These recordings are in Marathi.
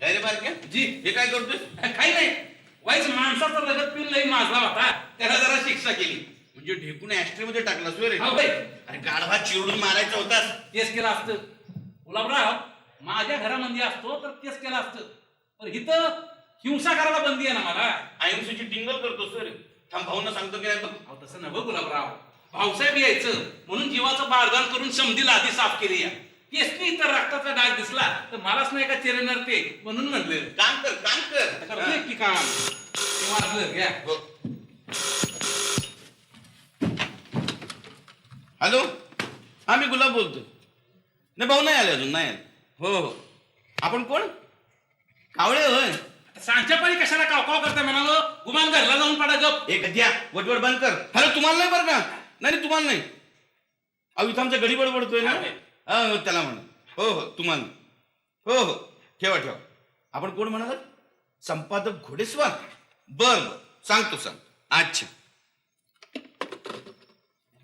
काय रे बारक्या जी हे काय करतोय? काही नाही वाईच माणसाचा लगत पिल नाही माझला होता त्याला जरा शिक्षा केली म्हणजे ढेकून ऍस्ट्री मध्ये टाकला सोय रे. हा बाई अरे गाढवा चिरडून मारायचा होतास. तेच केलं असतं गुलाबराव माझ्या घरामध्ये असतो तर तेच केलं असतं पण इथं हिंसा करायला बंदी आहे ना मला. अहिंसेची टिंगल करतो सर. थांब भाऊंना सांगतो की नाही बघ. अहो तसं नव्हे गुलाबराव भाऊसाहेब यायचं म्हणून जीवाचं बारदान करून समधीला आधी साफ केली या तेच नाही तर रक्ताचा डाग दिसला तर मलाच नाही का चिरणार ते म्हणून म्हणलं काम कर काम करतोय कर. की काम ते वाजलं घ्या. हो. हॅलो हा मी गुलाब बोलतो. नाही भाऊ नाही आले अजून नाही आले. हो हो आपण कोण? कावळे होय. सांच्या पाळी कशाला कावकाव करताय म्हणावं गुमान घरला जाऊन पडा गप. एक द्या वटवट बंद कर. हॅलो तुम्हाला नाही बरं का? नाही तुम्हाला नाही. अहो इथं आमचा गडी बडबडतोय ना. हो त्याला म्हणा. हो हो तुम्हाला. हो हो ठेवा ठेवा. आपण कोण म्हणाल? संपादक घोडेस्वार. बर बर सांगतो सांग. अच्छा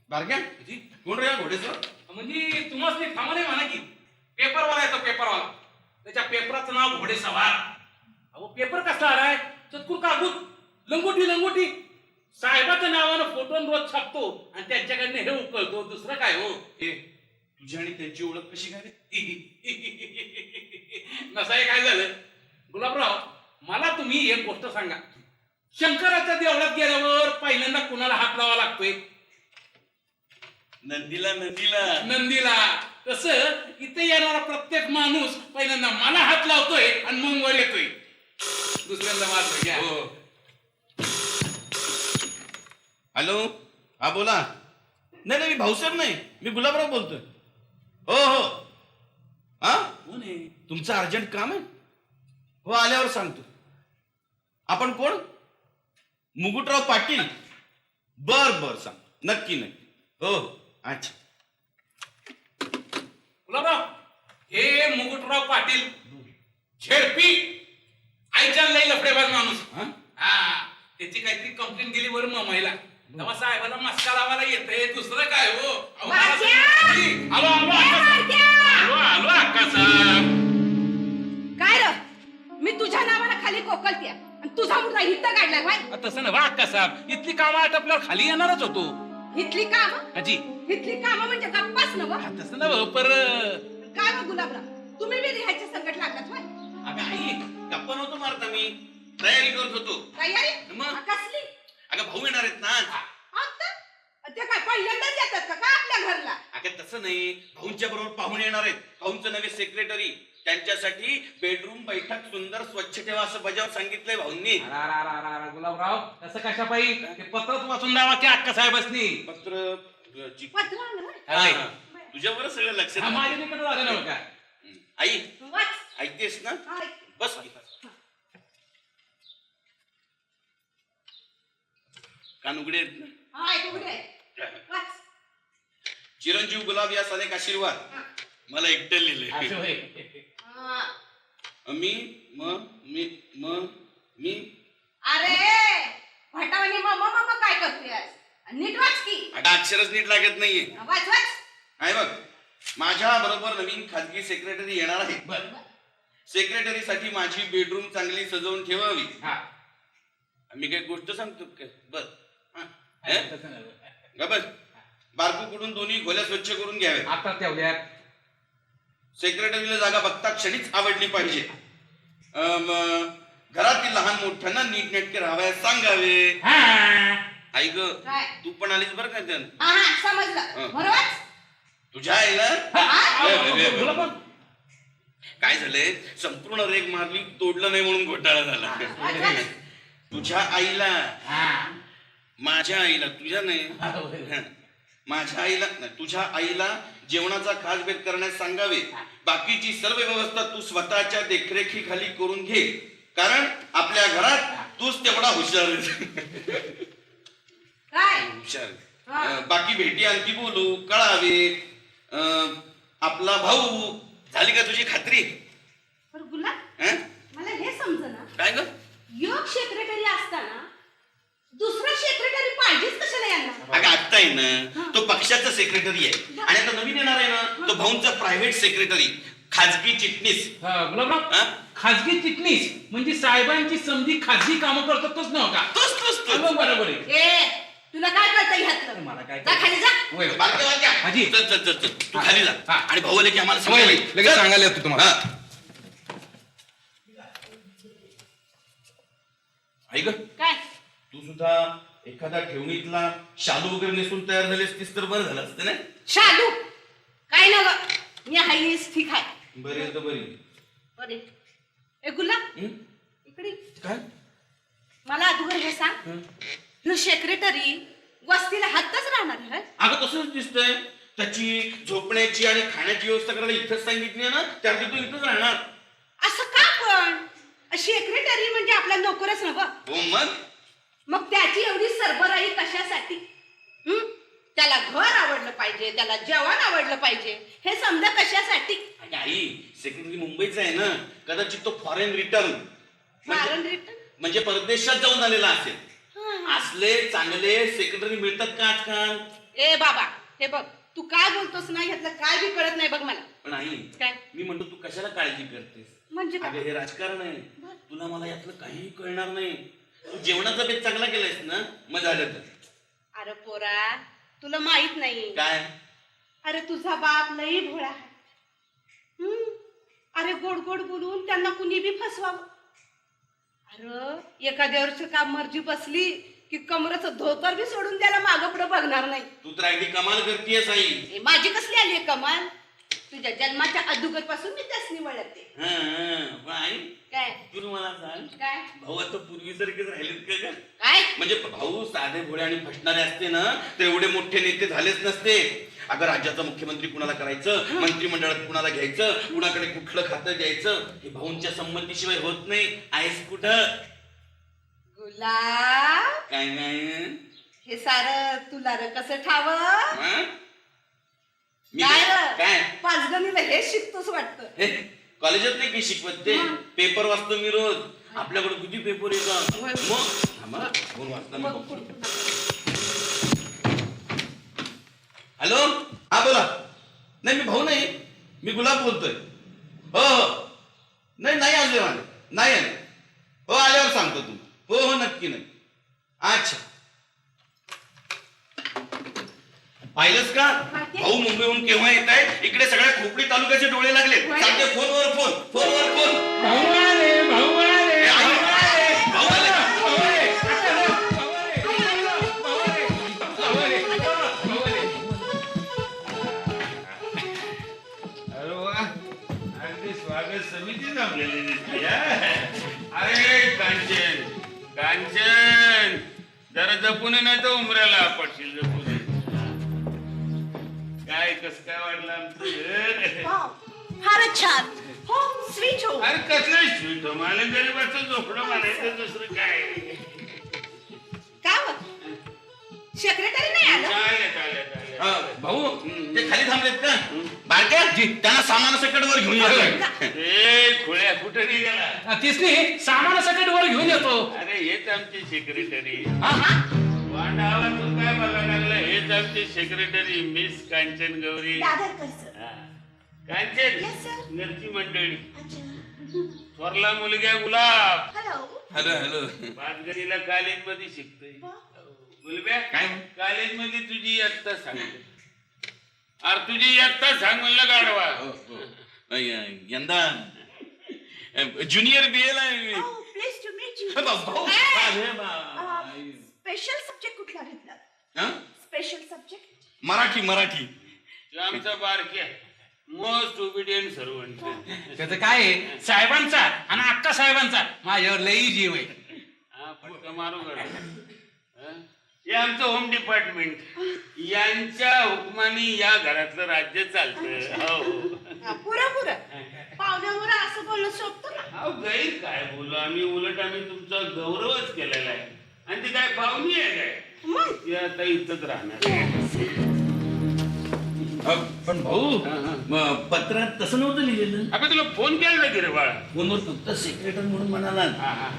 बारक्या जी कोण रे घोडेस्वार? म्हणजे तुम्हाला ते थांबा नाही म्हणा की पेपरवाला येतो पेपरवाला त्याच्या पेपराचं नाव घोडे सवार. अहो पेपर कसा आलाय चतकुर कागूद लंगोटी लंगोटी साहेबाच्या नावानं फोटो रोज छापतो आणि त्यांच्याकडनं हे उकळतो दुसरं काय हो. हे तुझी आणि त्यांची ओळख कशी काय रे? नसाय काय झालं गुलाबराव मला तुम्ही एक गोष्ट सांगा शंकराच्या देवळात गेल्यावर पहिल्यांदा कुणाला हात लावा लागतोय? नंदीला नंदीला. नंदीला. तसं इथे येणारा प्रत्येक माणूस पहिल्यांदा मला हात लावतोय आणि मग वर येतोय. दुसऱ्यांदा मारतोय घ्या. हो. हॅलो हा बोला. नाही नाही मी भाऊसाहेब नाही मी गुलाबराव बोलतोय. हो हो हा कोण आहे? तुमचं अर्जंट काम आहे? हो आल्यावर सांगतो. आपण कोण? मुकुटराव पाटील. बर बर सांग नक्की नक्की. हो हो अच्छा. गुलाबराव हे मुकुटराव पाटील झेडपी आईच्या लई लफडेबाज माणूस. हा त्याची काहीतरी कंप्लेंट गेली बरं मामाईला तेव्हा साहेबाला मस्का लावायला येते दुसरं काय हो. अहो, मला सांग. आलो आलो आलो आलो अक्का साहेब. काय र मी तुझ्या नावानं खाली कोकलत्या आणि तुझा मुलगा हित्त काढलाय भाई. तसं ना अक्का साहेब इथली कामं आटपल्यावर खाली येणारच होतो. इथली काम अजी इथली काम म्हणजे गप्पाच नव. तसं ना पर काय मग गुलाबराव तुम्ही बी ह्याच्या संकट लागलात भाई. अगं आई गप्पा नव्हतो मारता मी तयारी करत होतो. तयारी मग? कसली? अगं भाऊ येणार आहेत ना. आता ते काय पहिल्यांदाच येतात का आपल्या घरला? अगं तसं नाही भाऊंच्या बरोबर पाहुणे येणार आहेत. भाऊंचे नवे सेक्रेटरी त्यांच्यासाठी बेडरूम बैठक सुंदर स्वच्छ ठेवा असं बजाव सांगितलंय भाऊंनी. गुलाबराव तसं कशा पाहिजे ते पत्रच वाचून द्यावा की अक्का साहेबांनी. पत्र पत्र आलं होय? तुझ्यावर सगळं लक्ष हा, माझ्या तिकडे झालं नव्हतं का? I watch. ऐकतेस ना? हा, बस की. कान उघडे आहेत ना? हा, ऐक उघडे आहे. वाच. चिरंजीव गुलाब या अनेक आशीर्वाद मला एकटं असं लिहिले. होय. हा. मी मी अरे भटावानी मम्मा मम्मा काय करतोय आज? नीट वाच की. आता अक्षरच नीट लागत नाहीये. वाच वाच. आहे बघ माझ्या बरोबर नवीन खाजगी सेक्रेटरी येणार आहे. बरं. सेक्रेटरीसाठी माझी बेडरूम चांगली सजवून ठेवावी. हा. मी काही गोष्ट सांगतो काय? बर तसं नव्हे. गबस बारकू कडून दोन्ही खोल्या स्वच्छ करून घ्यावे. आता तेवढ्यात सेक्रेटरीला जागा बघता क्षणीच आवडली पाहिजे. घरातील लहान मोठ्यांना नीटनेटके राहावयास सांगावे. आई ग काय? तू पण आलीस बरं का त्यान हा हा समजलं. बरं वाच. तुझ्या आईला गुलाबराव काय झालंय संपूर्ण रेग मारली तोडलं नाही म्हणून घोटाळा झाला. वाच वाच. तुझ्या आईला हा. माझ्या आईला तुझ्या नाही माझ्या आईला नाही तुझ्या आईला जेवणाचा खास बेत करण्यास सांगावे. बाकीची सर्व व्यवस्था तू स्वतःच्या देखरेखीखाली करून घे कारण आपल्या घरात तूच तेवढा हुशार काय? हुशार. बाकी भेटी आणखी बोलू कळावे. आपला भाऊ झाली का तुझी खात्री? बरं गुलाब हं? मला हे समजना काय ग योग सेक्रेटरी असताना दुसरा सेक्रेटरी पाहिजेच कशाला यांना? अगं आत्ता आहे ना तो पक्षाचा सेक्रेटरी आहे आणि आता नवीन येणार आहे ना तो भाऊंचा प्रायव्हेट सेक्रेटरी खाजगी चिटणीस. गुलाबराव हा? खाजगी चिटणीस म्हणजे साहेबांची समधी खाजगी कामं करतो तोच नव्हता तोच मग बरोबर आहे. ए तुला काय कळतं ह्यातलं मला काय जा खाली जा होय. बारक्या हाजी. चल तू खाली जा हा. आणि भाऊ आले की आम्हाला होय, सांगायला लगेच चल. सांगायला येतो तुम्हाला. हा. ऐक काय तू सुद्धा एखादा ठेवणीतला शालू वगैरे नेसून तयार झाली असतीस तर बरं झालं असतं ना. शालू काय ना ग मी हाईस ठीक आहे बरी तर बरी. बरे ए गुलाब हं? इकडे काय मला अगोदर हे सांग ह्यो सेक्रेटरी वस्तीला हातच राहणार आहे अगं तसंच दिसतंय. त्याची झोपण्याची आणि खाण्याची व्यवस्था करायला इथंच सांगितली ना त्यासाठी तू इथंच राहणार. असं का पण सेक्रेटरी म्हणजे आपला नोकरच नव्ह हो मग त्याची एवढी सरबराई कशासाठी त्याला घर आवडलं पाहिजे त्याला जेवण आवडलं पाहिजे हे समजा कशासाठी अगं आई सेक्रेटरी मुंबईचा आहे ना कदाचित तो फॉरेन रिटर्न मारण रिटर्न म्हणजे परदेशात जाऊन आलेला असेल. असले चांगले सेक्रेटरी मिळतात का आजकाल. ए बाबा हे बघ तू काय बोलतोस ना ह्यातलं काय बी कळत नाही बघ मला पण आई काय मी म्हणतो तू कशाला काळजी करतेस. म्हणजे काय? अगं हे राजकारण आहे तुला मला यातलं काहीही कळणार नाही. तू जेवणाचा बेत चांगला केलायस ना मग झालं तर. अरे पोरा तुला माहित नाही काय अरे तुझा बाप लई भोळा आहे अरे गोड गोड बोलून त्यांना कुणी बी फसवावं. अरे एखाद्यावरची काम मर्जी बसली की कमरेचं धोतर बी सोडून त्याला मागं पुढे बघणार नाही. तू तर अगदी कमाल करतेस आई. ए, माझी कसली आली कमाल तुझ्या जन्माच्या अदुगर पासून मी त्यास निवडते पण आई काय तू मला सांग काय भाऊ आता पूर्वीसारखेच राहिलेत का ग. काय म्हणजे भाऊ साधे भोळे आणि फसणारे असते ना ते एवढे मोठे नेते झालेच नसते. अगं राज्याचा मुख्यमंत्री कुणाला करायचं मंत्रिमंडळात कुणाला घ्यायचं कुणाकडे कुठलं खातं द्यायचं हे भाऊंच्या संमतीशिवाय होत नाही. आहेस कुठं गुलाब काय नाही हे सार तुला र कसं ठाव हा? मी काय काय पाचगणीला हे शिकतोस वाटतं. हे, कॉलेजात नाही काही शिकवत ते पेपर वाचतो मी रोज. आपल्याकडे किती पेपर येतात होय. मग थांबा, फोन वाचता मी मग बघतो. पुढं. हॅलो हा बोला. नाही मी भाऊ नाही मी गुलाब बोलतोय. हो नाही आले नाही आले. हो आल्यावर सांगतो तू. हो नक्की नाही. अच्छा पाहिलंस का भाऊ मुंबईहून केव्हा येत आहे. इकडे सगळ्या खोपडी तालुक्याचे डोळे लागले. सांगते फोनवर फोन. भाऊ आले, भाऊ आले, ए, आई, भाऊ आले, भाऊ आले. भाऊ आले, भाऊ आले, भाऊ आले, भाऊ आले, भाऊ आले. अरे वा अगदी स्वागत समिती जमलेली दिसते हा. अरे कांचन जरा जपून नाही तर उमऱ्याला आपटशील जपून. काय कस काय वाटलं आमचं घर. फारच छान होम स्वीट होम. अरे कसलं स्वीट मला गरीबाचं झोपडं म्हणायचं दुसरं काय. का सेक्रेटरी नाही आलं चालेल भाऊ ते खाली थांबलेत का बारक्या त्यांना सामानासकट वर घेऊन यावं. ए खुळ्या कुठं निघाला. तेच नाही सामानासाठी वर घेऊन येतो. अरे हेच आमचे सेक्रेटरी. हा हा वांडावा तू काय बघायला लागला. हेच आमचे secretary miss Kanchan Gauri. Dadarkar sir. हा. Kanchan Yes, sir. घरची मंडळी. थोरला मुलगा गुलाब हॅलो हॅलो पाचगणीला कॉलेज मध्ये शिकतोय. मुलगा काय? कॉलेज मध्ये तुझी इयत्ता सांग. अरे तुझी इयत्ता सांग म्हणलं गाडवा. यंदा ज्युनियर BA ला प्लीज टू मीट यू. भाऊ स्पेशल सब्जेक्ट कुठला घेतला. हा? स्पेशल सब्जेक्ट मराठी तो आमचा बारक्या मोस्ट ओबिडियंट सर्वंट. त्याचं काय आहे साहेबांचा आणि अक्का साहेबांचा माझ्यावर लई जीव आहे. हा फटका मारू गाडवा. हे आमचं होम डिपार्टमेंट. यांच्या हुकमाने या घरातलं राज्य चालतं. हो पुरा पाहुण्यावर असं बोलणं सोपतं. अहो गैर काय बोलू आम्ही. उलट आम्ही तुमचा गौरवच केलेला आहे. आणि ती काय पाहुणी आहे काय मग ती आता इथंच राहणार. पण भाऊ पत्रात तसं नव्हतं लिहिलेलं. आपण तुला फोन केला की रे बाळा. फोनवर फक्त सेक्रेटरी म्हणून म्हणाला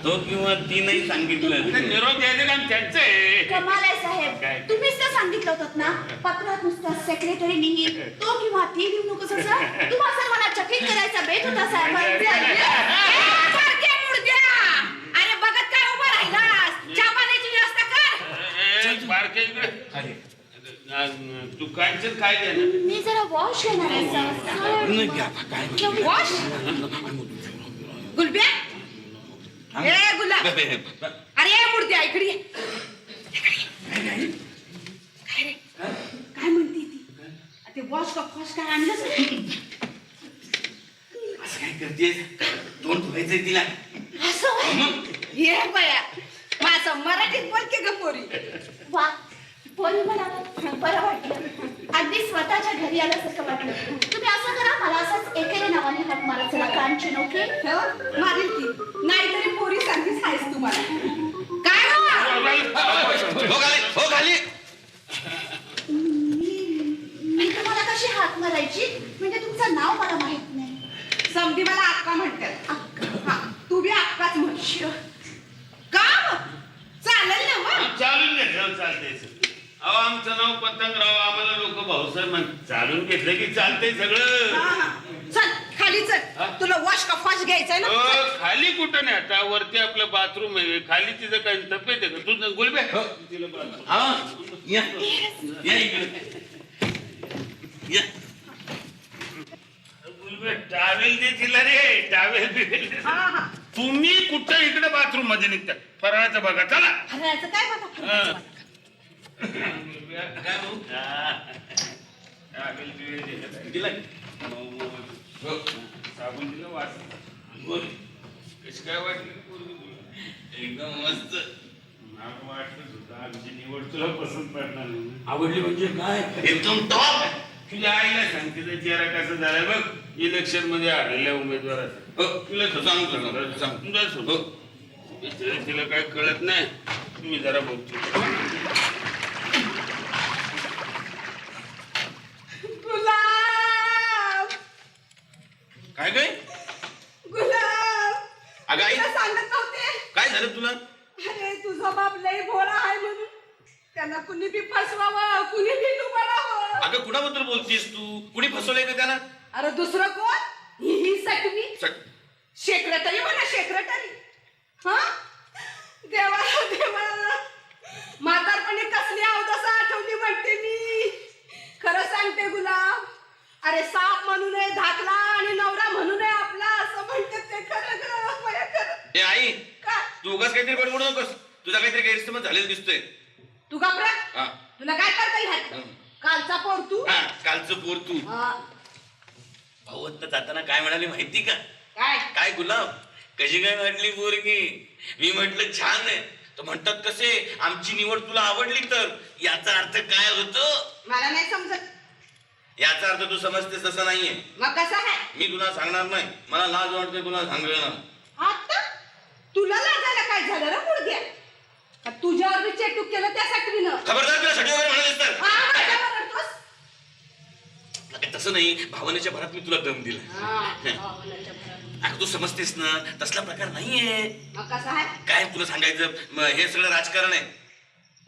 तो किंवा ती नाही सांगितलं. ते निरोप द्यायचं काम त्यांचं आहे. कमाल आहे काय? साहेब, तुम्हीच तर सांगितलं होतं ना पत्रात नुसतं सेक्रेटरी लिही तो किंवा ती लिहू नकोस असं. तुम्हा सर्वांना चकित करायचा बेत होता साहेब. अरे बघत काय उभा राहिलास? चहा पाण्याची व्यवस्था कर. बारके इकडे. तू कांचन काय देणार? मी जरा वॉश घेणार आहे साहेब. वॉश गुलब्या ए गुलाब अरे ए मुर्द्या इकडे ये. काय रे काय म्हणते ती? ते वॉश का फॉश काय आणलंस? असं काय करते तोंड धुवायचंय तिला. असं ये बया माझं मराठीत बोल की ग पोरी. वा पोरी मला बरं वाटलं. अगदी स्वतःच्या घरी आल्यासारखं वाटलं. तुम्ही असं करा मला असंच एकेरे नावाने हाक मारा चला कांचन. ओके मारील की नाहीतरी पोरी सांगतीच आहेस तुम्हाला. काय हो खाली. मी तुम्हाला कशी हाक मारायची म्हणजे तुमचं नाव मला माहित नाही. समधी मला अक्का म्हणतात. हा, तू बी अक्काच म्हणशील. का चालेल ना मग. चालून घेतलं चालतंय. अहो आमचं नाव पतंगराव. आम्हाला लोक भाऊसाहेब म्हणतात. चालून घेतलं की चालतंय सगळं. चल खाली चल. तुला वॉश का फॉश घ्यायचंय ना. खाली कुठं नाही आता वरती आपलं बाथरूम आहे. खाली तिचं काही तब्येत आहे का तू गुलबे? तिला bathroom. हा या इकडे या. गुलबे टावेल दे तिला रे. टावेल बिवेल दे. तुम्ही कुठं इकडे बाथरूम मध्ये निघता? फराळाचं बघा चला. हरायचं काय बघा. काय भाऊ टावेल बिवेल दे. दिला साबण दिलं वास. कशी काय वाटली पोरगी तुला? एकदम मस्त. मला वाटलं होतं आमची निवड तुला पसंत पडणार नाही. आवडली म्हणजे काय एकदम टॉप. तुझ्या आईला सांग तिचा चेहरा कसा झालाय बघ इलेक्शन मध्ये हरलेल्या उमेदवाराचा. तुला सांग तुझा सोड. तिला काय कळत नाही. तुम्ही जरा बघतो. गुलाब काय काय गुलाब अगं आई तुला सांगत नव्हते. काय झालं तुला? अरे तुझा बाप लई भोळा आहे म्हणून त्यांना कुणी बी फसवावं कुणी बी डुबाडावं. अगं कुणाबद्दल बोलतीस तू? कुणी फसवलंय का त्याला? अरे दुसरं कोण? ही सटवी सेक्रेटरी म्हणा सेक्रेटरी. हा देवाला देवाला म्हातारपणी कसली अवदसा आठवली म्हणते मी. खरं सांगते गुलाब. अरे साप म्हणू नये धाकला आणि नवरा म्हणू नये आपला असं म्हणते ते खरं ग मला खरं. ए आई का तू उगाच काहीतरी बडबडू नकोस. तुझा काहीतरी गैरसमज झालेला दिसतोय. तू घाबरा. हा तुला काय करता येईल? कालचा पोर तू. हा कालचं पोर तू. हा, भाऊ आता जाताना काय म्हणाली माहिती का? काय काय गुलाब कशी काय वाटली पोरगी? मी म्हटलं छान आहे. तर म्हणतात कसे आमची निवड तुला आवडली तर याचा अर्थ काय होतो? मला नाही समजत. याचा अर्थ तू समजतेस तसं नाहीये. मग कसं आहे? मी तुला सांगणार नाही. मला लाज वाटते तुला सांगणार. आता तुला लाजायला काय झालं रे मुडद्या? का तुझ्यावर मी चेटूक केलं त्यासाठी न खबरदार तुला साठी वगैरे म्हणालीस तर. हा, माझ्यावर रडतोस? तसं नाही भावनेच्या भरात मी तुला दम दिला. हा, भावनेच्या भरात. अगं तू समजतेस ना तसला प्रकार नाहीये. मग कसं आहे? काय तुला सांगायचं हे सगळं राजकारण आहे.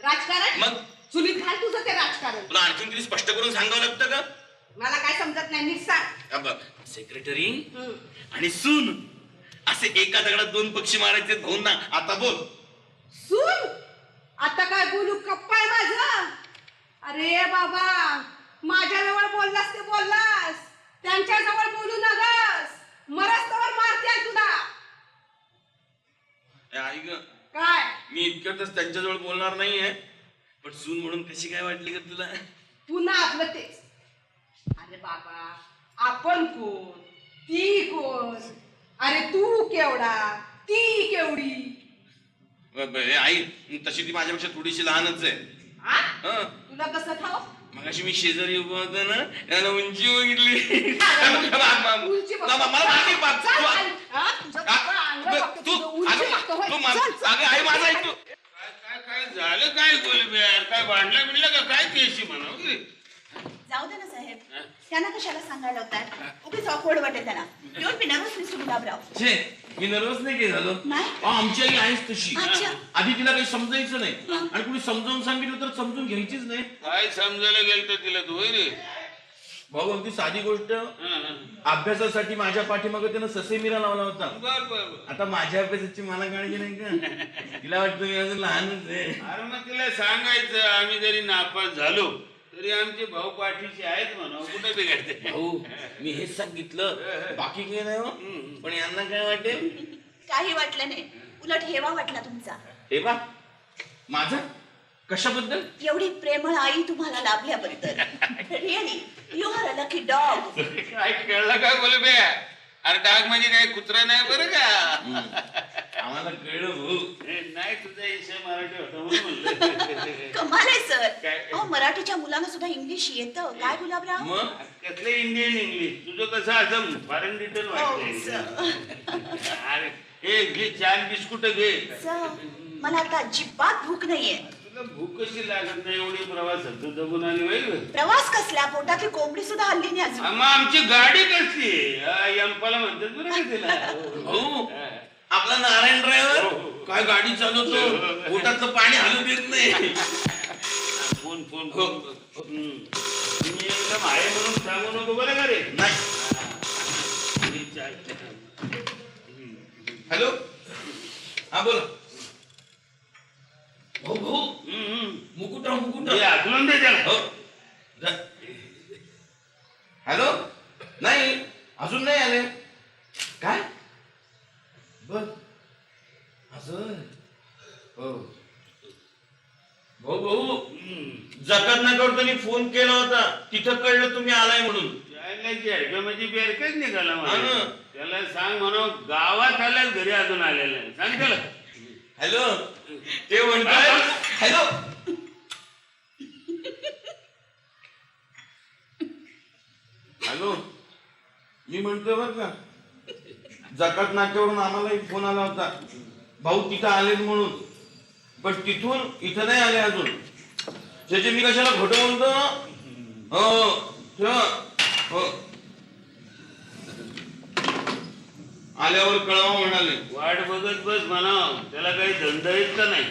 राजकारण? मग चुलीत घाल तुझं ते राजकारण. तुला आणखीन किती स्पष्ट करून सांगावं लागतं का? मला काय समजत नाही नीट सांग. सेक्रेटरी हम्म. आणि सून असे एका दगडात दोन पक्षी मारायचे भाऊंना. आता बोल. सून आता काय बोलू कप्पाय माझं? अरे बाबा माझ्याजवळ बोललास ते बोललास. त्यांच्याजवळ बोलू नगस. मरस्तवर मारते तुला. आई ग काय मी इतक्यातच त्यांच्याजवळ बोलणार नाहीये. पण सून म्हणून कशी काय वाटली का तुला? पुन्हा आपलं तेच. अरे बाबा आपण कोण ती कोण? अरे तू केवढा ती केवढी? आई तशी ती माझ्यापेक्षा थोडीशी लहानच आहे. हा? हं. तुला कसं ठाव? मगाशी मी शेजारी उभा होतो ना त्याला उंची बघितली. उंची बघ. मला माहिती आहे बाप. चल, चल. हा, तुझं सगळं अंग बघतो, तू तुझं उंची बघतो, होय. चल, चल. अगं आई माझा ऐक तू. काय काय झालं काय गुलबे यार? काय भांडलं बिडलं का काय केशी म्हणावं रे? जाऊ दे ना साहेब. त्यांना कशाला सांगायला होतात उगीच ऑकवर्ड वाटेल त्यांना. Don't be nervous mister Gulabrao. छे मी नर्वस नाही की झालो नाही? आमची आई आहेच तशी अच्छा. आधी तिला काही समजायचं नाही आणि कुणी समजावून सांगितलं तर समजून घ्यायचीच नाही. काय समजायला गेलं तर तिला तू होय रे. भाऊ अगदी साधी गोष्ट अभ्यासासाठी माझ्या पाठीमागे त्यानं ससे मिरा लावला होता. बर बर बर. आता माझ्या अभ्यासाची मला काळजी नाही का तिला वाटतं मी अजून लहानच आहे. अरे मग तिला सांगायचं आम्ही जरी नापास झालो तरी आमचे भाऊ पाठीशी आहेत म्हणा कुठे बिघडते. भाऊ मी हेच सांगितलं बाकी काही नाही हो. पण यांना काय वाटेल काही वाटलं नाही उलट हेवा वाटला तुमचा. हे बा माझा कशाबद्दल एवढी प्रेमळ आई तुम्हाला लाभल्याबद्दल. Really you are a lucky dog. काय कळलं का बोलबे. अरे डाग म्हणजे काय कुत्रा नाही बरं का. आम्हाला कळलं भाऊ. नाही तुझा विषय मराठी होता म्हणून म्हणलं. कमाल आहे सर. काय? अहो मराठीच्या मुलांना सुद्धा इंग्लिश येतं काय गुलाबराव. मग कसलं इंडियन इंग्लिश तुझं कसं असं फॉरेन डिटेल हो, वाटतंय. अरे हे घे छान बिस्कुट घे. सर मला आता अजिबात भूक नाहीये. तुला भूक कशी लागत नाही एवढी प्रवासात तू दबून आली होईल. प्रवास कसला पोटातली कोंबडी सुद्धा हल्ली नाही अजून. मग आमची गाडी कसली यंपाला म्हणतात बरं का तिला. भाऊ आपला नारायण ड्रायव्हर काय गाडी चालवतो पोटातलं पाणी हलू देत नाही. फोन फोन फोन तुम्ही एकदम आहे म्हणून सांगू नको बरं का रे. हॅलो हा बोला भाऊ भाऊ मुकुटराव मुकुटराव आठवून दे त्याला. हो हॅलो नाही अजून नाही आले काय बर असं हो भाऊ भाऊ जकात नाकावर फोन केला होता तिथं कळलं तुम्ही आलाय म्हणून. म्हणजे बेरकच निघाला हा ना. मला. त्याला सांग म्हणा गावात आल्यास घरी अजून आलेलं आहे सांग त्याला. हॅलो ते म्हणताय हॅलो हॅलो मी म्हणतोय बर का जकात नाक्यावरून आम्हाला एक फोन आला होता भाऊ तिथं आलेत म्हणून पण तिथून इथं नाही आले अजून. त्याचे मी कशाला खोटं बोलतो. हो हो आल्यावर कळवा म्हणाले. वाट बघत बस म्हणा त्याला काही धंदा येत का नाही.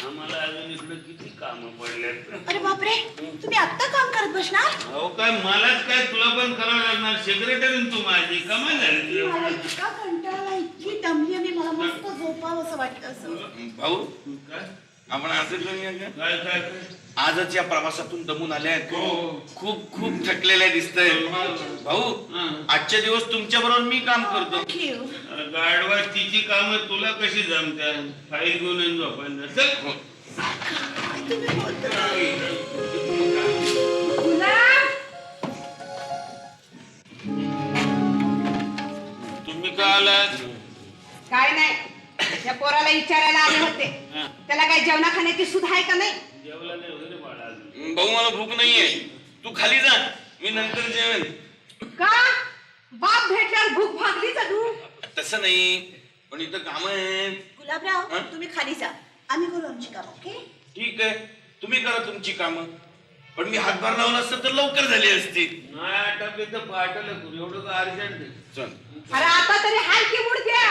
आम्हाला अजून इकडे किती कामं पडल्यात. अरे बापरे तुम्ही आत्ता काम करत बसणार. अहो काय मलाच काय तुला पण करावं लागणार. सेक्रेटरी तू माझी कमाल झाली तुझी. मला इतका कंटाळा इतकी दमली मी मला मस्त झोपावं असं वाटतं असं. भाऊ काय आपण असं करूया का काय काय काय? आजच या प्रवासातून दमून आले आहेत हो. खूप खूप थकलेले दिसतंय भाऊ. आजच्या दिवस तुमच्या बरोबर मी काम करतो. थँक्यू. अरे गाडवा तिची कामं तुला कशी जमत्या. फाईल घेऊन येऊन झोपायला चल. हो. तुम्ही बोलता गुलाब तुम्ही का आलात. काय नाही त्या पोराला विचारायला आले होते त्याला काय जेवणा खाण्याची सुध आहे का नाही. जेवला नाही वगैरे बाळा अजून. भाऊ मला भूक नाहीये तू खाली जा मी नंतर जेवेन. का बाप भेटल्यावर भूक भागली का तू. तसं नाही पण इथं काम आहेत. गुलाबराव हं? तुम्ही खाली जा आम्ही करू आमची काम ओके. ठीक आहे तुम्ही करा तुमची कामं पण मी हातभार लावला असतं तर लवकर झाली असती. नाही आटपले तर पाठवलं करू एवढं का अर्जंट आहे. चल अरे आता तरी हाल की मुडद्या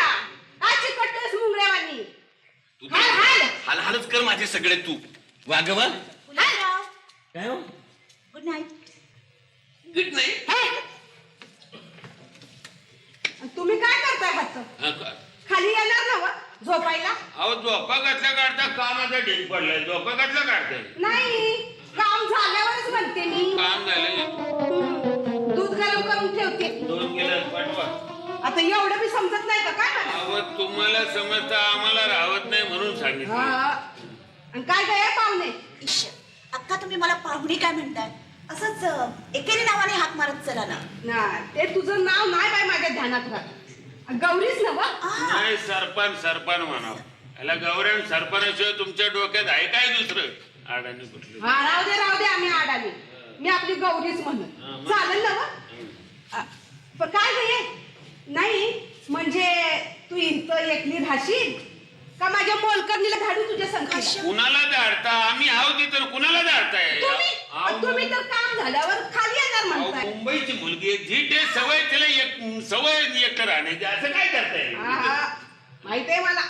काय चिकटतेस मुंगड्यावानी. तू हाल हाल हाल हालच कर माझे सगळे तू वागवा. गुलाबराव काय हो गुड नाईट. गुड नाही तुम्ही काय करताय हात खाली येणार ना व? झोपायला अहो झोपा कसला काढता कामाचा ढीक पडलाय. झोपा कसला काढताय. नाही काम झाल्यावरच म्हणते मी. काम झालं दूध गरम करून ठेवते. 2 गिलास पाठवा. आता एवढं बी समजत नाही का काय मला. अहो तुम्हाला समजता आम्हाला राहत नाही म्हणून सांगितलं. आणि काय काय पाहुणे इश अक्का तुम्ही मला पाहुणी काय म्हणताय असंच एकेरी नावाने हाक मारत चला ना. ना ते तुझं नाव नाही बाय माझ्या ध्यानात राहत. गौरीच ना व? नाही सरपण म्हणावं. याला गौऱ्यान सरपणाशिवाय तुमच्या डोक्यात आहे काय दुसरं आडाने कुठलं. हा राहू दे आम्ही आडाने मी आपली गौरीच म्हणत चालेल ना व? पण काय गे नाही म्हणजे तू इथं एकली राहशील का माझ्या मोलकरणीला धाडू तुझ्या संख्या. कुणाला धाडता आम्ही आहोत तर कुणाला धाडताय. तुम्ही तर काम झाल्यावर खाली येणार येणार म्हणताय? मुंबईची मुलगी आहे, झीट आहे, सवय तिला सवय एकटं राहण्याची, असं काय करताय? माहितीये मला.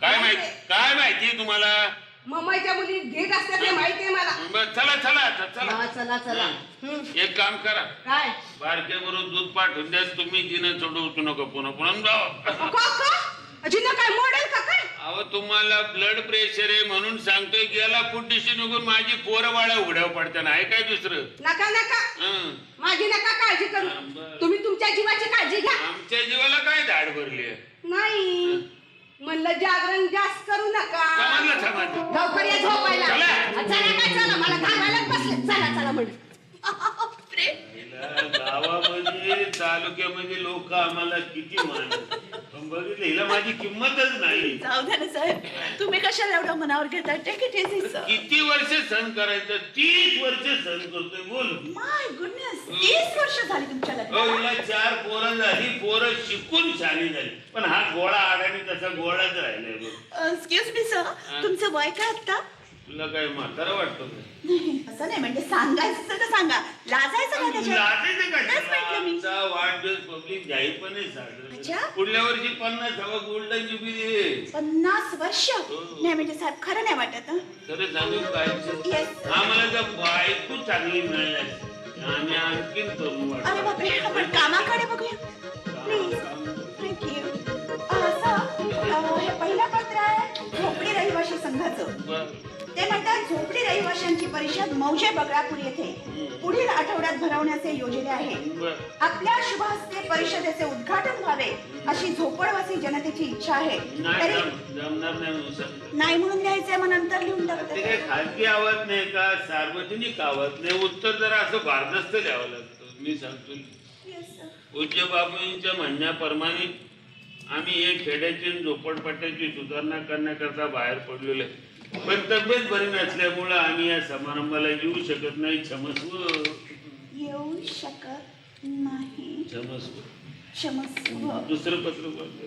काय माहिती तुम्हाला? मुंबईच्या मुली घेत असतात ते माहितीये मला. बरं, चला आता, चला. चला चला. एक काम करा, काय? बारक्या बरोबर दूध पाठवून द्या, तुम्ही जिनं चढू उठू नका, पुन्हा जाऊ. अजिना काय मॉडेल का काय? अहो तुम्हाला ब्लड प्रेशर आहे म्हणून सांगतोय, गेला पुढची निघून माझी पोरं बाळा उघड्याव पडते ना, आहे काय दुसरं? नका माझी नका काळजी करू. तुम्ही तुमच्या जीवाची काळजी घ्या. आमच्या जीवाला काय धाड भरली आहे? नाही म्हणलं जागरण जास्त करू नका. समजलं. लवकर या झोपायला. चला. चला मला घालवायला बसले. चला म्हणून. गावामध्ये तालुक्यामध्ये लोक आम्हाला किती मानतात, पण बघितलं हिला माझी किंमतच नाही. जाऊ द्या ना साहेब, तुम्ही कशाला एवढं मनावर घेता? Take it easy sir. किती वर्ष सहन करायचं? 30 वर्ष सहन करतोय. बोल. माय गुडनेस, 30 वर्ष झाली तुमच्या लग्नाला. हिला 4 पोरं झाली, पोरं शिकून शानी झाली, पण हा गोळा आडाने तसा गोळाच राहिलाय. एक्सक्यूज मी सर, तुमचं वय काय आता? तुला काय म्हातारा वाटतो? असं नाही, म्हणजे सांगायचं तर सांगा, लाजायचं का त्याच्यात? तेच म्हटलं मी. वाढदिवस पब्लिक जाहीरपणे साजरा. अच्छा? पुढल्या वर्षी 50वा गोल्डन जुबिली. 50 वर्ष? नाही म्हणजे साहेब, खरं नाही वाटत. खरं सांगू काय? Yes. आम्हाला जर बायको चांगली मिळाली आम्ही आणखीन तरुण वाटतो. अरे बापरे, आपण कामाकडे बघूया प्लीज. थँक्यू. हे पहिलं पत्र आहे झोपडी रहिवाशी संघाचं. ते म्हणतात, झोपडी रहिवाशांची परिषद मौजे बगळापूर येथे पुढील आठवड्यात भरवण्याचे योजले आहे. आपल्या शुभ हस्ते परिषदेचे उद्घाटन व्हावे अशी झोपडवासी जनतेची इच्छा आहे. नाही म्हणून द्यायचंय, मग नंतर लिहून टाकते. काही खाजगी आवाज नाही का, सार्वजनिक आवाज नाही, उत्तर जरा असं भारदस्त द्यावं लागतं. मी सांगतो, पूज्य बाबूंच्या म्हणण्याप्रमाणे आम्ही एक खेड्याची झोपडपट्ट्याची सुधारणा करण्याकरता बाहेर पडलेलो आहे, पण तब्येत बरी नसल्यामुळं आम्ही या समारंभाला येऊ शकत नाही. क्षमस्व. येऊ शकत नाही. क्षमस्व. दुसरं पत्र बोलते.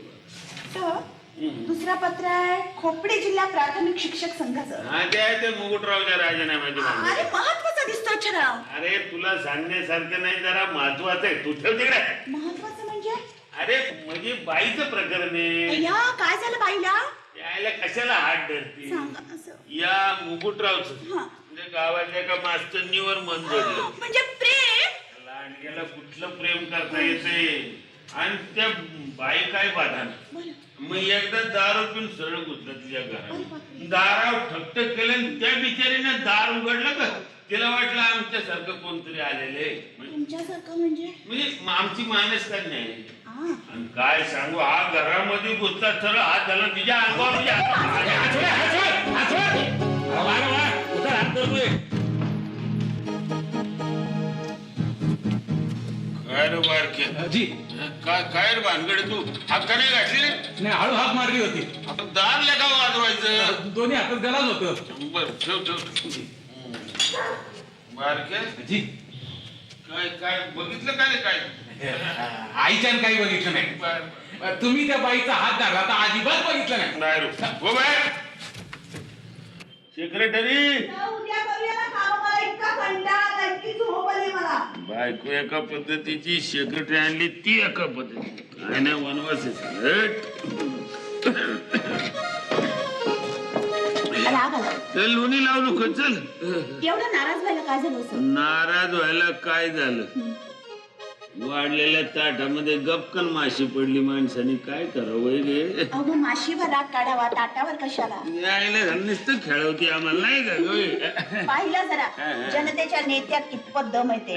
दुसरा पत्र आहे खोपडी जिल्हा प्राथमिक शिक्षक संघाचं. हा, ते आहे ते मुकुटरावच्या राजीनाम्याची मागणी. अरे महत्वाचा दिसतो ठराव. अरे तुला सांगण्यासारखं नाही, जरा महत्वाचं आहे, तू ठेव तिकडे. महत्वाचं म्हणजे? अरे म्हणजे बाईचं प्रकरण आहे. या काय झालं बाईला? यायला कशाला हात धरती? सांगा असं. या मुकुटरावचं म्हणजे गावातल्या एका मास्तरनीवर मन जोडलं. म्हणजे प्रेम? लांडग्याला कुठलं प्रेम करता येते, आणि त्या बाई काय बाधा. मग एकदा दारू पिऊन सरळ घुसलं तिच्या घरात, दारावर ठकठक केलं, आणि त्या बिचारीनं दार उघडलं का तिला वाटलं आमच्यासारखं कोणतरी आलेले. तुमच्यासारखं म्हणजे आमची मानस काय नाही. आणि काय सांगू, हा घरामध्ये घुसतात सरळ हात झाला तिच्या अंगावर. काय रे बारके? जी काय रे भानगड, तू हात का नाही घातली रे? नाही, हळू हाक मारली होती. दार लेखा वाजवायचं. दोन्ही हातात गलाच होतं. बर ठेव. बारके जी काय बघितलं काय रे? काय आईच्यानं काही बघितलं नाही. तुम्ही त्या बाईचा हात धरला तर अजिबात बघितलं नाही. हो बाय. सेक्रेटरी उद्या करूया ना काम, मला इतका कंटाळा आलाय की झोप आली मला. बायको एका पद्धतीची, सेक्रेटरी आणली ती एका पद्धती. काय नाही वनवास राग आला. चल लोणी लावू नको. चल. एवढं नाराज व्हायला काय झालं असं? नाराज व्हायला काय झालं? वाढलेल्या ताटामध्ये गपकन माशी पडली, माणसाने काय करावं गे? अहो माशीवर राग काढावा, ताटावर कशाला? यायला नुसतं खेळवती आम्हाला नाही का? पाहिलं जरा जनतेच्या नेत्यात कितपत दम येते.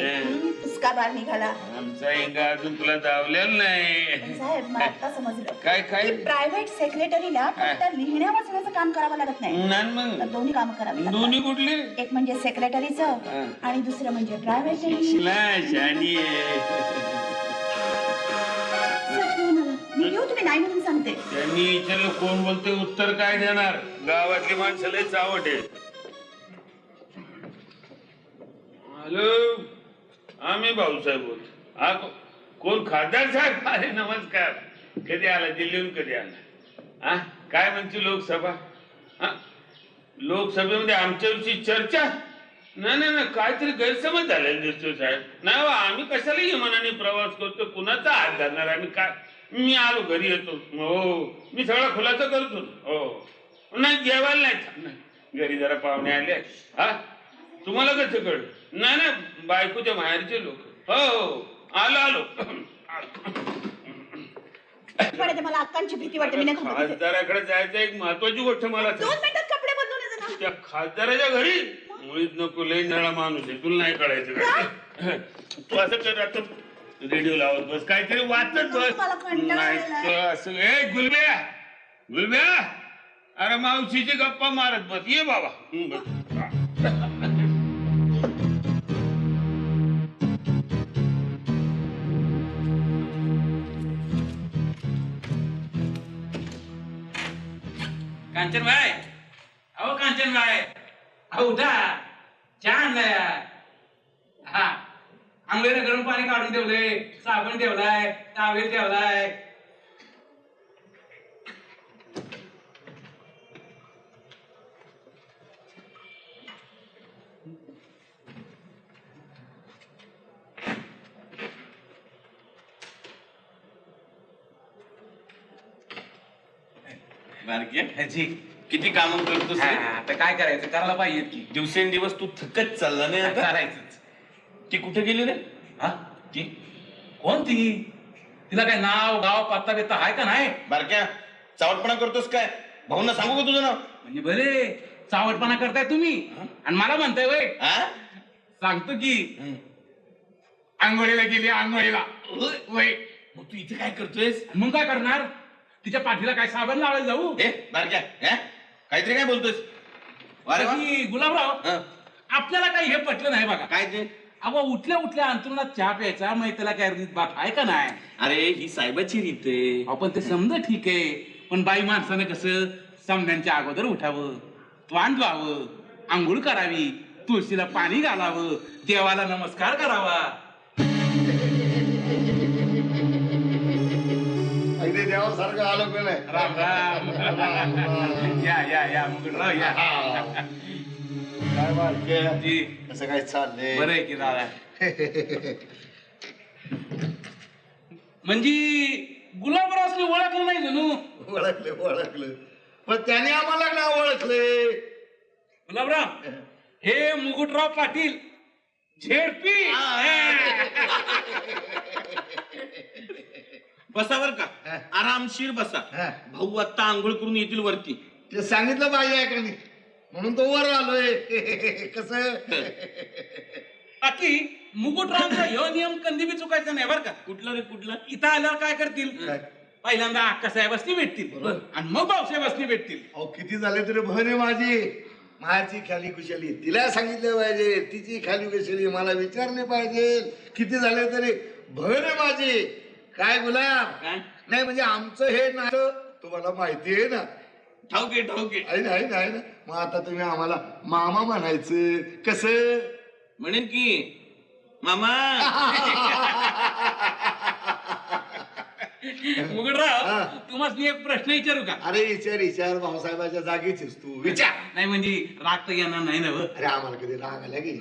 पुस्का बार निघाला. आमचा इंगा अजून तुला दावलेला नाही. साहेब मला आता समजलं काय की प्रायव्हेट सेक्रेटरीला फक्त लिहिण्या वाचण्याचं काम करावं लागत नाही, नाही मग तर दोन्ही काम करावी लागतात. दोन्ही कुठले? एक म्हणजे सेक्रेटरीचं आणि दुसरं म्हणजे प्रायव्हेट. मी घेऊ, तुम्ही नाही म्हणून सांगते. त्यांनी विचारलं कोण बोलते, उत्तर काय देणार? गावातली माणसं लय चावट आहे. हॅलो, आम्ही भाऊसाहेब बोलतो. हा कोण? खासदार साहेब? अरे नमस्कार. कधी आला दिल्लीहून? कधी आला? हा काय म्हणते लोकसभा? हा लोकसभेमध्ये आमच्याविषयी चर्चा? नाही नाही नाही, काहीतरी गैरसमज झालेला दिसतो साहेब. नाही हो, आम्ही कशाला विमानाने प्रवास करतो, कुणाचा हात धरणार आम्ही काय. मी आलो घरी येतो. हो मी सगळा खुलासा करतो. हो नाही जेवायला नाही, घरी जरा पाहुणे आले. हा तुम्हाला कसं कळ. नाही नाही बायकोच्या बाहेरचे लोक. हो हो आलो आलो. पण ते मला अक्कांची भीती वाटते. मी नाही थांबत इथे. खासदाराकडे जायचं एक महत्वाची गोष्ट मला सांग. 2 मिनिटात कपडे बदलून येते ना. त्या खासदाराच्या घरी मुळीच नको, लय नळा माणूस आहे, तुला नाही कळायचं काय. तू असं कर, आता रेडिओ लावत बस, काहीतरी वाचत बस. मला कंटाळा नाही आलाय. तर असं ए गुलब्या गुलब्या, अरे मावशीची गप्पा मारत बस. ये बाबा. कांचनबाई, अहो कांचनबाई, अहो उठा, चहा आणलाय. हा आंघोळीला गरम पाणी काढून ठेवलंय, साबण ठेवलाय, टावेल ठेवलाय. बारक्या जी किती काम करतोस रे? आता काय करायचं, करायला पाहिजे की. दिवसेंदिवस तू थकत चालला नाही आता. करायचंच. ती कुठे गेली रे? हा ती कोण ती? तिला काय नाव गाव पत्ता बित्ता आहे का नाही? बारक्या चावटपणा करतोस काय? भाऊंना सांगू का तुझं नाव? म्हणजे बरे चावटपणा करताय तुम्ही आणि मला म्हणताय वय. हा? सांगतो की आंघोळीला गेली, आंघोळीला वय. मग तू इथे काय करतोयस? मग काय करणार? तिच्या पाठीला काय साबण लावायला जाऊ? ए बारक्या काहीतरी काय बोलतोयस? अरे वा. की गुलाबराव, हं. आपल्याला काही हे पटलं नाही बघा. काय ते? अगो उठल्या उठल्या अंतरुणात चहा प्यायचा, मग त्याला काय रीत बात आहे का नाही? अरे ही साहेबाची रीत आहे. आपण ते समजा ठीक आहे, पण बाई माणसानं कसं समजांच्या अगोदर उठावं, त्वांड व्हावं, आंघोळ करावी, तुळशीला पाणी घालावं, देवाला नमस्कार करावा. अगदी देवासारखं आलं का नाही? राम राम. या मुकुटराव या. काय बारके, जी कसं काय चाललंय? बरं आहे की दादा. म्हणजे गुलाबरावसनी ओळखलं नाही जणू. ओळखलं पण त्याने आम्हाला नाव ओळखले. गुलाबराव, हे मुकुटराव पाटील झेडपी. बसा बर का, आरामशीर बसा. हा. भाऊ आता आंघोळ करून येतील वरती. ते सांगितलं पाहिजे आहे का नाही, म्हणून तो वर आलोय. कसं बाकी मुकुटरावचा ह्यो नियम कधी बी चुकायचा नाही बरं का. कुठलं रे कुठलं? इथं आल्यावर काय करतील? काय? पहिल्यांदा अक्का साहेबांनी भेटतील बरोबर. आणि मग भाऊसाहेबांनी भेटतील. अहो किती झाले तरी बहन आहे माझी. माझी खाली कुशली तिला सांगितलं पाहिजे, तिची खाली कुशली मला विचारले पाहिजे. किती झाले तरी बहन आहे माझी. काय गुलाब? काय? नाही म्हणजे आमचं हे नातं तुम्हाला माहिती आहे ना. ठाऊके ठाऊके आहे ना, आहे ना, आहे ना. मग आता तुम्ही आम्हाला मामा म्हणायचं कसं? म्हणेन की मामा. मुकुटराव, हा. तुम्हाला एक प्रश्न विचारू का? अरे विचार भाऊसाहेबाच्या जागीचीच तू विचार. नाही म्हणजे राग तर येणार नाही ना. अरे आम्हाला कधी राग आला की?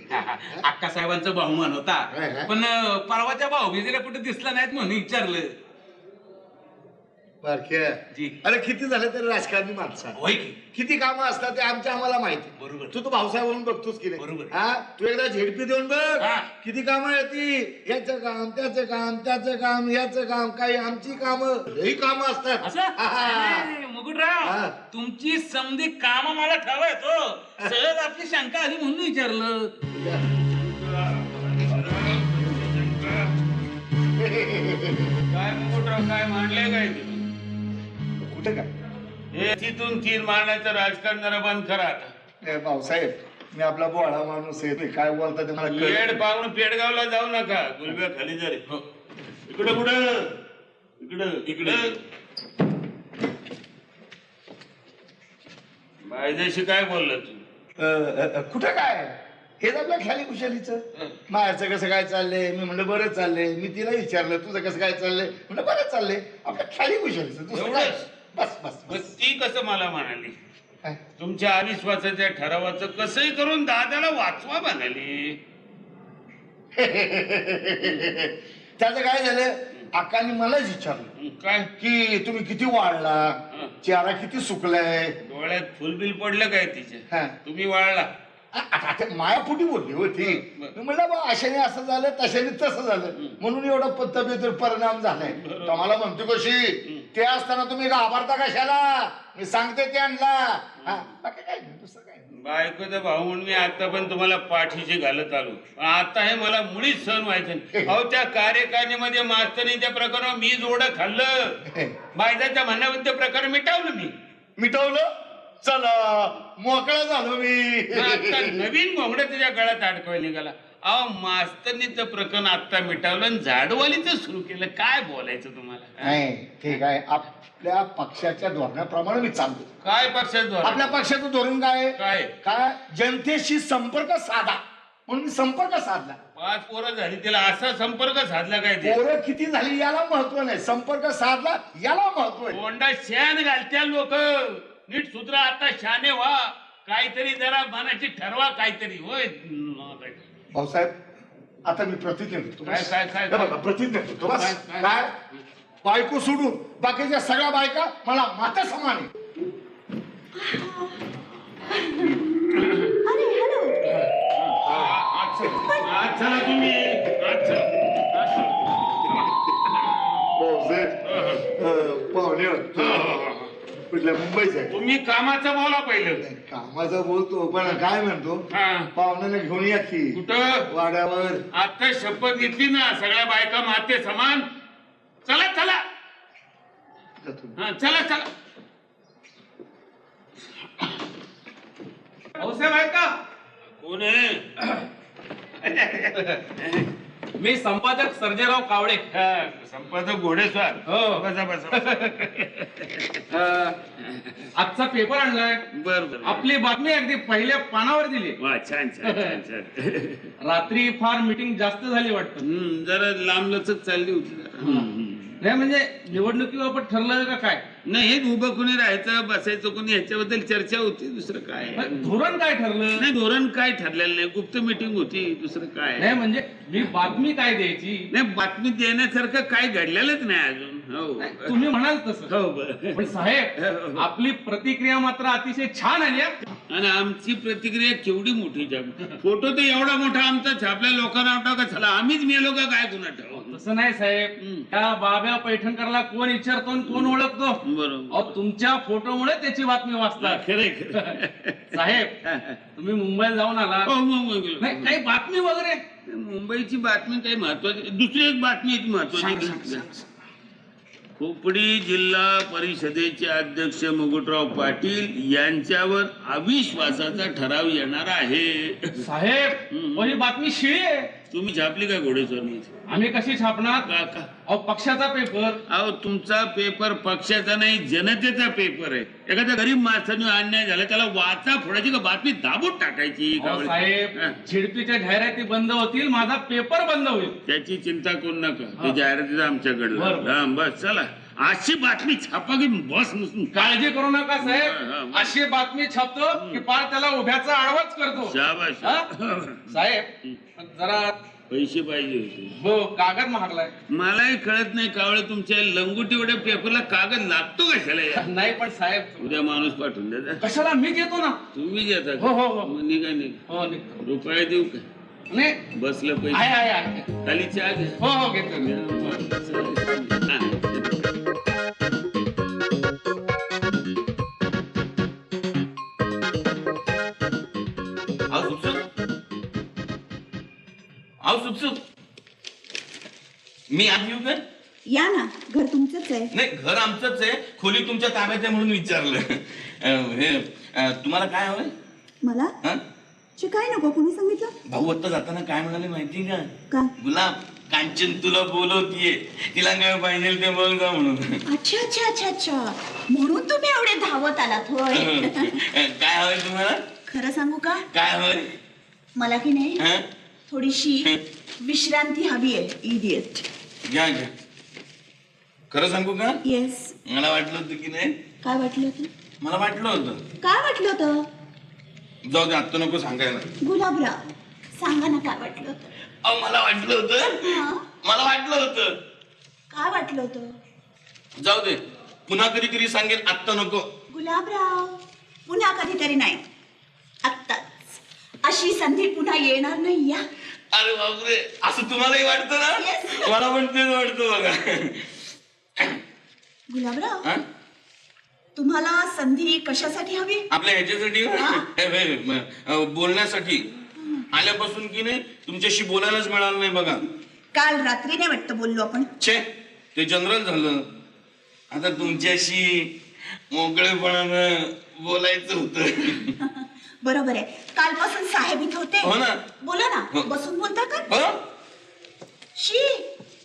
अक्का साहेबांचा बहुमान होता, हा. पण परवाच्या भाऊबीजेला कुठे दिसला नाहीत म्हणून विचारलं. बारक्या, जी. अरे किती झालं तरी राजकारणी माणसं होय की? किती कामं असतात ते आमच्या आम्हाला माहिती. बरोबर. तू भाऊसाहेब म्हणून बघतोस की बरोबर. नाही? हा तू एकदा झेडपी देऊन बघ. हा. किती कामं येते, याचं काम त्याचं काम त्याचं काम याचं काम, काही आमची कामं लई कामं असतात. असं? हा. अरे, मुकुटराव, हा. तुमची समधी काम मला ठेवायचो. सहज आपली शंका आली म्हणून विचारलं. काय मुकुटराव, काय मांडले काय तुम्ही? कुठं काय? हे तिथून तीन मांडायचं राजकारण जरा बंद करा आता. ए, भाऊसाहेब मी आपला बोळा माणूस आहे. तुम्ही काय बोलता ते मला पेड कळलं. पाहून पेडगावला जाऊ नका. गुलब्या खाली जा रे. हो. इकडं कुठं? इकडं. बायदेशी काय बोलला तू? कुठं काय? हेच आपल्या खाली कुशालीचं. मायाचं कसं काय चाललंय? मी म्हणलं बरं चाललंय. मी तिला विचारलं तुझं कसं काय चाललंय? म्हणलं बरं चाललंय. आपल्या खाली कुशालीचं दुसरं काय? एवढंच? बस बस मग बस. ती कसं मला म्हणाली? तुमच्या अविश्वासाच्या ठरावाचं कसंही करून दादाला वाचवा म्हणाली. त्याचं काय झालं, अक्कांनी मलाच विचारलं काय की तुम्ही किती वाढला, चेहरा किती सुकलाय. डोळ्यात फुलबिल पडलं काय हा. तिच्या? तुम्ही वाळला. आता मायापोटी बोलली होती. मी म्हणलं बा अशाने असं झालं, तशाने तसं झालं, म्हणून एवढा तब्येतीवर परिणाम झालाय. तर मला म्हणतो कशी, ते असताना तुम्ही घाबरता कशाला, मी सांगते ते आणला. बाकी काय नाही, दुसरं काय नाही. बायकोचा भाऊ म्हणून मी आता पण तुम्हाला पाठीशी घालत आलो. आता हे मला मुळीच सहन व्हायचं नाही. अहो त्या कार्यकारिणीमध्ये मास्तरीच्या प्रकरण मी जोडं खाल्लं. बायजाच्या म्हणण्याबद्दल प्रकरण मिटावलं मी. मिटवलं, चला मोकळा झालो मी. आता नवीन घोंगडं तुझ्या गळ्यात अडकवायला निघाला. अहो मास्तरनीचं प्रकरण आता मिटावलं आणि झाडवालीचं सुरू केलं. काय बोलायचं तुम्हाला? नाही ठीक आहे, आपल्या पक्षाच्या धोरणाप्रमाणे मी चालतो. काय पक्षाचं आपल्या पक्षाचं धोरण काय काय? काय जनतेशी संपर्क साधा, म्हणून मी संपर्क साधला. 5 पोरं झाली तिला असा संपर्क साधला काय ते? पोरं किती झाली याला महत्व नाही, संपर्क साधला याला महत्व आहे. कोंडा शान घालत्या लोक. नीट सुधरा, आता शाने व्हा. काहीतरी जरा मनाची ठरवा काहीतरी. होय भाऊसाहेब, आता मी प्रतिज्ञा देतो. काय, काय, काय, हे बघा, प्रतिज्ञा देतो बस. काय, काय? काय बायको सोडून बाकीच्या सगळ्या बायका मला माता समान आहे. अरे हॅलो. आज चला तुम्ही. आज चला. पाहुणे कुठल्या मुंबईच आहे. तुम्ही कामाचं बोला पहिलं. कामाचा बोलतो पण काय म्हणतो, हा. पाहुण्याला घेऊन या की कुठं? वाड्यावर. आता शपथ घेतली ना सगळ्या बायका माते समान. चला चला. हा चला चला. भाऊसाहेब आहेत का? कोण आहे? मी संपादक सर्जेराव कावळे. हा, संपादक घोडेस्वार. हो. बसा बसा. आजचा पेपर आणलाय. बर बर. आपली बातमी अगदी पहिल्या पानावर दिली. वा छान छान छान छान. रात्री फार मीटिंग जास्त झाली वाटतं. जरा लांब लचक चालली होती जरा. नाही म्हणजे निवडणुकीबाबत ठरलं का काय? नाही हेच उभं कोणी राहायचं बसायचं कोणी ह्याच्याबद्दल चर्चा होती. दुसरं काय धोरण काय ठरलं? नाही, धोरण काय ठरलेलं नाही. गुप्त मीटिंग होती. दुसरं काय नाही म्हणजे मी बातमी काय द्यायची? नाही, बातमी देण्यासारखं काय घडलेलंच नाही अजून. हो तुम्ही म्हणाल तसं. हो बरं. पण साहेब, आपली प्रतिक्रिया मात्र अतिशय छान आली हा. आणि आमची प्रतिक्रिया केवढी मोठी छापली. फोटो तर एवढा मोठा आमचा छापल्या लोकांना वाटतं का चला आम्हीच मेलो का काय कुणा ठेवा. तसं नाही साहेब. त्या बाब्या पैठणकरला कोण विचारतो आणि कोण ओळखतो? बरोबर. अहो तुमच्या फोटोमुळे त्याची बातमी वाचतात. खरे खरे. साहेब, तुम्ही मुंबईला जाऊन आला. हो मुंबई गेलो. नाही काही बातमी वगैरे? मुंबईची बातमी काही महत्वाची. दुसरी एक बातमी आहे महत्वाची. खोपडी जिल्हा परिषदेचे अध्यक्ष मुकुटराव पाटील यांच्यावर अविश्वासाचा ठराव येणार आहे. साहेब, ही बातमी शिळी आहे. तुम्ही छापली का घोडेस्वार? आम्ही कशी छापणार? का? अहो पक्षाचा पेपर. अहो तुमचा पेपर पक्षाचा नाही जनतेचा पेपर आहे. एखाद्या गरीब माणसाने अन्याय झाला त्याला वाचा फोडायची का बातमी दाबून टाकायची? अहो साहेब, झेडपीच्या जाहिराती बंद होतील, माझा पेपर बंद होईल. त्याची चिंता करू नका. ते जाहिरातीचं आमच्याकडलं. बरं. हा बस चला. अशी बातमी छापा की बस नसून काळजी करू नका हा, साहेब. हा. अशी बातमी छापतो की पार त्याला उभ्याचा आडवाच करतो. शाबास. हा? साहेब, जरा पैसे पाहिजे होते. हो कागद महागलाय. मलाही कळत नाही कावळे तुमच्या लंगुटी एवढ्या पेपरला कागद लागतो कशाला यार? नाही पण साहेब, उद्या माणूस पाठवून द्या. कशाला मी घेतो ना. तुम्ही देता हो, हो, हो. मग निघा निघा. हो निघतो. रुपये देऊ का? नाही बसलं आहे पैसे आहे आहे. खाली चहा घ्या. हो हो घेतो. मी आज येऊ का? या ना, घर तुमचंच आहे. नाही, घर आमचंच आहे, खोली तुमच्या ताब्यात आहे म्हणून विचारलं. तुम्हाला काय हवंय? मला हा? काय नको, कोणी सांगितलं? भाऊ आता जाताना काय म्हणाले माहिती का? काय? गुलाब, कांचन तुला बोलवतीये, तिला काय पाहिजे ते बोल जा म्हणून. अच्छा अच्छा अच्छा अच्छा, म्हणून तुम्ही एवढे धावत आलात होय. काय हवंय तुम्हाला? खरं सांगू का? काय हवंय? मला की नाही हा? थोडीशी विश्रांती हवी आहे. इडियट. घ्या घ्या. खरं सांगू का? येस. मला वाटलं होतं की नाही काय वाटलं होतं? मला वाटलं होतं. काय वाटलं होतं? जाऊ दे, आत्ता नको सांगायला. गुलाबराव सांगा ना काय वाटलं होतं? अहो मला वाटलं होतं. हा? मला वाटलं होतं. काय वाटलं होतं? जाऊ दे, पुन्हा कधीतरी सांगेल, आत्ता नको. गुलाबराव पुन्हा कधीतरी नाही, आत्ताच. अशी संधी पुन्हा येणार नाही या. अरे बापरे, असं तुम्हालाही वाटतं ना? Yes. मला पण तेच वाटतं बघा. गुलाबराव हा? तुम्हाला संधी कशासाठी हवी? आपल्या ह्याच्यासाठी हा? बोलण्यासाठी. आल्यापासून की नाही तुमच्याशी बोलायलाच मिळालं नाही बघा. काल रात्री नाही वाटतं बोललो आपण. छे, ते जनरल झालं. आता तुमच्याशी मोकळेपणानं बोलायचं होतं. बरोबर आहे, कालपासून साहेब इथे होते. हो ना. बोला ना, हो. बसून बोलता का? हो? शी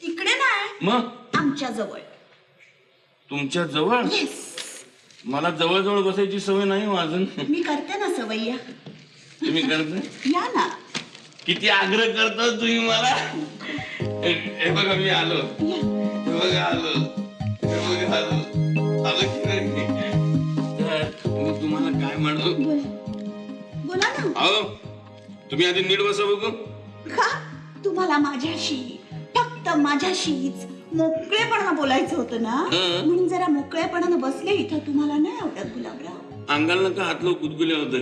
तिकडे नाही, मग आमच्या जवळ. तुमच्या जवळ? येस, मला जवळ जवळ बसायची सवय नाही हो अजून. मी करते ना सवय. या तुम्ही करता? या ना. किती आग्रह करता तुम्ही मला. हे बघा मी आलो. या. हे बघा आलो. हे बघा आलो की नाही. तर मी तुम्हाला काय म्हणू? बोला ना. अहो तुम्ही आधी नीट बसा बघू. का तुम्हाला माझ्याशी, फक्त माझ्याशीच मोकळेपणानं बोलायचं होतं ना, म्हणून जरा मोकळेपणानं बसले इथं. तुम्हाला नाही आवडत गुलाबराव? अंगाला का हातलो गुदगुल्या होत.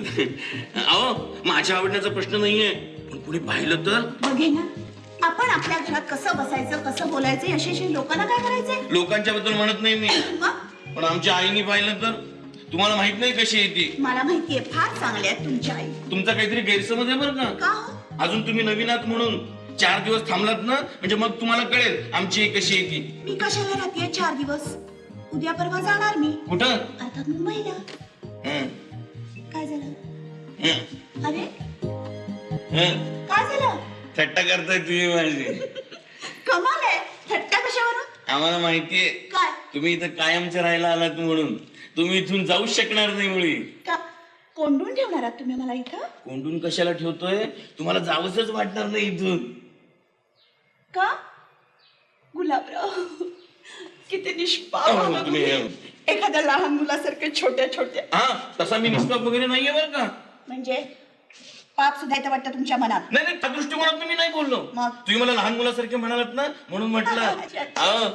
अहो माझ्या आवडण्याचा प्रश्न नाहीये, पण कुणी पाहिलं तर? बघे ना, आपण आपल्या घरात कसं बसायचं, कसं बोलायचं याशी लोकांना काय करायचंय? लोकांच्या बद्दल म्हणत नाही मी, मग पण आमच्या आईने पाहिलं तर? तुम्हाला माहित नाही कशी आहे ती. मला माहितीये, फार चांगल्या आहेत तुमच्या आई. तुमचा काहीतरी गैरसमज आहे बरं का. का हो? अजून तुम्ही नवीन आहात म्हणून 4 दिवस थांबलात ना, म्हणजे मग तुम्हाला कळेल आमची आई कशी आहे ती. मी कशाला राहतेय 4 दिवस? उद्या परवा जाणार मी, कुठं? अर्थात मुंबईला. हं, काय झालं? हं, अरे हं. काय झालं? थट्टा करताय तुम्ही माझी. कमाल आहे, थट्टा कशावरून? आम्हाला माहितीये काय? तुम्ही इथं कायमचं राहायला आलात म्हणून. तुम्ही इथून जाऊच शकणार नाही मुळी. का कोंडून ठेवणार आहात तुम्ही मला इथं? कोंडून कशाला ठेवतोय? तुम्हाला जावंसच वाटणार नाही इथून. का? गुलाबराव किती निष्पाप अहो, आहात तुम्ही तुम्ही. एखाद्या लहान मुलासारखे छोट्या छोट्या. हा, तसा मी निष्पाप वगैरे नाहीये बरं का. म्हणजे पाप सुद्धा येतं वाटतं तुमच्या मनात. नाही नाही, त्या दृष्टिकोनात मी नाही बोललो. मग? तुम्ही मला लहान मुलासारखे म्हणालात ना, म्हणून म्हटलं. अच्छा, अच्छा. अहो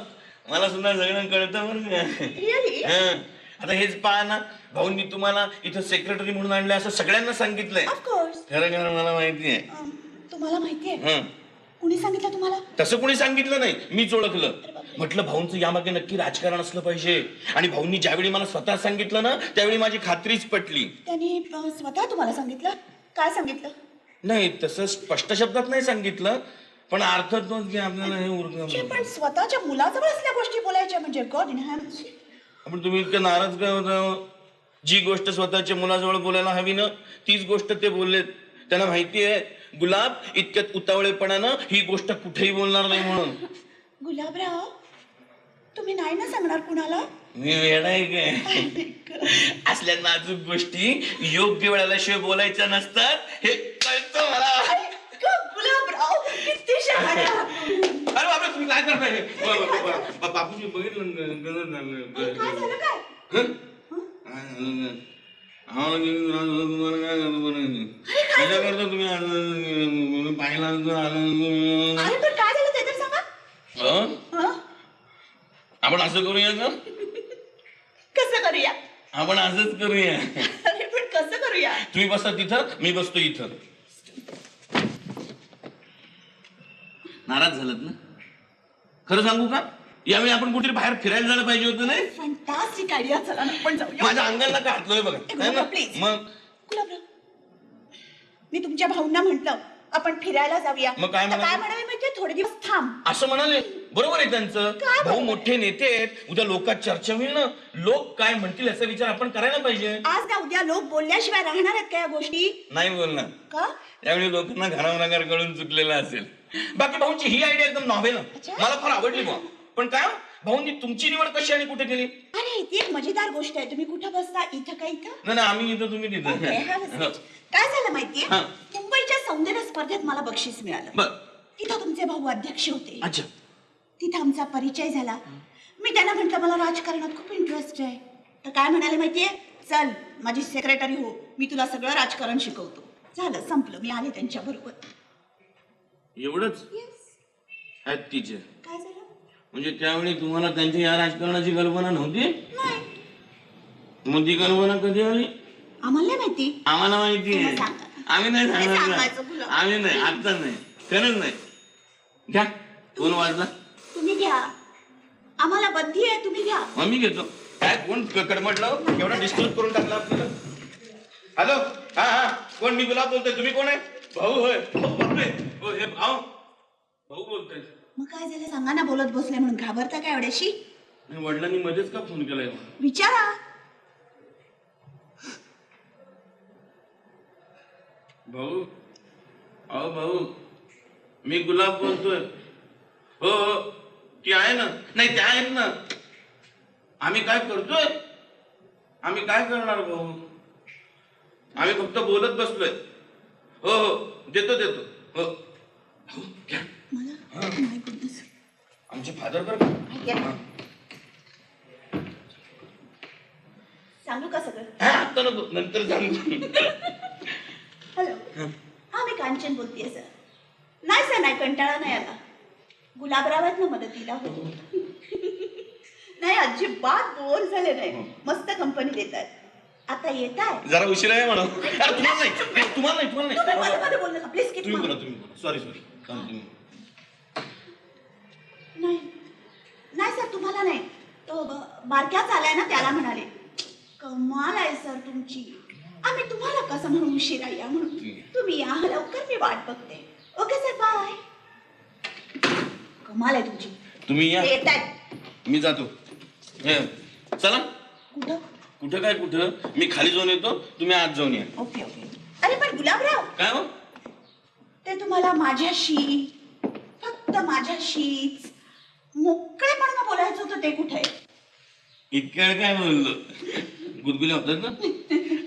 मला सुद्धा सगळं कळतं बरं का. Really? हं. आता हेच पहा ना, भाऊंनी तुम्हाला इथं सेक्रेटरी म्हणून आणले असं सगळ्यांना सांगितलंय. Of course. खरं खरं मला माहितीये. तुम्हाला माहितीये? हं. कुणी सांगितलं तुम्हाला? तसं कोणी सांगितलं नाही, मीच ओळखलं. म्हटलं भाऊंचं यामागे नक्की राजकारण असलं पाहिजे. आणि भाऊंनी ज्यावेळी मला स्वतः सांगितलं ना, त्यावेळी माझी खात्रीच पटली. त्यांनी स्वतः तुम्हाला सांगितलं? काय सांगितलं? नाही, तसं स्पष्ट शब्दात नाही सांगितलं, पण अर्थ तोच की आपल्याला हे उरकलं. पण स्वतःच्या मुलाजवळ असल्या गोष्टी बोलायच्या म्हणजे गॉड इन हेवन्स. आपण तुम्ही इतकं नाराज काय होता? जी गोष्ट स्वतःच्या मुलाजवळ बोलायला हवी ना, तीच गोष्ट ते बोललेत. त्यांना माहिती आहे गुलाब इतक्यात उतावळेपणानं ही गोष्ट कुठेही बोलणार नाही म्हणून. गुलाबराव तुम्ही नाही ना सांगणार कुणाला? मी वेडा आहे काय? असल्या नाजूक गोष्टी योग्य वेळेला शिवाय बोलायच्या नसतात, हे कळतं मला. गुलाबराव किती शहाणे आहात तुम्ही. अरे बाबा तुम्ही काय करताय? बापूजी बघितलं काय झालं काय? तुम्ही पाहिला अरे पण काय झालं ते तर सांगा. हं? आपण असं करूया का? कसं करूया? आपण असंच करूया. अरे पण कसं करूया? तुम्ही बसा तिथं, मी बसतो इथं. नाराज झालात ना? खरं सांगू का, यावेळी आपण कुठेतरी बाहेर फिरायला जायला पाहिजे होतं नाही? Fantastic idea. चला ना आपण जाऊया. माझ्या अंगाला का हातलोय बघा. है ना? प्लीज. मग गुलाबराव मी तुमच्या भाऊंना म्हंटल आपण फिरायला जाऊया. मग काय तर म्हणाले? काय म्हणाले माहितीये? थोडे दिवस थांब. असं म्हणाले. बरोबर आहे त्यांचं. काय भाऊ बरोबर? मोठे नेते आहेत, उद्या लोकात चर्चा होईल ना, लोक काय म्हणतील याचा विचार आपण करायला पाहिजे. आज ना उद्या लोक बोलल्याशिवाय राहणार आहेत का या गोष्टी? नाही बोलणार. का? त्यावेळी लोकांना घरावनागार कळून चुकलेला असेल. बाकी भाऊंची ही आयडिया एकदम नॉव्हेल अच्छा. मला फार आवडली बा. पण काय भाऊंनी तुमची निवड कशी आणि कुठे केली? अरे ती एक मजेदार गोष्ट आहे. तुम्ही कुठं बसता? इथं का इथं? नाही नाही, आम्ही इथं तुम्ही तिथं. Okay, have a seat. काय झालं माहितीये? हा. मुंबईच्या सौंदर्य स्पर्धेत मला बक्षीस मिळालं. बर. तिथं तुमचे भाऊ अध्यक्ष होते. अच्छा. तिथं आमचा परिचय झाला. मी त्यांना म्हटलं मला राजकारणात खूप इंटरेस्ट आहे. तर काय म्हणाले माहितीये? चल माझी सेक्रेटरी हो, मी तुला सगळं राजकारण शिकवतो. झालं, संपलं, मी आले त्यांच्या बरोबर. एवढंच आहेत टीचर. काय झालं? म्हणजे त्यावेळी तुम्हाला त्यांच्या या राजकारणाची कल्पना नव्हती? नाही, मग ती कल्पना कधी आली? आम्हाला नाही माहिती. आम्हाला माहिती तुम्ही आहे. सांगा. आम्ही नाही नाही सांगणार सांगायचं ना. तुला. आम्ही नाही, आता नाही, खरंच नाही. घ्या, फोन वाजला. तुम्ही घ्या, आम्हाला बंदी आहे, तुम्ही घ्या. मग मी घेतो. काय कोण कडमडलं? एवढा डिस्टर्ब करून टाकला आपल्याला. हॅलो, हा हा, कोण? मी गुलाब बोलतोय. तुम्ही कोण आहे? भाऊ होय. बापरे. हो, हे भाऊ बोलतोय. मग काय झालं सांगा ना, बोलत बसले म्हणून घाबरता काय एवढ्याशी? आणि वडिलांनी मध्येच का फोन केलाय? विचारा. भाऊ, अहो भाऊ, मी गुलाब बोलतोय. हो हो, ती आहे ना? नाही, त्या आहेत ना. आम्ही काय करतोय? आम्ही काय करणार भाऊ? आम्ही फक्त बोलत बसलोय. हो हो, देतो हो. भाऊ, घ्या. मला नाही goodness. आमचे फादर बरं घ्या. का? सांगू का सगळं? हा, आता नको, नंतर सांगू. हॅलो, हा मी कांचन बोलतेय सर. नाही सर, नाही, कंटाळा नाही आला. गुलाबराव आहेत ना मदतीला. हो. नाही, अजिबात बोर झाले नाही. मस्त कंपनी देतात. आता येत आहे. जरा उशिरा आहे म्हणा. तुम्हाला नाही. तुम्ही मध्ये मध्ये बोलू नका प्लीज. तुम्ही बोला. सॉरी. नाही नाही सर, तुम्हाला नाही. तो बारक्याच आलाय ना, त्याला म्हणाले. कमाल आहे सर तुमची. आम्ही तुम्हाला कसं म्हणून उशिरा या म्हणून. तुम्ही या लवकर, मी वाट बघते. Okay sir, bye. कमाल आहे तुमची. तुम्ही या, येत आहेत. मी जातो. हे, चला. कुठं? कुठं मी खाली जाऊन येतो, तुम्ही आत जाऊन या. Okay okay. अरे पण गुलाबराव, काय हो? ते तुम्हाला माझ्याशी, फक्त माझ्याशीच मोकळेपणानं बोलायचं होतं, ते कुठे? इतक्या वेळ काय बोललो? गुदगुले होतात ना.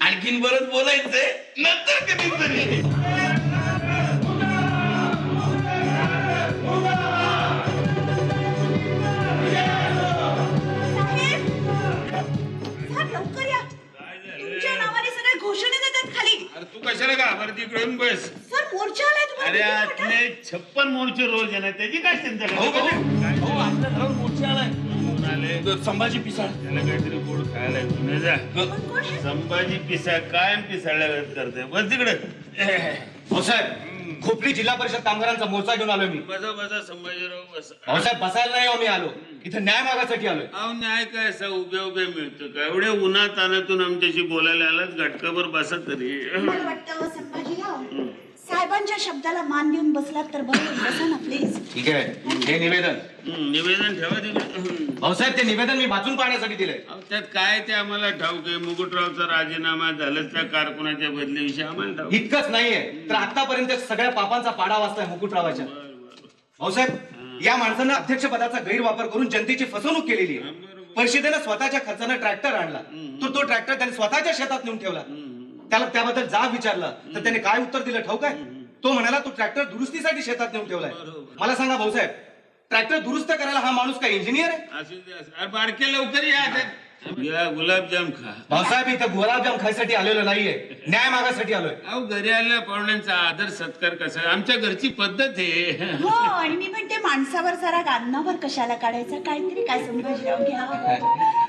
आणखीन बरंच बोलायचंय, नंतर कधीतरी. साहेब, साहेब लवकर या. तुमच्या नावाने सगळे घोषणे देतात खाली. अरे तू कशाला घाबरती? इकडून बस. सर, मोर्चा आलाय तुम्हाला. अरे किती मोठा? आतले 56 मोर्चे रोज येणार, त्याची काय चिंता भाऊ, करतो? भाऊ, आपल्या घरावर मोर्चा आलाय. आले संभाजी पिसाळ. त्याला काहीतरी गोड खायला घेऊन जा. पण कोण आहे? संभाजी पिसा कायम पिसाळल्या करते. बस तिकडे. भाऊसाहेब, खोपली जिल्हा परिषद कामगारांचा मोर्चा घेऊन आलोय मी. बसा संभाजीराव बसा. भाऊसाहेब, बसायला नाही आम्ही आलो, इथे न्याय मागासाठी आलोय. अहो न्याय काय असा उभे मिळतं का? एवढ्या उन्हात तानातून आमच्याशी बोलायला आलाच, घटकाभर बसा तरी. मला वाटतं संभाजीराव, साहेबांच्या शब्दाला मान देऊन बसलात तर बरं. बसा ना प्लीज. ठीक आहे, हे निवेदन. निवेदन ठेवा तिकडे. भाऊसाहेब, ते निवेदन मी वाचून पाहण्यासाठी दिलंय. अहो, त्यात काय ते आम्हाला ठाऊक आहे. मुकुटरावचा राजीनामा झालाच, त्या कारकुनाच्या बदलीविषयी आम्हाला ठाऊक. इतकंच नाहीये तर आतापर्यंत सगळ्या पापांचा पाडा वाचलाय मुकुटरावाच्या. भाऊसाहेब, या माणसानं अध्यक्षपदाचा गैरवापर करून जनतेची फसवणूक केलेली आहे. परिषदेनं स्वतःच्या खर्चानं ट्रॅक्टर आणला, तो ट्रॅक्टर त्याने स्वतःच्या शेतात नेऊन ठेवला. त्याला त्याबद्दल जाब विचारला तर त्याने काय उत्तर दिलं ठाऊक आहे? तो म्हणाला तो ट्रॅक्टर दुरुस्तीसाठी शेतात नेऊन ठेवलाय. मला सांगा भाऊसाहेब, ट्रॅक्टर दुरुस्त करायला हा माणूस काय इंजिनियर आहे? असू दे. अरे बारके लवकर या गुलाबजाम खा. भाऊसाहेब, इथं गुलाबजाम खायसाठी आलेलो नाहीये, न्याय मागासाठी आलोय. अहो घरी आलेल्या पाहुण्यांचा आदर सत्कार कसा आहे? आमच्या घरची पद्धत आहे. हो, आणि मी म्हणते माणसावर जरा गान्नावर कशाला काढायचं? काहीतरी काय संभाजीराव घ्या.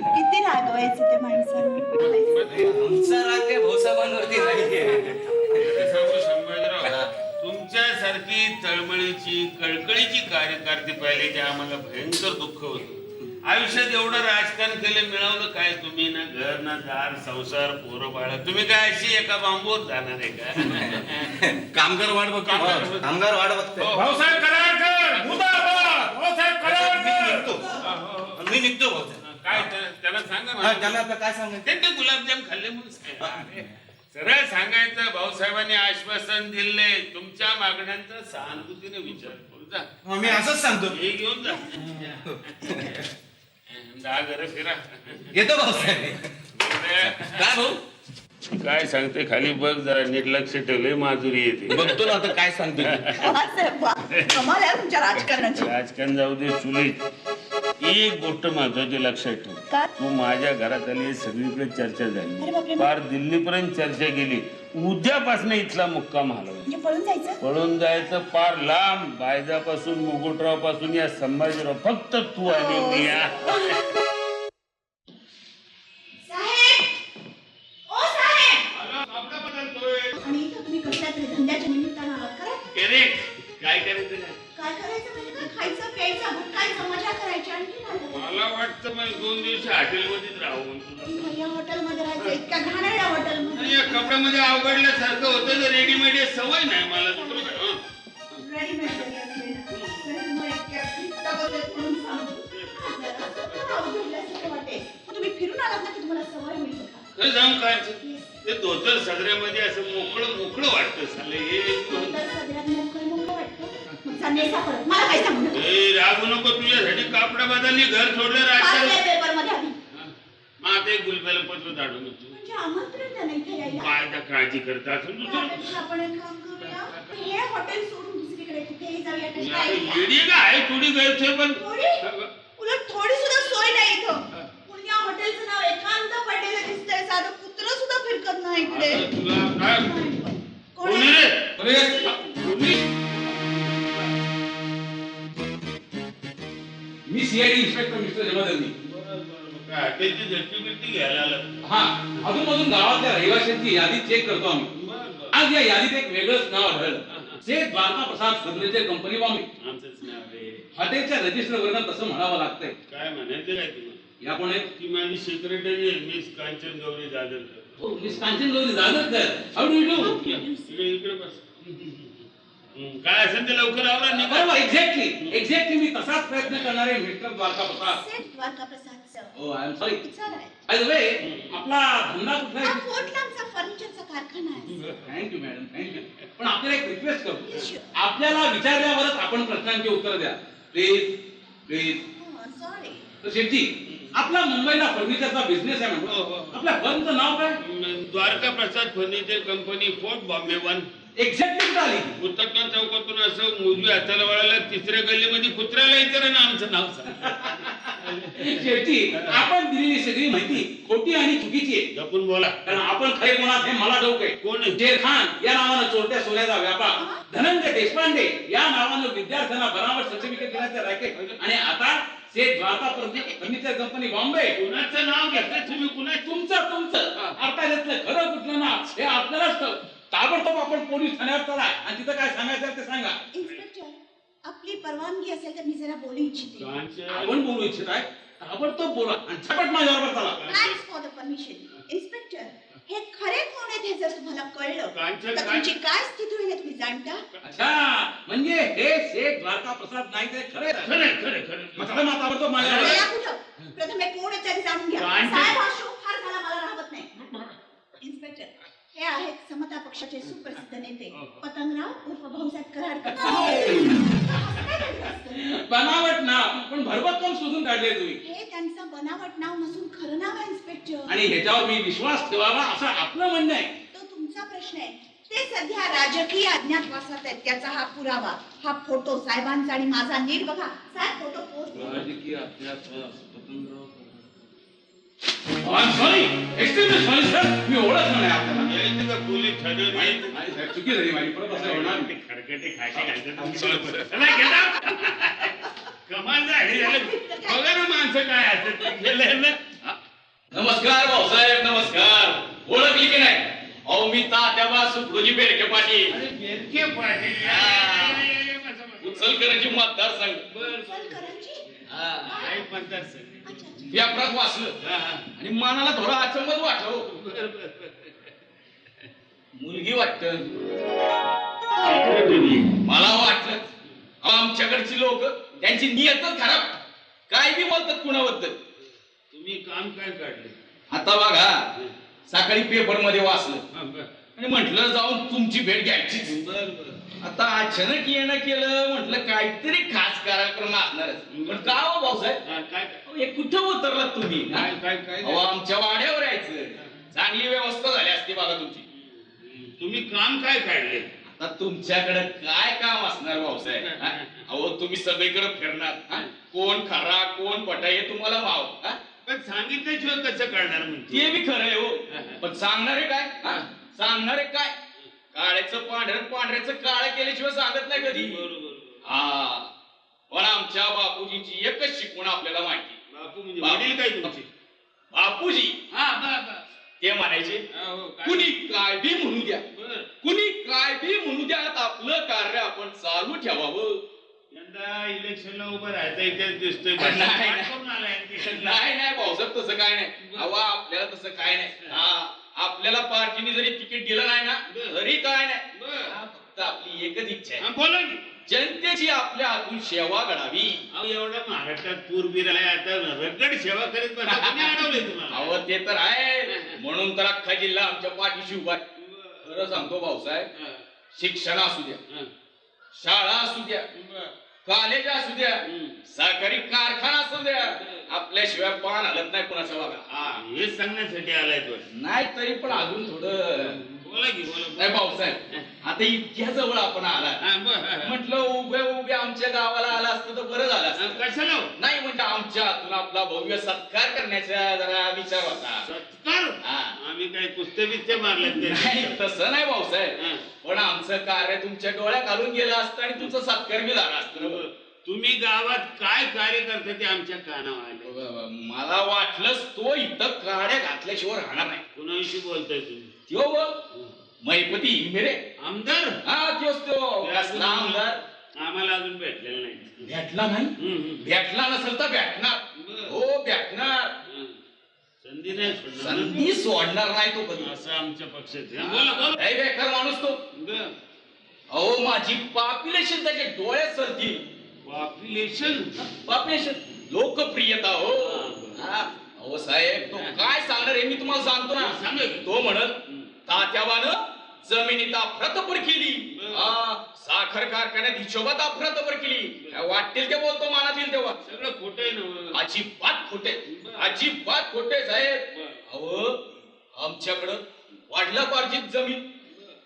किती रागवायचं ते माणसांवर. सांगू संभाजीराव, तुमच्यासारखी तळमळीची कळकळीची कार्यकर्ते पाहिले की आम्हाला भयंकर दुःख होतं. आयुष्यात एवढं राजकारण केलं, मिळवलं काय तुम्ही? ना घर ना दार, संसार, पोरं बाळ. तुम्ही काय अशी एका बांबूवर जाणार आहे का? कामगार वाट बघतो. कामगार वाढ बघते. भाऊसाहेब कराडकर मुर्दाबाद. भाऊसाहेब कराडकर. मी निघतो भाऊसाहेब. काय त्याला सांगा हा, ना. त्याला आता काय सांगायचं? ते गुलाबजाम खाल्ले म्हणून सांगा. सरळ सांगायचं, भाऊसाहेबांनी आश्वासन दिले, तुमच्या मागण्यांचा सहानुभूतीने विचार करू. जा, मी असंच सांगतो. हे घेऊन जा. दहा घर फिरा. येतो भाऊसाहेब. काय भाऊ? काय सांगते खाली बघ जरा, नीट लक्ष ठेवलंय, माधुरी येते. बघतो ना आता काय सांगतो. वा साहेब, वा. कमाल आहे तुमच्या राजकारणाची. राजकारण जाऊ दे, चुलीत एक गोष्ट महत्वाची लक्षात ठेव. का? तू माझ्या घरात आली सगळीकडे चर्चा अरे झाली, बापरे. फार दिल्लीपर्यंत चर्चा गेली. उद्यापासून इथला मुक्काम हलवला. म्हणजे पळून जायचं? पळून जायचं फार लांब, बायजापासून मुकुटराव पासून या संभाजीराव, फक्त तू आणि मी. साहेब! ओ साहेब! आणि इथं तुम्ही कसल्या तरी धंद्याच्या निमित्तानं आलात खरं? काय करायचं नाही. काय करायचं म्हणजे काय? खायचं प्यायचं भटकायचं मजा करायची आणखी काय करायचं? मला वाटतं मला 2 दिवस हॉटेलमध्येच राहून. या हॉटेलमध्ये राहायचं इतक्या घाणेरड्या हॉटेलमध्ये. या कपड्यामध्ये अवघडल्यासारखं होतं तर रेडीमेड सवय नाही मला. रेडीमेड जरी असले ना, तरी मग इतक्या फिट्टामध्ये म्हणून सांगतो. जरा स्वतः अवघडल्यासारखं वाटेल. मग तुम्ही फिरून आलात ना की तुम्हाला सवय होईल बघा. खरं सांगू काय ते धोतर सदऱ्यामध्ये असं मोकळं मोकळं वाटतं साले. हे तर सगळ्यात मोकळं मोकळं वाटतं. मग चांगलेसा परत. मला काय सांगू नका. रागू नको, तुझ्यासाठी कापडा बदलली, घर सोडलं, पाचव्या राजकारण. पेपरमध्ये आधी. मग आता एक गुलब्याला पत्र धाडून होतो. म्हणजे आमंत्रण तर नाही इथे यायला. काय त्या काळजी करता असून त्यापेक्षा आपण एक काम करूया. हे हॉटेल सोडून दुसरीकडे कुठेही जाऊया कशी काय येडी का आहे थोडी गैरसोय पण. उलट थोडी सुद्धा सोय नाही इथं. पुण्या हॉटेलचं नाव एकांत पडलेलं दिसतंय. साधं कुत्रं सुद्धा फिरकत नाही इकडे. आता तुला काय कोण कोण आहे? रे? मी सीआयडी इन्स्पेक्टर मिस्टर जमादारनी. काय हॉटेलची झटकी बिटकी घ्यायला आला. हा, अधूनमधून गावातल्या रहिवाशांची यादी चेक करतो आम्ही. आज या यादीत एक वेगळंच नाव आढळलं. Shaikh Dwarka Prasad furniture company Bombay. आमचंच नाव आहे. हॉटेलच्या रजिस्टर वरनं तसं म्हणावं लागतंय. काय म्हणायचं काय तुम्हाला? या कोण आहेत? ती माझी सेक्रेटरी आहे, मिस कांचन गौरी जाधवकर. हो, miss Kanchan Gauri Jadhavkar. How do you do? इकडे बस. काय असेल ते लवकर आवरा निघा. बरोबर, एक्झॅक्टली मी तसाच प्रयत्न करणारे मिस्टर द्वारका प्रसाद. सेठ द्वारका प्रसाद सर. हो, I am sorry. It's all right. By the way, आपला धंदा कुठला हा आहे? पोर्टलँडचा फर्निचरचा कारखाना आहे. Thank you madam, thank you. पण आपल्याला एक रिक्वेस्ट Yes, करतो. sure. आपल्याला विचारल्यावरच आपण प्रश्नांची उत्तर द्या. Please please. Oh, sorry. तर शेठजी, आपला मुंबईला फर्निचरचा बिझनेस आहे हो, म्हणतो. हो. आपल्या फर्मचं नाव काय? Dwarka Prasad furniture company, fort Bombay 1. Exactly कुठं आली? हुतात्मा चौकातून असं उजव्या हाताला वळायला 3ऱ्या गल्लीमध्ये कुत्र्याला विचारा ना आमचं नाव सांग. शेठजी, आपण दिलेली सगळी माहिती खोटी आणि चुकीची आहे. जपून बोला. कारण आपण खरे कोणात हे मला ठाऊक आहे. कोण आहे? शेर खान या नावानं चोरट्या सोन्याचा व्यापार, धनंजय देशपांडे या नावानं विद्यार्थ्यांना बनावट सर्टिफिकेट देण्याचे रॅकेट, आणि आता शेठ द्वारका फर्निचर कंपनी बॉम्बे. कुणाचं नाव घेतलं तुम्ही? तुमचं आता यातलं खरं कुठलं ना हे आपल्यालाच ठाऊक. ताबडतोब आपण पोलीस ठाण्यावर चला आणि तिथं काय सांगायचं ते सांगा. इन्स्पेक्टर, आपली परवानगी असेल तर मी जरा बोलू इच्छिते. आपण बोलू इच्छित आहे, ताबडतोब बोला आणि झपट माझ्याबरोबर चला. Thanks for the permission. Inspector, हे खरे कोण आहेत हे जर तुम्हाला कळलं कांचन, तर तुमची काय स्थिती होईल हे तुम्ही जाणता? अच्छा, म्हणजे हे शेठ द्वारका प्रसाद नाही ते खरे आहे. खरं म्हटलं ना ताबडतोब अरे माझ्याबरोबर. या कुठं? प्रथम हे कोण आहे ते जाणून घ्या. कांचन. साहेब, हा शो फार झाला, मला राहत नाही. इन्स्पेक्टर, हे आहेत समता पक्षाचे सुप्रसिद्ध नेते पतंगराव उर्फ भाऊसाहेब कराडकर. बनावट नाव पण भरभक्कम शोधून काढले तुम्ही. हे त्यांचं बनावट नाव नसून खरं नाव आहे इन्स्पेक्टर. आणि ह्याच्यावर मी विश्वास ठेवावा असं आपलं म्हणणं आहे. तो तुमचा प्रश्न आहे. ते सध्या राजकीय अज्ञातवासात आहेत. त्याचा हा पुरावा, हा फोटो साहेबांचा आणि माझा नीट बघा. साहेब, फोटो पोस्ट. राजकीय अज्ञातवास, Patangrao. Sorry, extremely sorry sir, मी ओळखलं नाही आपल्याला. पोलीस ठाण्यात नाही साहेब, चुकी झाली माझी, परत असं होणार नाही. खडखटे खायचे घालतात. कमाल झाली. बघा ना माणसं काय असतात गेलं ना. नमस्कार भाऊसाहेब, नमस्कार. ओळखली की नाही? अहो, मी तात्याबा सुखोजी बेरके पाटील, बेरके पाटील. उचलकरांची मतदारसंघ. करंजी? काय म्हणतात सर? अच्छा, अच्छा. पेपरात वाचलं आणि मनाला थोडा अचंबच वाटलं. मुलगी वाटत मला वाटलं. आमच्याकडची लोक त्यांची नियतच खराब, काय बी बोलतात कुणाबद्दल. तुम्ही काम काय काढले? आता बघा, सकाळी पेपर मध्ये वाचलं आणि म्हटलं जाऊन तुमची भेट घ्यायची. आता अचानक येणं केलं, म्हटलं काहीतरी खास कार्यक्रम असणारच. पण का हो भाऊसाहेब, काय हे कुठं उतरलात तुम्ही? काय काय काय अहो, आमच्या वाड्यावर यायचं. चांगली व्यवस्था झाली असती बघा तुमची. तुम्ही काम काय काढले? आता तुमच्याकडे काय काम असणार भाऊसाहेब? अहो, तुम्ही सगळीकडे फिरणार, कोण खरा कोण पटा हे तुम्हाला भाव हा? पण सांगितल्याशिवाय कसं कळणार म्हणते ते बी खरं आहे हो पण सांगणारे काय हा? सांगणारे काय काळ्याचं पांढरं पांढऱ्याचं काळ केल्याशिवाय सांगत नाही कधी बरोबर हा पण आमच्या बापूजींची एकच शिकवण आपल्याला माहिती बापू म्हणजे वडील काय तुमचे बापूजी हा बर ते म्हणायचे हो काय कुणी काय बी म्हणू द्या बर कुणी काय बी म्हणू द्या आपलं कार्य आपण चालू ठेवावं यंदा इलेक्शनला उभं राहायचं इतिहास दिसतोय नाही, नाही. पाठ करून आलाय आणखी. नाही भाऊसाहेब तसं काय नाही अहो आपल्याला तसं काय नाही हा आपल्याला पार्टीने जरी तिकीट दिलं नाही ना तरी काय नाही बर हा, फक्त आपली एकच इच्छा आहे हा, बोला की जनतेची आपल्या हातून सेवा घडावी अहो एवढा महाराष्ट्रात पूरबीर आहे आता रगड सेवा करीत बसा कोणी अडवलंय तुम्हाला अहो ते तर आहे म्हणून तर अख्खा जिल्हा आमच्या पाठीशी उभा आहे. खरं सांगतो भाऊसाहेब हा, शिक्षण असू द्या हा. शाळा असू द्या बर. कॉलेज असू द्या हम्म. सहकारी कारखाना असू द्या आपल्याशिवाय पान हलत नाही कोणाच्या बाबा हा, हेच सांगण्यासाठी आलाय तो नाही तरी पण अजून थोडं बोला की बोला नाही भाऊसाहेब आता इतक्या जवळ आपण आला हा, बर, हा, हा. म्हटलं उभे उभे आमच्या गावाला आला असतं तर बरं झालं हा, असतं कशाला हो? नाही म्हणजे आमच्या हातून आपला भव्य सत्कार करण्याचा जरा विचार होता सत्कार हा. आम्ही काही कुस्ते बिस्ते मारले नाही तसं नाही भाऊसाहेब हा. पण आमचं कार्य तुमच्या डोळ्यात घालून गेलं असतं आणि तुमचं सत्कार बी झाला असतं तुम्ही गावात काय कार्य करता ते आमच्या कानावर आले मला वाटलंच तो इथं काड्या घातल्याशिवाय राहणार नाही कुणाविषयी बोलताय तुम्ही त्यो मैपती हिंगरे आमदार हा त्योच तो कसला आमदार आम्हाला अजून भेटलेला नाही भेटला नाही भेटला नसेल तर भेटणार बरं. हो भेटणार हा. संधी नाही सोडणार ना? संधी सोडणार नाही तो कधी असं आमच्या पक्षात आहे. बोला बोला लय बेकार माणूस तो बरं. अहो माझी पॉप्युलेशन त्याच्या डोळ्यात सरतील पॉप्युलेशन पॉप्युलेशन लोकप्रियता हो हा. अहो साहेब तो काय सांगणार हे मी तुम्हाला सांगतो ना सांगा की. तो म्हणत तात्यावानं जमिनीत अफरातफर केली बरं. हा, साखर कारखान्यात हिशोबात अफरातफर केली काय वाटतील ते बोलतो मनात येईल तेव्हा सगळं खोटं आहे ना अजिबात खोटे बरं. अजिबात खोटे साहेब बरं. अहो आमच्याकडं वाढला पार्जित जमीन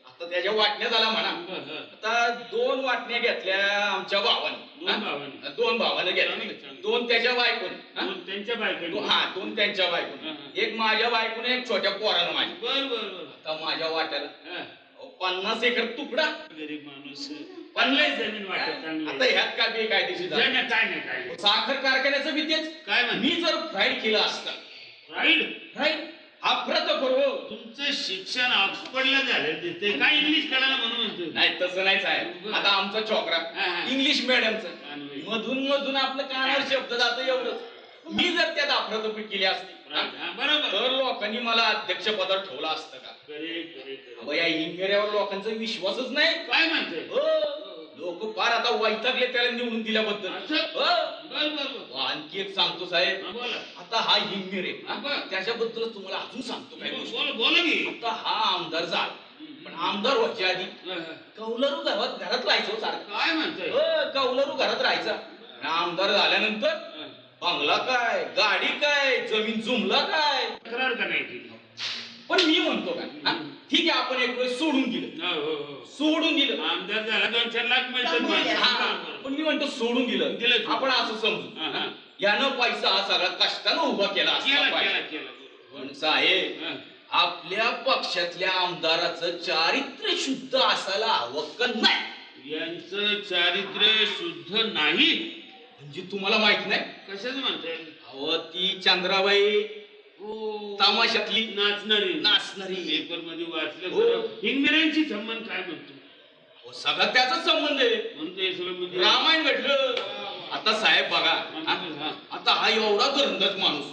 आता त्याच्या वाटण्या झाला म्हणा बरं. आता 2 वाटण्या घेतल्या आमच्या भावाने दोन भावाने. 2 भावाने चांगलं, घेतल्या चांगलं. 2 त्याच्या बायकोने हा? दोन त्यांच्या बायकांनी हा 2 त्यांच्या बायकोने हा, हा. एक माझ्या बायकोने एक छोट्या पोरानं माझी बर बर बर आता माझ्या वाट्याला हा. अहो, 50 एकर तुकडा गरीब माणूस 50 जमीन वाटत चांगली आता ह्यात काय बेकायदेशीर नाही, झालं नाही, काय नाही काय नाही. साखर कारखान्याचं बी तेच काय म्हणते? मी जर फ्राईड केलं असतं राईट फ्राईड अप्रत करू तुमचं शिक्षण ऑक्सफर्डला झालं दिसतंय काय इंग्लिश कळायला म्हणून म्हणतो नाही तसं नाही साहेब आता आमचा चोकरा हा, हा. इंग्लिश मिडियमचं कानवे. मधून मधून आपलं कानावर शब्द जातं एवढंच मी जर त्यात अप्रतपीठ केली असती हा, बरोबर तर लोकांनी मला अध्यक्षपदावर ठेवलं असतं का करे करे करे. अहो, या इंगऱ्यावर लोकांचा विश्वासच नाही काय म्हणतोय लोक फार आता वैतागले त्याला निवडून दिल्याबद्दल असं? हो. बर बर बर आणखी एक सांगतो साहेब हा, बोला आता हा हिंगरे हा, बरं. त्याच्याबद्दल तुम्हाला अजून सांगतो काय गोष्ट बोला बोला की आता हा आमदार झाला पण आमदार व्हायच्या आधी हा, हा. कौलरू घरात राहायचो सारखं काय म्हणतोय कौलरू घरात राहायचा आणि आमदार झाल्यानंतर हा. बंगला काय गाडी काय जमीन जुमला काय तक्रार करायची पण मी म्हणतो काय हा? ठीक आहे आपण एक वेळ सोडून दिलं हो हो हो सोडून दिलं आमदार झाला 2-4 लाख मिळतात कमवले. मला. हा, पण मी म्हणतो सोडून दिलं दिलं. आपण असं हा, समजू हा. यानं पैसा हा सगळा कष्टानं उभा केला केला असला केला पाहिजे. केला पण साहेब हा. आपल्या पक्षातल्या आमदाराचं चारित्र्य शुद्ध असायला हवं का नाही यांचं चारित्र्य शुद्ध नाही म्हणजे तुम्हाला माहित नाही कशाच म्हणताय अहो ती चंद्राबाई हो तमाशातली नाचणारी नाचणारी पेपर मध्ये वाचलं हो. खरं. हिंगमेऱ्यांची संबंध काय म्हणतो अहो, सगळा त्याचाच संबंध आहे म्हणतो हे सगळं म्हणजे रामायण घडलं आता साहेब बघा हा. आता हा एवढा घरंदाज माणूस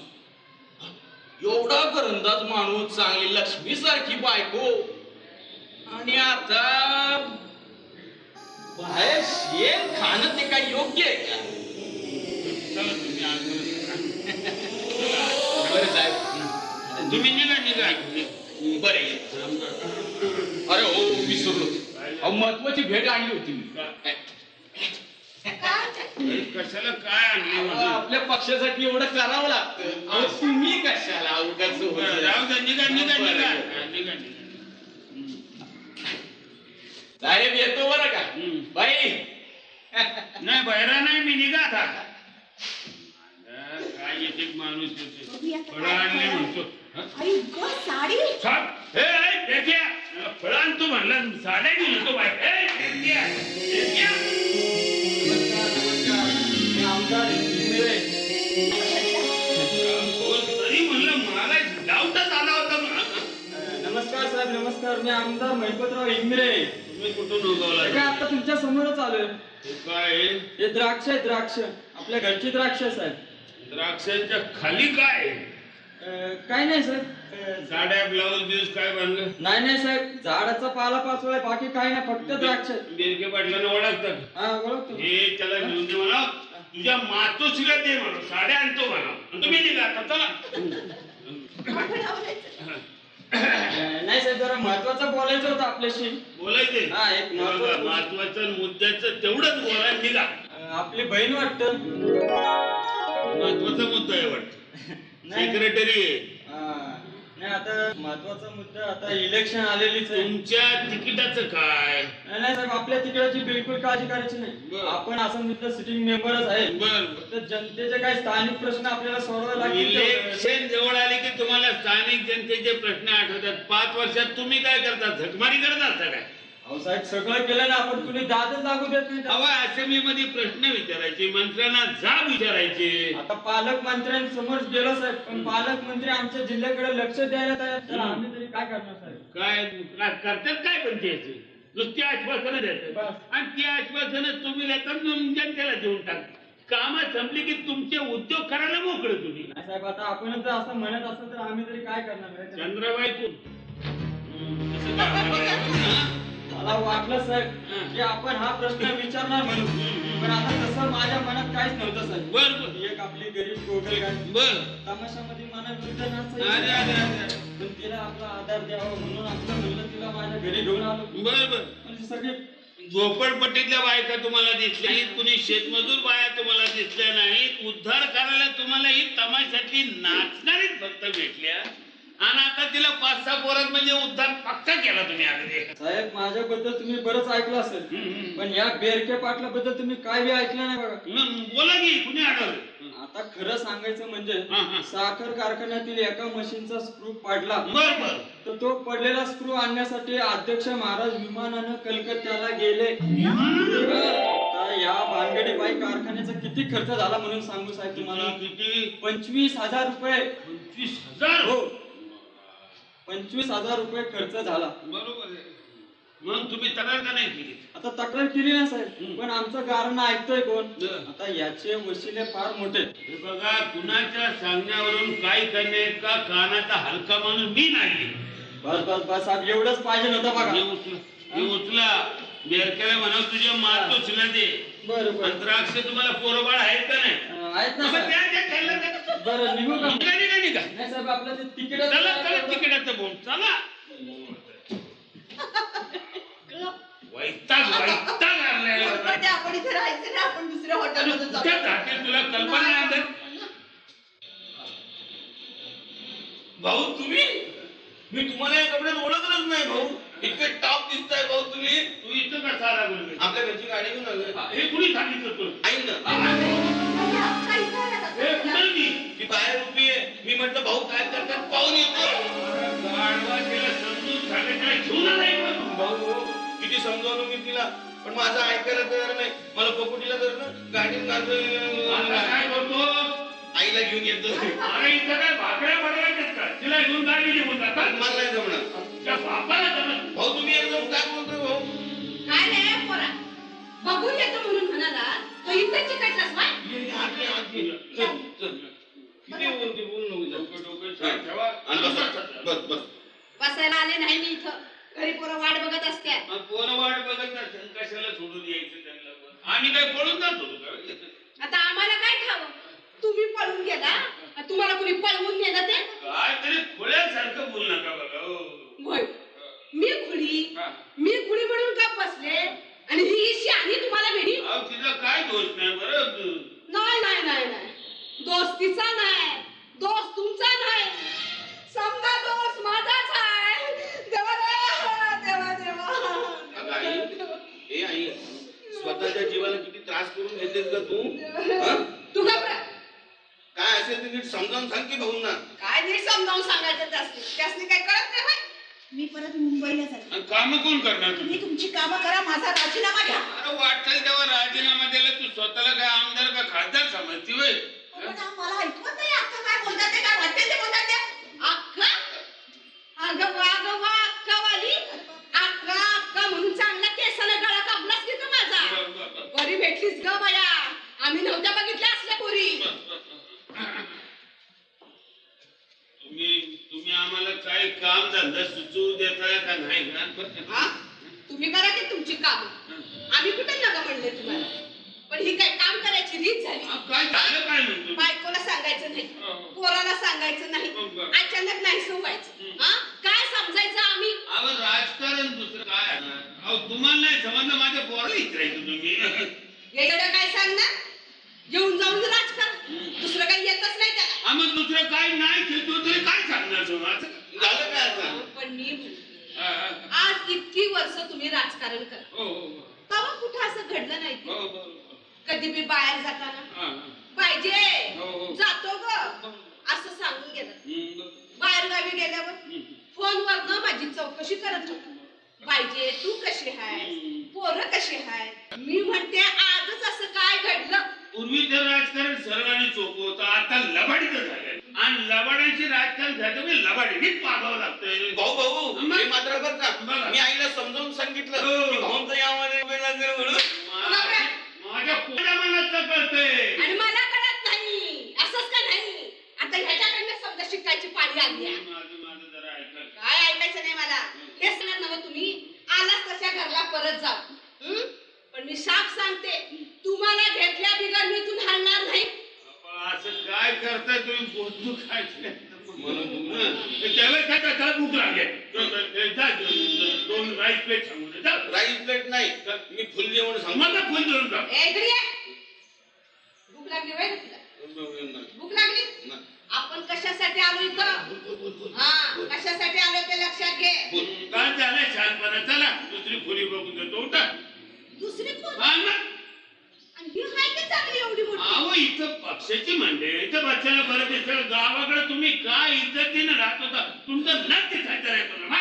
एवढा घरंदाज माणूस चांगली लक्ष्मी सारखी बायको आणि आता बाहेर शेण खाणं ते काय योग्य आहे का चला तुम्ही आतमध्ये बरं साहेब तुम्ही निघा निघा बरे अरे हो विसरलो अहो महत्वाची भेट आणली होती मी अरे, कशाला काय आणले अहो, म्हणून? आपल्या पक्षासाठी एवढं करावं लागतं अहो, तुम्ही कशाला अवघाच बरं, राहू द्या निघा निघा बरं. निघा हा, निघा निघा साहेब येतो बरं का हम्म. बाई नाही बहिरा नाही मी निघा आता माणूस येते. बघूया आता फळं काय आणले फळं. म्हणतो. हा? आई ग साडी साप ए ए, देखिया फळं आणतो म्हणला साड्या घेऊन येतो बाय ए देखिया देखिया. मी आमदार इंगळे. तरी म्हणलं मला डाऊटच आला होता नमस्कार साहेब नमस्कार. मी आमदार महिपतराव इंगळे. तुम्ही कुठून उगवला काय आता तुमच्या समोरच आलोय. हे काय आहे? हे द्राक्ष आहे द्राक्ष. आपल्या घरची द्राक्ष साहेब. द्राक्षांच्या खाली काय आहे? काय नाही साहेब. साड्या ब्लाऊज बिऊज काय बांधलं नाही नाही साहेब झाडाचा पाला पाचोळा बाकी काय नाही फक्त द्राक्ष आहेत. बेरके पाटलांना ओळखतात. हा ओळखतो. हे त्याला घेऊन दे म्हणा तुझ्या मातोश्रीला दे म्हणा साड्या आणतो म्हणा आणि तुम्ही निघा आता चला. आपण आवरायचं. नाही साहेब जरा महत्वाचं बोलायचं होतं आपल्याशी. बोलायचे हा, एक महत्वाचं- महत्वाचं मुद्द्याचं तेवढंच बोलायला निघा. आपली बहीण वाटतं. महत्वाचा मुद्दा आहे वाटत. नाही. सेक्रेटरी आहे. नाही आता महत्वाचा मुद्दा आता इलेक्शन आलेलीच आहे. तुमच्या तिकिटाचं काय? नाही साहेब आपल्या तिकिटाची बिलकुल काळजी करायची नाही. बरं. आपण असेंब्लीतलं सिटिंग मेंबरच आहे. बर तर जनतेचे काही स्थानिक प्रश्न आपल्याला सोडवावे लागतील. इलेक्शन जवळ आले की तुम्हाला स्थानिक जनतेचे प्रश्न आठवतात. 5 वर्षात तुम्ही काय करता? झकमारी करत असता काय? अहो साहेब सगळं केलं ना आपण कुणी दादच लागू देत नाही. हवा असेंब्लीमध्ये प्रश्न विचारायचे, मंत्र्यांना जाब विचारायचे. आता पालकमंत्र्यांसमोर गेलो साहेब पण पालकमंत्री आमच्या जिल्ह्याकडे लक्ष द्यायला तयार तर आम्ही तरी काय करणार साहेब. काय करतात काय पण त्याचे नुसती आश्वासनं देतात बस. आणि ती आश्वासनं तुम्ही देतात जनतेला देऊन टाक. कामं संपली की तुमचे उद्योग करायला मोकळे तुम्ही. नाही साहेब आता आपणच जर असं म्हणत असतो तर आम्ही तरी काय करणार. चंद्रबाई तू मला वाटलं साहेब की आपण हा प्रश्न विचारणार म्हणून पण आता तसं माझ्या मनात काहीच नव्हतं साहेब. बर बर एक आपली गरीब गोगलगाय बर तमाशामध्ये मनाविरुद्ध अरे नाचायची. अरे अरे पण तिला आपला आधार द्यावा म्हणून आपलं म्हणलं तिला माझ्या घरी घेऊन आलो. बर बर म्हणजे सगळे झोपडपट्टीतल्या बायका तुम्हाला दिसल्या नाहीत, कुणी शेतमजूर बाया तुम्हाला दिसल्या नाहीत, उद्धार करायला तुम्हाला ही तमाशातली नाचणारीच फक्त भेटल्या आणि आता तिला 5-6 पोरात म्हणजे उद्धार पक्का केला तुम्ही अगदी. साहेब माझ्याबद्दल तुम्ही बरंच ऐकलं असेल पण या बेरके पाटलाबद्दल तुम्ही काय बी ऐकलं नाही बघा. बोला की कुणी अडवलं? आता खरं सांगायचं म्हणजे हा. साखर कारखान्यातील एका मशीनचा स्क्रू पाडला बर बर तर तो पडलेला स्क्रू आणण्यासाठी अध्यक्ष महाराज विमानानं कलकत्त्याला गेले. आता या भानगडीबाई कारखान्याचा किती खर्च झाला म्हणून सांगू साहेब तुम्हाला. किती? 25,000 रुपये. 25,000? हो 25,000 रुपये खर्च झाला. बरोबर आहे. मग तुम्ही तक्रार का नाही केली? आता तक्रार केली ना साहेब पण आमचं कारण ऐकतोय कोण. हं. आता याचे वशिले फार मोठे. हे बघा कुणाच्या सांगण्यावरून काय करणे का कानाचा हलका माणूस मी नाही. बस बस बस साहेब एवढंच पाहिजे नव्हतं बघा. हे उचला बेरकेला म्हणा तुझ्या मातो शिला दे. बरं बरं द्राक्ष तुम्हाला पोरबाळ आहेत का नाही? आहेत ना मग साहेब. त्या त्या खायला द्या. बरं निघू का. निघा. नाही साहेब आपलं ते तिकीट चला चला तिकिटाचं बोल चला. वैताग आणलाय. पण ते आपण इथे राहायचं ना आपण दुसऱ्या हॉटेलमध्ये कुठे जाऊ. जातील तुला कल्पना नाही अंदाज? भाऊ तुम्ही मी तुम्हाला या कपड्यात ओळखलंच नाही भाऊ. इतके टॉप दिसताय भाऊ तुम्ही. तू इथं कसा आला बरोबर? आपल्या घरची गाडी घेऊन आलोय. हे कुणी सांगितलं तुला? ऐक ना काही नाही आता. हे कुठं मी? ती बाहेर उभी आहे. मी म्हटलं भाऊ काय करतात पाहून येतो. गाढवा तिला समजून सांगायला घेऊन आलाय बघ. भाऊ किती समजावलं मी तिला पण माझं ऐकायला तयार नाही. मला पकोटीला धरणं गाडीत आता काय करतो? आईला घेऊन येतो. अरे इथं काय भाकऱ्या बनवायच्यात का? तिला घेऊन गाडी घेऊन जातात. मला नाही जमणार. त्या बापाला जमत. भाऊ तुम्ही एकदम काय बोलतोय भाऊ. काय नाही पोरा बघून येतो म्हणून म्हणाला तो इथे चिकटलास बाय. ये, ये, आत ये, आत ये. चल, चल. किती बोलते बोल नको जाऊ. डोकं शांत ठेवा. आणि बस बस. बसायला आले नाही मी इथं घरी पोरं वाट बघत असते. पोरं वाट बघत नसेल कशाला सोडून यायचं त्यांना पण? आम्ही काय पळून जात होतो का? आता आम्हाला काय खावं तुम्ही पळून गेला आणि तुम्हाला कुणी पळवून नेलं ते. काय तरी खोळ्यासारखं बोल नका बघा हो. होय मी खुडी हा. मी खुडी म्हणून का बसले आणि ही शहाणी तुम्हाला भेटी. अहो, तिचा काय दोष नाही बरं. नाही नाही नाही नाही दोस्तीचा नाही दोस्त तुमचा नाही समजा दोस्त माझाच आहे. देवा देवा अगं आई, ए आई स्वतःच्या जीवाला किती त्रास करून घेतेस का तू? हं? तू घाबरा काय असेल ते नीट समजावून सांग की भाऊंना. काय नीट समजावून सांगायचं त्यासनी काय कळत नाही होय? मी परत मुंबईला जाते. काम कोण करणार तुम्ही? तुम्ही तुमची कामं करा, माझा राजीनामा घ्या. अरे वाटेल तेव्हा राजीनामा दिला, तू स्वतःला काय आमदार का खासदार समजती होय? पण मला ऐकवत नाही अक्का काय बोलतात ते, काय वाटते ते बोलतात ते. अक्का अगं वा अक्कावाली, अक्का म्हणून चांगला केसाला गळा कापलास की ग माझा. बरी भेटलीस ग बाया, आम्ही नव्हत्या बघितल्या असल्या पोरी. तुम्ही आम्हाला काही काम धंदा सुचवू देताय का नाही का? हा? तुम्ही करा की तुमची काम, आम्ही कुठे नका म्हणले तुम्हाला. पण ही काय काम करायची रीत झाली. काय झालं काय म्हणतो? बायकोला सांगायचं नाही, पोराला सांगायचं नाही, अचानक नाही व्हायचं. हा? काय समजायचं आम्ही? अहो राजकारण दुसरं काय? अहो तुम्हाला नाही समजलं, माझ्या पोराला विचारायचं तुम्ही. एवढं काय सांगणार? येऊन जाऊन राजकारण, दुसरं काही येतच नाही त्याला. मग दुसरं काही नाही खेळतो तरी काय सांगणार समाज? झालं काय आता? पण मी म्हणते, आज इतकी वर्ष तुम्ही राजकारण करा, हो हो तेव्हा कुठं असं घडलं नाही हो ते? हो कधी मी बाहेर जाताना पाहिजे जातो ग असं सांगून गेलं. बाहेर गावी गेल्यावर फोनवर न माझी चौकशी करत होता. पाहिजे तू कशी आहेस, पोरं कशी आहेत. मी म्हणते आजच असं काय घडलं? पूर्वी तर राजकारण सरळ आणि सोपं होतं, आता लबाडीचं झालंय. आणि लबाडांची राजकारण झालं म्हणजे लबाडीनेच मागावं लागतंय. भाऊ मग? हे मात्र बरं का, बघा. मी आईला समजावून सांगितलं हो. की भाऊंचं यामध्ये उभे लागेल म्हणून. माझ्या पोटा मनाचं कळतंय. आणि मला कळत नाही, असंच का नाही? आता ह्याच्याकडनं समजा शिकायची पाळी आली आहे. माझं जरा ऐका. काय ऐकायचं नाही मला. हे सांगणार नव्ह तुम्ही, आलाच तशा घरला परत जा. पण मी साफ सांगते, तुम्हाला घेतल्या बिगर मी इथून हलणार नाही. असं काय करताय तुम्ही? बोलतो काय त्याला काय त्याला भूक लागेल. दोन राईस प्लेट सांगून दे. राईस प्लेट नाही, मी फुल जेवण सांगू. मला फुल देऊन जा. ए, इकडे ये. भूक लागली होय तुला? भूक लागली? नाही. आपण कशासाठी आलो इथं? हा, कशासाठी आलो ते लक्षात घे. काय झालंय छानपणा? चला दुसरी खोली बघून देतो. उठा. दुसरी कोण? हा ना? आणि ही हाय की चांगली एवढी मोठी? अहो इथं पक्षाची मंडळी, इथं बच्चाला बरं दिसतं. गावाकडे तुम्ही काय इज्जतीनं राहत होता, तुमचं नक्की दिसायचं आहे तुला.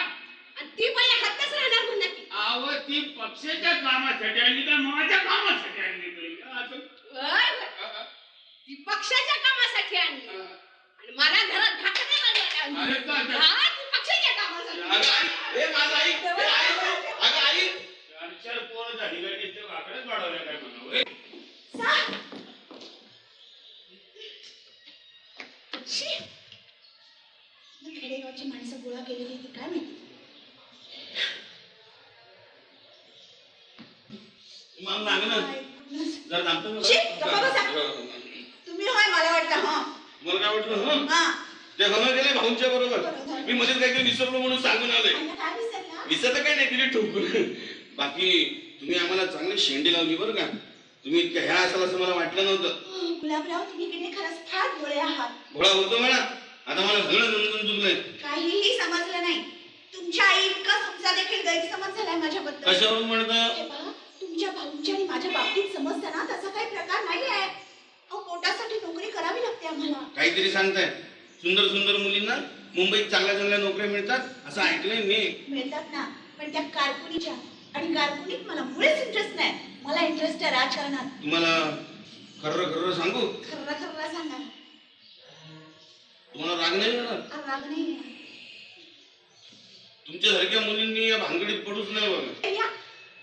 आणि ती बाई हातच राहणार म्हणा की. अहो ती पक्षाच्या कामासाठी आणली का माझ्या कामासाठी आणली नाही? होय, होय. ती पक्षाच्या कामासाठी आणली आणि मला घरात भाकरी बनवायला आणली. अरे काय? हा, ती पक्षाच्या कामासाठी. अगं आई, हे माझं आई, हे आई, अगं आई. 4 पोरं झाली का नुसतं वाकडेच वाढवल्या काय म्हणावं? खेडेगावची माणसं गोळा केलेली ती काय माहिती. मला सांग ना, जरा थांबतो ना. शी, गप्पा बसा. तुम्ही होय मला वाटलं. हा मला काय वाटलं हं? हा ते हवं गेले भाऊंच्या बरोबर. मी मध्येच काहीतरी विसरलो म्हणून सांगून आलोय. आणि काय विसरला? विसरलं काही नाही, तिने ठोकून. बाकी तुम्ही आम्हाला चांगली शेंडी लावली बरं का. तुम्ही इतक्या ह्या असाल असं मला वाटलं नव्हतं. गुलाबराव तुम्ही किती खरंच फार भोळे आहात. भोळा होतो म्हणा, आता मला सगळं समजून चुकलंय. काहीही समजलं नाही. तुमच्या आई इतका तुमचा देखील गैरसमज झालाय माझ्याबद्दल. कशावरून म्हणतं? हे पहा, तुमच्या भाऊंच्या आणि माझ्या बाबतीत समजताना तसा काही प्रकार नाही आहे. अहो पोटासाठी नोकरी करावी लागते आम्हाला. काहीतरी सांगताय. सुंदर सुंदर मुलींना मुंबईत चांगल्या चांगल्या नोकऱ्या मिळतात असं ऐकलंय मी. मिळतात ना, पण त्या कारकुनीच्या आणि कारकुनीत मला मुळीच इंटरेस्ट नाही. मला इंटरेस्ट आहे राजकारणात. तुम्हाला खरं खरं सांगू, खर्रा खर्रा सांगा. तुम्हाला राग नाही येणार. राग नाही येणार. तुमच्यासारख्या मुलींनी या भानगडीत पडूच नाही बघा. या,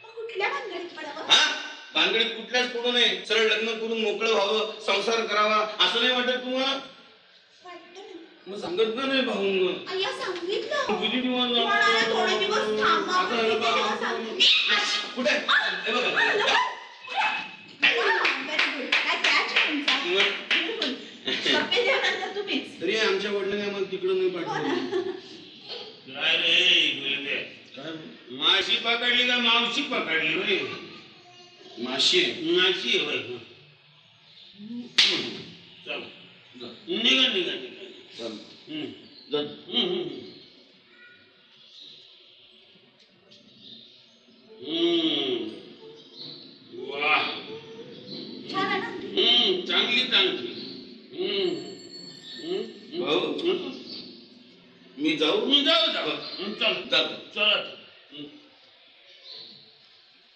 मग कुठल्या भानगडीत पडावं? हा, भानगडीत कुठल्याच पडू नये. सरळ लग्न करून मोकळं व्हावं, संसार करावा असं नाही वाटत तुम्हाला? वाटतं ना. मग सांगत नाही भाऊंना. अय्या सांगितलं. किती दिवस झाले? म्हणाले थोडे दिवस थांबा. आता पण हे मी बघा. तेव्हा सांगितलं. कुठे? हे बघा. Very good. काय catch आहे तुमचा? Beautiful. कपिल देवनंतर तुम्हीच. तरी आमच्या वडिलांनी आम्हाला तिकडं नाही हो पाठवलं. ना. काय रे गुलबे? काय माशी पकडली का मावशी पकडली होय? माशी आहे. माशी होय. चल जा. निघा निघा निघा. चल. हम्म. जा. हम्म. वाह. छान आहे ना? चांगली चांगली.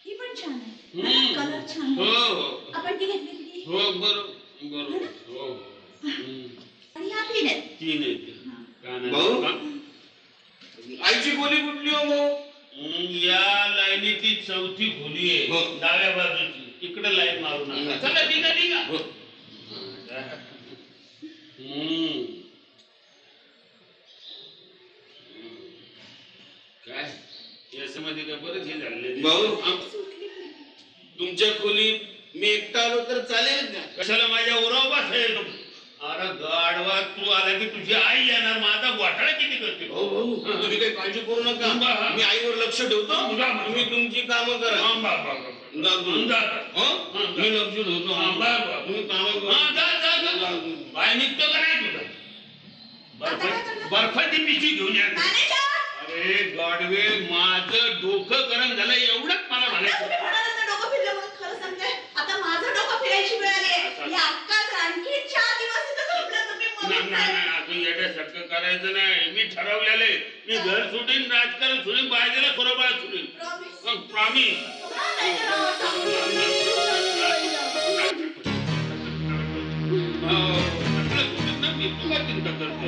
ही पण छान आहे, कलर छान हो आहे. हो आपण ती घेतली होती. हो बरोबर हो आणि ह्या तीन आहेत. तीन आहेत भाऊ? काना आईची खोली कुठली हो भाऊ? या लाईनीची चौथी खोली हो. आहे डाव्या बाजूची इकडे लाईन मारू नका चला निघा निघा हो. काय याच्यामध्ये काय बरंच हे झालं भाऊ तुमच्या खोलीत मी एकटा आलो तर चालेल का? कशाला माझ्या उराव बसेल अरे गाडवा तू आला की तुझी आई येणार माझा घोटाळा किती करते भाऊ भाऊ तुम्ही काही काळजी करू नका मी आईवर लक्ष ठेवतो तुम्ही तुमची कामं करा हं? मी लक्ष ठेवतो तुम्ही कामं करा. बाय निघतो का नाही तुझा बर्फाची पिशवी घेऊन या मॅनेजर! अरे गाडवे माझं डोकं गरम झालं एवढंच मला आता म्हणायचं तुम्ही म्हणालात ना डोकं फिरलं म्हणून खरं सांगते, आता माझं डोकं फिरायची वेळ आली आहे. या अक्काच आणखी 4 दिवस इथं झोपलं तुम्ही म्हणून नाही काय? अजून येण्यासारखं करायचं नाही मी ठरवलेलं आहे मी घर सोडीन राजकारण सोडीन बाहेर बरोबर सोडीन Promise? प्रॉमिस हा, नाही तर राव, चांगलं. मी तुला चिंता करतो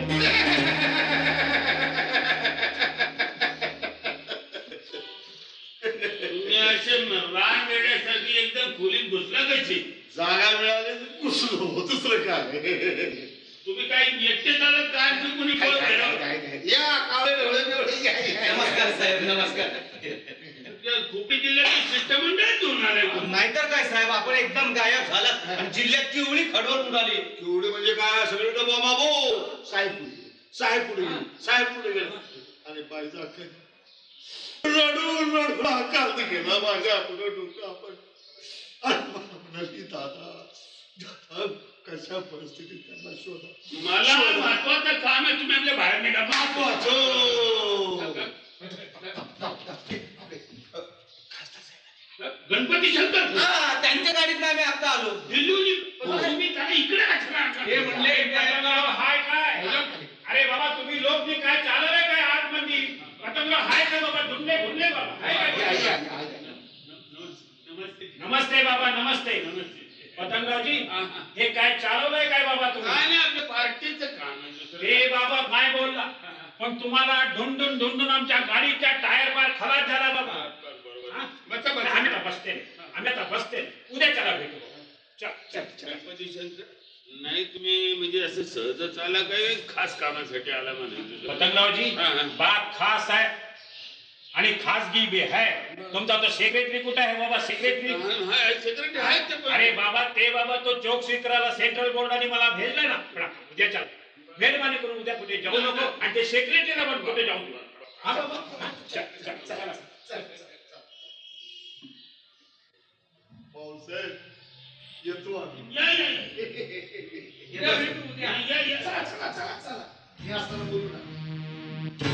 तुम्ही असे रान वेड्यासाठी एकदम खोलीत घुसला कशी जागा मिळाली तर कुसलो दुसरं काय तुम्ही काही एकटे चालत काय तुम्ही कोणी काय, पळत काय, गेला? काय, काय. या कावळे ढवळे बिवळे या, या. नमस्कार साहेब नमस्कार. तुमच्या खोपी जिल्ह्याची शिष्टमंडळ घेऊन आलाय तुम्ही. नाहीतर काय साहेब, आपण एकदम गायब झालात आणि जिल्ह्यात केवढी खडवड उडाली. केवढे म्हणजे काय सगळे डबा मागो साहेब पुढे गेले साहेब पुढे गेले आणि पाहिजे अख्खं रडून रडून आकांत गेला माझ्या पुढे डोकं आपण दादा कशा परिस्थितीत त्यांना शोधा मला महत्वाचं काम आहे तुम्ही आपल्या बाहेर निघा गणपती शंकर हा, त्यांच्या गाडीत नाही मी आता आलो. दिल्लीहून तुम्ही त्याला इकडे कशाला हे म्हणले पतंगराव हाय काय अरे बाबा तुम्ही लोक मी काय चाललंय काय आतमध्ये पतंगराव हाय काय बाबा धुंडले धुंडले बाबा हाय काय नमस्ते नमस्ते बाबा नमस्ते पतंगरावजी हे काय चालवलंय काय बाबा काय तुम्ही नाही आपल्या पार्टीचं काम आहे दुसरं हे बाबा काय बोलला पण तुम्हाला ढुंढून ढुंढून आमच्या गाडीच्या टायर बार खराब झाला बाबा हा? बसा बसा आम्ही आता बसते आम्ही आता बसते उद्या चला भेटू चल चल चल गणपती शंकर नाही तुम्ही म्हणजे असं सहजच आला काय खास कामासाठी आला म्हणे पतंगरावजी हा, हा. बात खास आहे आणि खासगी भी है तुमचा तो सेक्रेटरी कुठे आहे बाबा सेक्रेटरी सेक्रेटरी आहेत ते पण. अरे बाबा ते बाबा तो चौक स्वीकारायला सेंट्रल बोर्डाने मला भेजलाय ना पण उद्या चल मेहरबानी करून उद्या कुठे जाऊ नको आणि ते सेक्रेटरीला पण कुठे जाऊ नको. हा बाबा हा, चल, चल, चला. भाऊसाहेब येतो आम्ही या, या, या. या, भेटू उद्या. या, या. हे असताना बोलू ना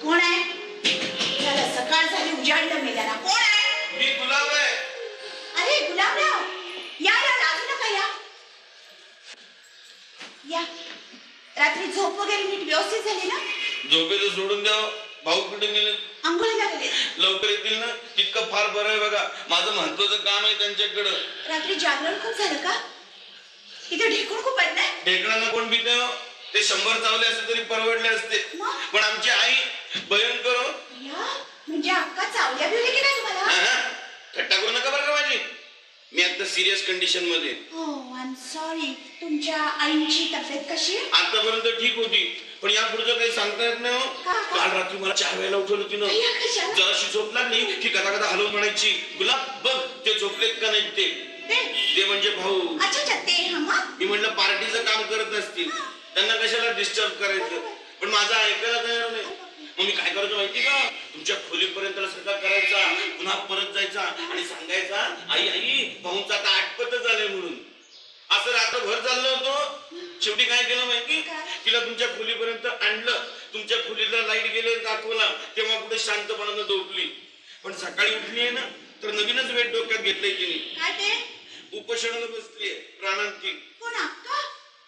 कोण आहे? त्याला सकाळ झाली उजाडलं मेल्याला. कोण आहे? मी गुलाब आहे. अरे गुलाबराव, या या लाजू नका या. या. रात्री झोप वगैरे नीट व्यवस्थित झाली ना? झोपेचं सोडून द्या. भाऊ कुठे गेले? आंघोळीला गेले. लवकर येतील ना तितकं फार बरं आहे बघा. माझं महत्वाचं काम आहे त्यांच्याकडं. रात्री जागरण खूप झालं का? इथे ढेकूण खूप आहेत ना? ढेकणांना कोण भीते हो? ते 100 चावले असते तरी परवडले असते. मग? पण आमची आई भयंकर हो. या, म्हणजे अक्का चावल्या बिवल्या की नाही तुम्हाला? हा? थट्टा करू नका बरं का माझी. मी आता सिरियस कंडिशन मध्ये. हो, आय एम सॉरी. तुमच्या आईची तब्येत कशी आहे? आतापर्यंत ठीक होती पण या पुढचं काही सांगता येत नाही हो. का? काल रात्री मला 4 वेळेला उठवलं तिनं. या कशाला? जराशी झोप लागली की कदा कदा हलवून म्हणायची गुलाब बघ ते झोपलेत का नाही ते. ते म्हणजे भाऊ. अच्छा अच्छा, ते हा मग? मी म्हटलं पार्टीचं काम करत असतील त्यांना कशाला डिस्टर्ब करायचं. पण माझं ऐकायला तयार नाही. मग मी काय करायचं माहिती का? तुमच्या खोलीपर्यंत सगळा करायचा पुन्हा परत जायचा आणि सांगायचा आई आई भाऊंचा आता आटपतच आलंय म्हणून. असं रात्रभर चाललं होतं. शेवटी काय केलं माहिती? तिला तुमच्या खोलीपर्यंत आणलं. तुमच्या खोलीला लाईट गेले दाखवला तेव्हा कुठे शांतपणानं झोपली. पण सकाळी उठली आहे ना तर नवीनच वेट डोक्यात घेतलंय तिने. काय ते उपोषणाला बसलीये प्राणांची. कोण अक्का?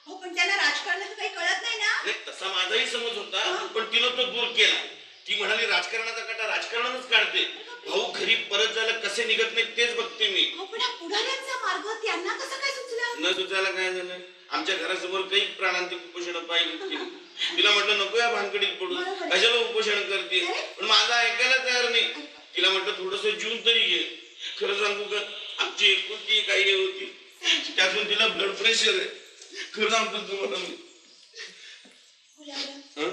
हो पण त्यांना राजकारणाचं काही कळत नाही ना. नाही तसा माझाही समज होता, पण तिनं तो दूर केला. ती म्हणाली राजकारणाचा काटा राजकारणातच काढते. भाऊ घरी परत जायला कसे निघत नाही तेच बघते मी. हो पण हा पुढाऱ्यांचा मार्ग त्यांना कसं काय सुचलं? न सुचायला काय झालं, आमच्या घरासमोर काही प्राणांती उपोषण पाहिजे. तिला म्हटलं नको या भानकडीत पडू, कशाला उपोषण करते, पण माझा ऐकायला तयार नाही. तिला म्हटलं थोडस जीवन तरी घे. खरं सांगू का, आमची एकुलती एक आई होती, त्यातून तिला ब्लड प्रेशर आहे. खरं सांगतो तुम्हाला मी. गुलाबराव,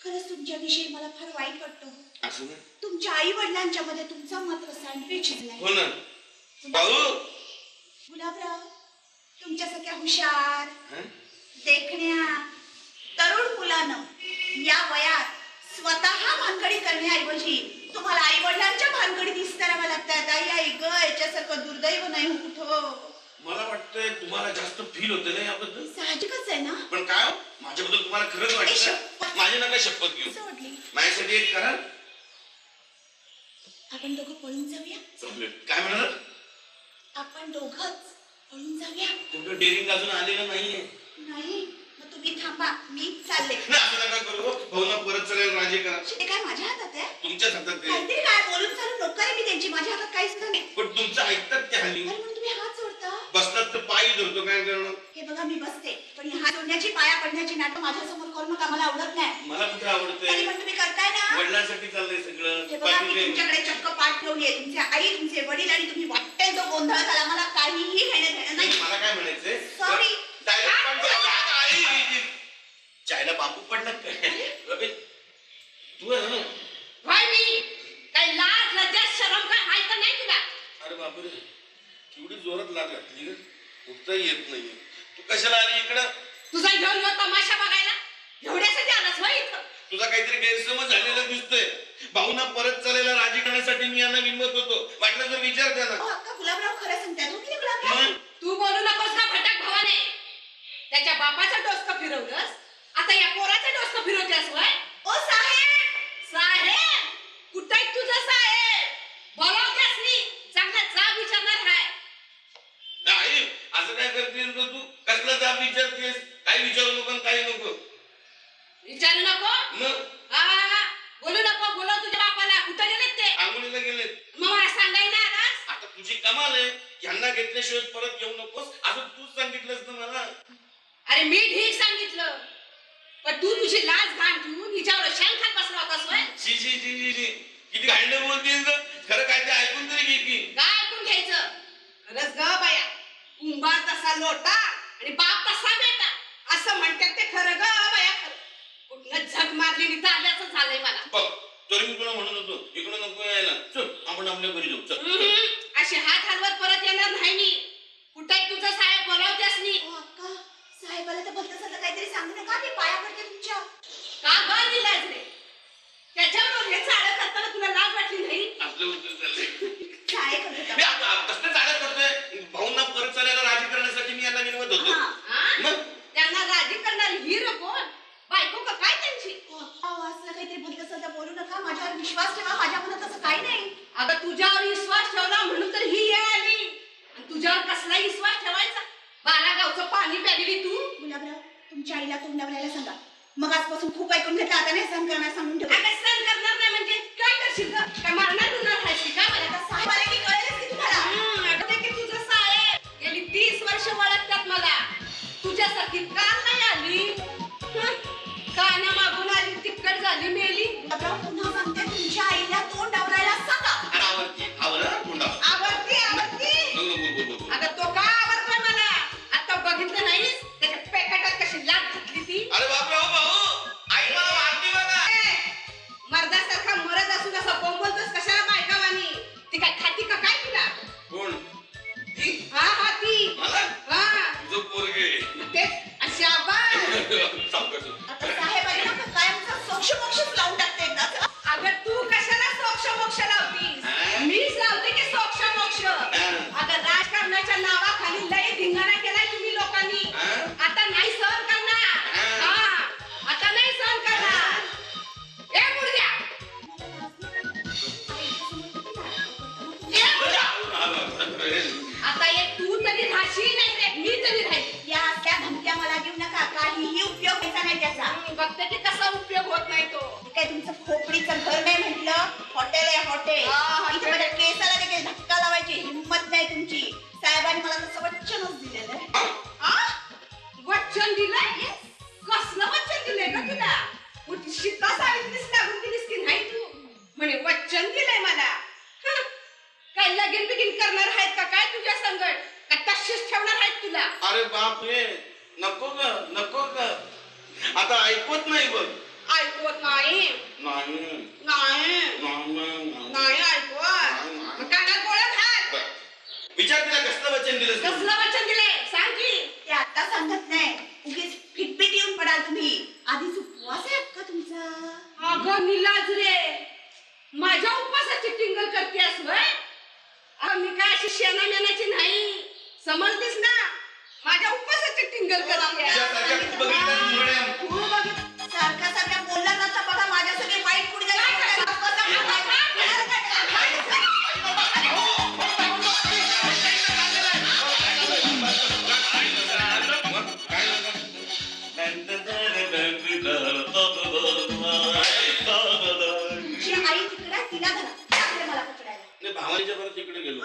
खरंच तुमच्याविषयी मला फार वाईट वाटतं. असं ना? तुमच्या आई वडिलांच्या मध्ये तुमचा मात्र सँडविच शिजलाय. हो ना भाऊ. गुलाबराव, तुमच्यासारख्या हुशार, हं? देखण्या तरुण मुलानं या वयात स्वतः भानगडी करण्याऐवजी तुम्हाला आई वडिलांच्या भानगडी दिसताना लागतात. आई आई ग, याच्यासारखं दुर्दैव नाही हो कुठं. मला वाटतंय तुम्हाला जास्त फील होतं ना याबद्दल. साहजिकच आहे ना. पण काय हो, माझ्याबद्दल तुम्हाला खरंच वाटतं? माझी नका शपथ घेऊ. सोडली. माझ्यासाठी एक करा. आपण दोघं पळून जाऊया. काय म्हणाल? आपण दोघंच पळून जाऊया. तुमचं डेअरिंग अजून आलेलं नाहीये. नाही मग तुम्ही थांबा, मी चालले. नाही, असं नका करू हो. भाऊना परत सगळ्या राजी करा. ते काय माझ्या हातात आहे? तुमच्याच हातात आहे. काहीतरी काय बोलून चालू नोकर आहे मी त्यांची. माझ्या हातात काहीच नाही. पण तुमचं ऐकतात ते हल्ली. अरे म्हणून तुम्ही हात सोडता. बसतात तर पायी धरतो, काय करणं. हे बघा मी बसते, पण ही हात जोडण्याची पाया पडण्याची नाटक माझ्या समोर करू नका. मला आवडत नाही. मला कुठे तरी आवडतंय. पण तुम्ही करताय ना. वडिलांसाठी चाललंय सगळं. हे बघा मी बाकी काही तुमच्याकडे चक्क पाठ ठेवली आहे. तुमच्या आई, तुमचे वडील आणि तुम्ही वाटते जो गोंधळ झाला. मला काहीही घेणं देणं नाही. नाही. मला काय म्हणायचंय, Sorry. चायला बांबू पडला काय रबे? तू आहे ना? काय मी काय लाज लज्जा शरम काय हाय का नाही तुला? अरे बापरे, केवढी जोरात लाग घातली ग. उठताही येत नाहीये. तू कशाला आली इकडं? तुझा घेऊन येऊ तमाशा बघायला एवढ्यासाठी आलास होय इथं? तुझा काहीतरी गैरसमज झालेला दिसतोय. भाऊना परत चालायला राजी करण्यासाठी मी यांना विनवत होतो. वाटलं जर विचार द्या ना. अहो, अक्का गुलाबराव खरं सांगतात. हो की नाही गुलाबराव? मग? तू बोलू नकोस का भटक भावाने. त्याच्या बापाचं डोसकं फिरवलंस, आता या पोराचं डोसकं फिरवतेस होय? ओ साहेब, साहेब कुठं आहे तुझं साहेब? बोलावतेस नी चांगला जाब विचारणार हाय. आई असं काय करतेस ग तू? कसला जाब विचारतेस? काही विचारू नको आणि काही नको. विचारू नको. मग हा, बोलू नको. बोलव तुझ्या बापाला. कुठं गेलेत ते? आंघोळीला गेलेत. मग मला सांगायला आलास? आता तुझी कमाल आहे. यांना घेतल्याशिवाय परत येऊ नकोस असं तूच सांगितलंस ना मला. अरे मी ठीक सांगितलं, पण तू तुझी लाज घाण ठेवून हिच्यावर शेण खात बसला होतास होय? शी शी शी शी शी. किती घाणलं बोलतेस ग. खरं काय ते ऐकून तरी घे की. काय ऐकून घ्यायचं? खरंच ग बाया, कुंभार तसा लोटा आणि बाप तसा बेटा असं म्हणतात ते खरं ग बाया. खरं कुठनं झक मारली निघता आल्याचं झालंय मला. बघ तरी मी तुला म्हणत होतो इकडं नको यायला. चल आपण आपल्या घरी जाऊ. चल. अशी हात हलवत परत येणार नाही मी. कुठे तुझं साहेब बोलावतेस नी? ओ अक्का, साहेबाला तर भलतं सगळं काहीतरी सांगू नका. मी पाया पडते तुमच्या. का बरं दिलास रे? त्याच्यावर हे चाळ करताना तुला लाज वाटली नाही? आपलं उत्तर चाललंय. काय करत मी कसलं चालत करतोय? भाऊंना परत चालायला राजी करण्यासाठी मी यांना विनवत होतो. हा? मग त्यांना राजी करणारी ही कोण? बायको का काय त्यांची? असं काहीतरी भलतं सगळं बोलू नका. माझ्यावर विश्वास ठेवा. माझ्या मनात असं काही नाही. अगं तुझ्यावर विश्वास ठेवला म्हणून तर ही येळ आली. आणि तुझ्यावर कसला विश्वास ठेवायचा? बालागावचं पाणी प्यालेली तू. गुलाबराव, तुमच्या आईला तोंड लावायला सांगा. मग आजपासून खूप ऐकून घेतलं, आता नाही सहन करणार सांगून ठेवा. अगं सहन करणार नाही म्हणजे काय करशील ग? काय मारणार बिरणार आहेस की काय मला? आता साहेब आले की कळेलच की तुम्हाला. अगं ते की तुझं साहेब गेली 30 वर्ष ओळखतात मला. तुझ्यासारखी का नाही आली? काना मागून आली तिकड झाली मेली. गुलाबराव, पुन्हा सांगते, तुमच्या आईला तोंड लावायला सांगा. अरे आवडती आवडलं कोणता? आवडती आवडती. बोल. अगं तो का आवडतोय मला? आता बघितलं नाहीस त्याच्या पेकाटात कशी लाग घातली ती? अरे बापरे हो भाऊ, आई मला मारती बघा. मर्दासारखा मरद असून असं बोंबलतोस कशाला आता एक तू तरी राहशील नाही तर एक मी तरी राहील. या त्या धमक्या मला देऊ नका, काहीही उपयोग व्हायचा नाही त्याचा. बघते की कसा उपयोग होत नाही तो. हे काय तुमचं खोपडीचं घर नाही म्हटलं, हॉटेल आहे हॉटेल. हा, इथे माझ्या केसाला देखील धक्का लावायची हिंमत नाही तुमची. साहेबांनी मला तसं वचनच दिलेलं आहे. आ? वचन दिलंय? कसलं वचन दिलंय का तुला? मोठी शिक्का सावित्रीस लागून दिलीस की नाही तू? म्हणे वचन दिलंय मला. हं. काय लगीन बिगीन करणार आहेत का काय तुझ्या संगत? का तशीच ठेवणार आहेत तुला? अरे बाप रे, नको ग, नको ग. आता ऐकवत नाही बघ. ऐकवत नाही. नाही नाही. नाही, नाही. नाही ऐकवत. मग कानात गोळ्या घाल. बरं. विचार तिला कसलं वचन दिलं कसलं वचन दिलंय? सांग की. ते आता सांगत नाही, उगीच फिटफिट येऊन पडाल तुम्ही. आधीच उपवास आहे का तुमचा? अगं निलाज रे, माझ्या उपवासाची टिंगल करतेस व्हय? मी काय अशी शेणा मेनाची नाही, समजलीस ना? माझ्या उपवासाची टिंगल करते. तुझ्यासारख्या खूप बघितल्या मुरळ्या. सारखा सारखा बोलला जाता बघा, माझ्यासाठी वाईट पुढे आई तिकडे तिला धरा, त्याकडे मला पकडायला. नाही, भावाच्या परत तिकडे गेलो.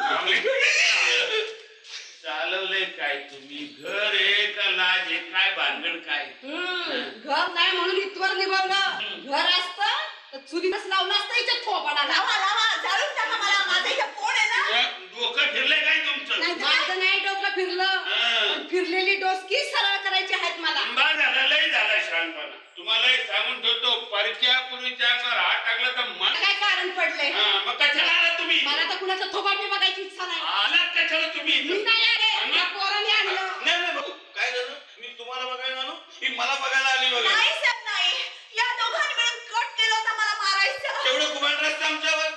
चालवलंय काय तुम्ही? घर आहे का लाज आहे? काय भानगड काय? घर नाही म्हणून इथवर निभावलं. घर असतं तर चुलीच लावलं असतं हिच्या थोपाडाला. लावा लावा, जाळून टाका मला, माझं इथं कोण आहे ना. डोकं फिरलंय काय तुमचं? माझं नाही डोकं फिरलं, पण फिरलेली डोसकी सरळ करायची आहेत मला. आंबा झाला, लय झाला शहाणपणा. तुम्हाला एक सांगून ठेवतो, परक्या पूर्वीच्या अंगावर हात टाकला तर मन. काय कारण पडलंय? मग कशाला आला तुम्ही? मला तर कुणाचं थोबाड बी बघायची इच्छा नाही. आलात कशाला तुम्ही? मी नाही आले, या पोराने आणलं. नाही नाही भाऊ, काय झालं? मी तुम्हाला बघायला आलो, ही मला बघायला आली वगैरे. नाही साहेब नाही, या दोघांनी मिळून कट केलं होतं मला मारायचं. तेवढं कुभांड रस्ते आमच्यावर.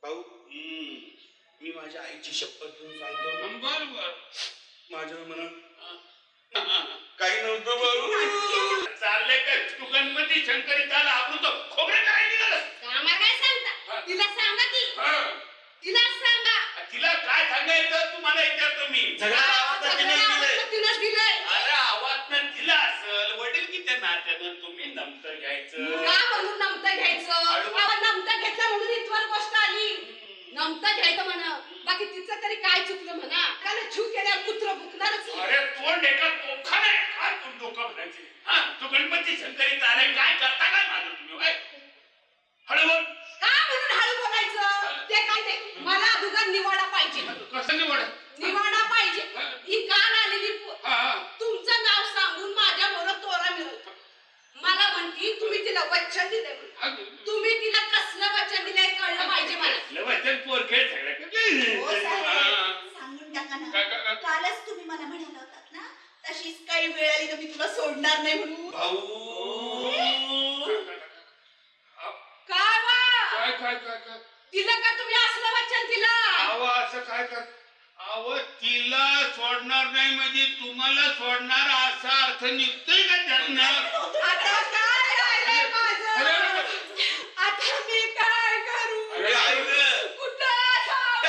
भाऊ, मी माझ्या आईची शपथ घेऊन सांगतो, बरोबर. माझ्या मनात काही नव्हतं भाऊ. चाललंय काय तू गणपती शंकरी त्याला आवडतो खोबरे काय निघालं? आम्हाला काय सांगता? तिला सांगा की, तिला सांगा. तिला काय सांगायचं तुम्हाला विचारतो मी. सगळा आवाज तर तिनेच दिलाय. तिनंच दिलंय. अरे आवाज न दिला असल, वडील किती नात्यानं तुम्ही नमतं घ्यायचं. का म्हणून नमतं घ्यायचं? आवाज नमतं घेतलं म्हणून इथवर गोष्ट आली. नमतं घ्यायचं म्हणा, बाकी तिचं तरी काय चुकलं म्हणा. कारण छू केल्यावर कुत्र भुकणारच. अरे तोंड एका पोखा नाही काय तू डोकं भरायचे. हा तू गणपती शंकरी तारे काय करता काय माझं तुम्ही होय? हळू बोल. का म्हणून हळू बोलायचं? ते काय नाही, मला अगोदर निवाडा पाहिजे. कसं निवड? निवाडा पाहिजे. ही कान आलेली हा तुमचं नाव सांगून माझ्या बरोबर तोरा मिळवतो. मला म्हणती तुम्ही तिला वचन दिले म्हणून. तुम्ही तिला कसलं वचन दिलंय कळलं पाहिजे मला. वचन पोर खेळ हो सगळं. सांगून टाका ना, कालच तुम्ही मला म्हणाला होतात ना, तशीच काही वेळ आली तर मी तुला सोडणार नाही म्हणून. भाऊ, काय वा? काय काय काय काय दिलं का तुम्ही असलं वचन दिलं? अहो असं काय कर अहो तिला सोडणार नाही म्हणजे तुम्हाला सोडणार असा अर्थ निघतोय का त्यांना? आता काय राहिलंय माझं? आता मी काय करू? अरे आई गं. कुठं जाऊ?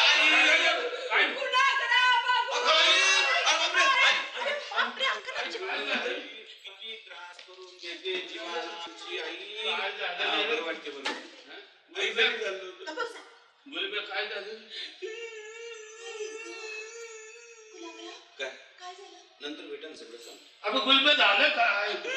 आई. कुणाकडे बघू? अगं आई, अरे बापरे, आई. किती त्रास करून घेते जीवाची आई. काय झालं? बरं वाटते बरं. आई बरी झालं होतं. गुलबे काय झालं? काय? काय झालं? नंतर भेटा सगळं सांग. अगं गुलबे झालं काय? काय?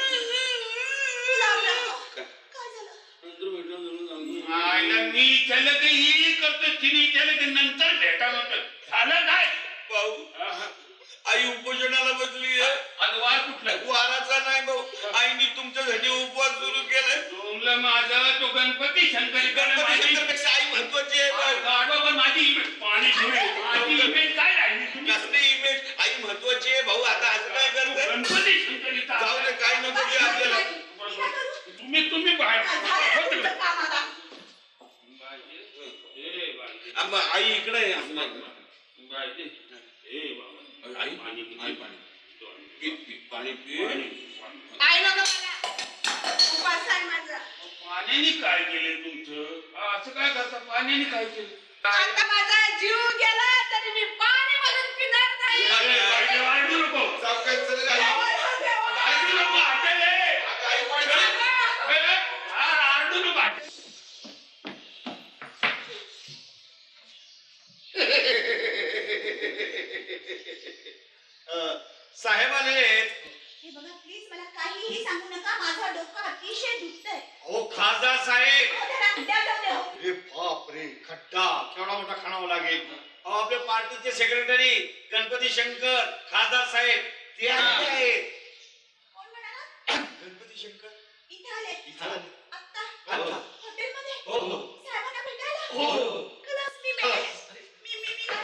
काय झालं? नंतर भेटलं म्हणून सांगतो. आईला मी विचारलं की ही करतो तिने विचारलं की नंतर भेटा म्हणतो. झालं काय? भाऊ, आई उपोषणाला बसली आहे. आणि वार कुठला? वाराचा नाही भाऊ, आईने तुमच्यासाठी उपवास सुरू केलाय. डोंगला माझा तो गणपती शंकरी गणपती शंकरपेक्षा आई महत्वाची आहे भाऊ. गाडवा पण माझी इमेज पाणी माझी इमेज काय राहिली तुम्ही? कसली इमेज? आई महत्वाची आहे भाऊ. आता असं काय करताय? गणपती शंकरी जाऊ दे, काय नको ते आपल्याला. तुम्ही बाहेर झालं तुमचं काम आता. आई इकडे आहे. असं नाही. आई, पाणी आई, पाणी. पी, पी, पाणी पी. काय नको मला? उपवास आहे माझा. पाण्याने काय केले तुमचं? असं काय करता? पाण्याने काय केलं? आता माझा जीव गेला तरी मी पाणी साहेब आले. हे बघा प्लीज मला काहीही सांगू नका माझं डोकं अतिशय दुखतंय हो खासदार साहेब. हो, जरा खड्ड्यात जाऊ दे, हो. अरे बाप रे खड्डा केवढा मोठा खाणावा लागेल. अहो आपल्या पार्टीचे सेक्रेटरी गणपती शंकर खासदार साहेब ते आले आहेत. कोण म्हणाला? गणपती शंकर इथे आले इथं आले. आत्ता हो. हॉटेलमध्ये हो, हो. साहेबांना भेटायला हो. खलास मी खलास.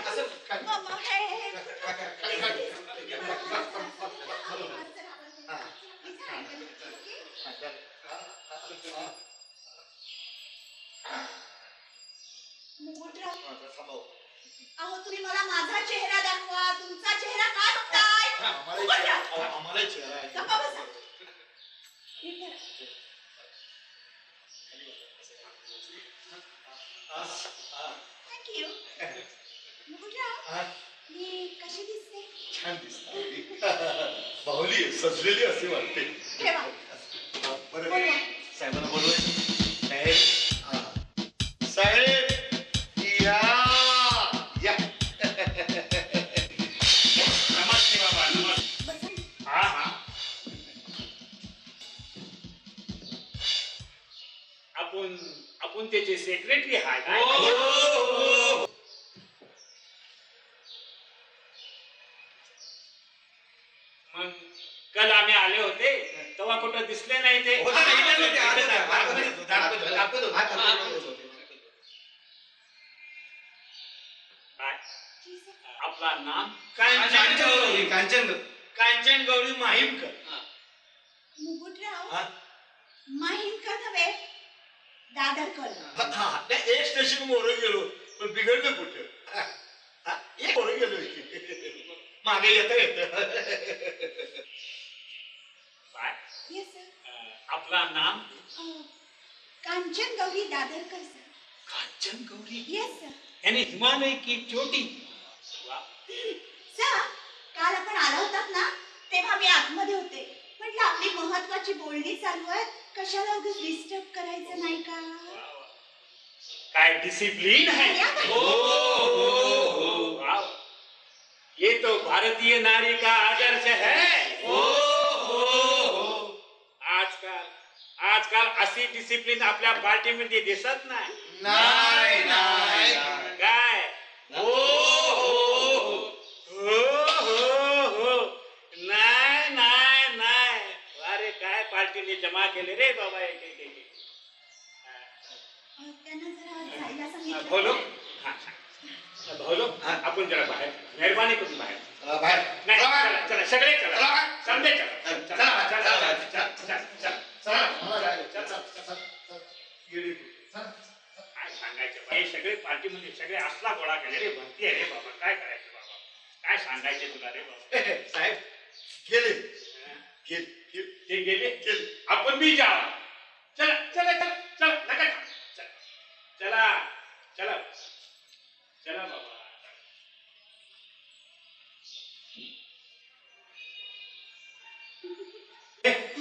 असं काय? मग हे मुकुटराव, अहो तुम्ही मला माझा चेहरा दाखवा. तुमचा चेहरा काय बघताय? मुकुटराव, आम्हाला चेहरा आहे. गप्पा बसा. नीट धरा. थँक्यू. मुकुटराव, मी कशी दिसते? छान दिसतात. बाहुली सजलेली असे वाटते. ठेवा. बरं बोलवा. साहेबांना बोलवायचं. साहेब या या. नमस्ते बाबा नमस्ते. बसा. हा हा आपण त्याचे सेक्रेटरी आहे काय? मग काल आम्ही आले होते तेव्हा कुठं दिसले नाही ते. काय? आपला नाम कांचन गौरी माहीमकर. मुकुटराव, हा? माहीमकर नव्हे, दादरकर. एक स्टेशन मोरं गेलो पण बिघडलं कुठं. एक मोरं गेलो मागे येता येत. काय? Yes sir. आपला नाम Kanchan Gauri Dadarkar sir. Kanchan Gauri yes sir. यानी हिमालय की चोटी. वा. सर, काल आपण आला होतात ना तेव्हा मी आतमध्ये होते. म्हटलं आपली महत्वाची बोलणी चालू आहे, कशाला उगाच डिस्टर्ब करायचं नाही का? काय डिसिप्लिन है. या बाई. वाव. ये तो भारतीय नारी का आदर्श है. आजकाल अशी डिसिप्लिन आपल्या पार्टीमध्ये दिसत नाही. नाही नाही. काय हो नाही नाही नाही. अरे काय पार्टीने जमा केले रे बाबा. एक एक एक एक. त्यांना जरा जायला सांगितलं. भोलो हा, हा. भोलो आपण जरा बाहेर मेहरबानी करून बाहेर. नाही चला चला सगळे चला समजे चला चला चला चला काय सांगायचं हे सगळे पार्टीमध्ये सगळे असला गोळा केले रे. भरती आहे रे बाबा. काय करायचं बाबा. काय सांगायचे तुला रे बाबा. साहेब गेले ते गेले आपण बी जा. चला चला चला चला नका चला चला चला चला बाबा.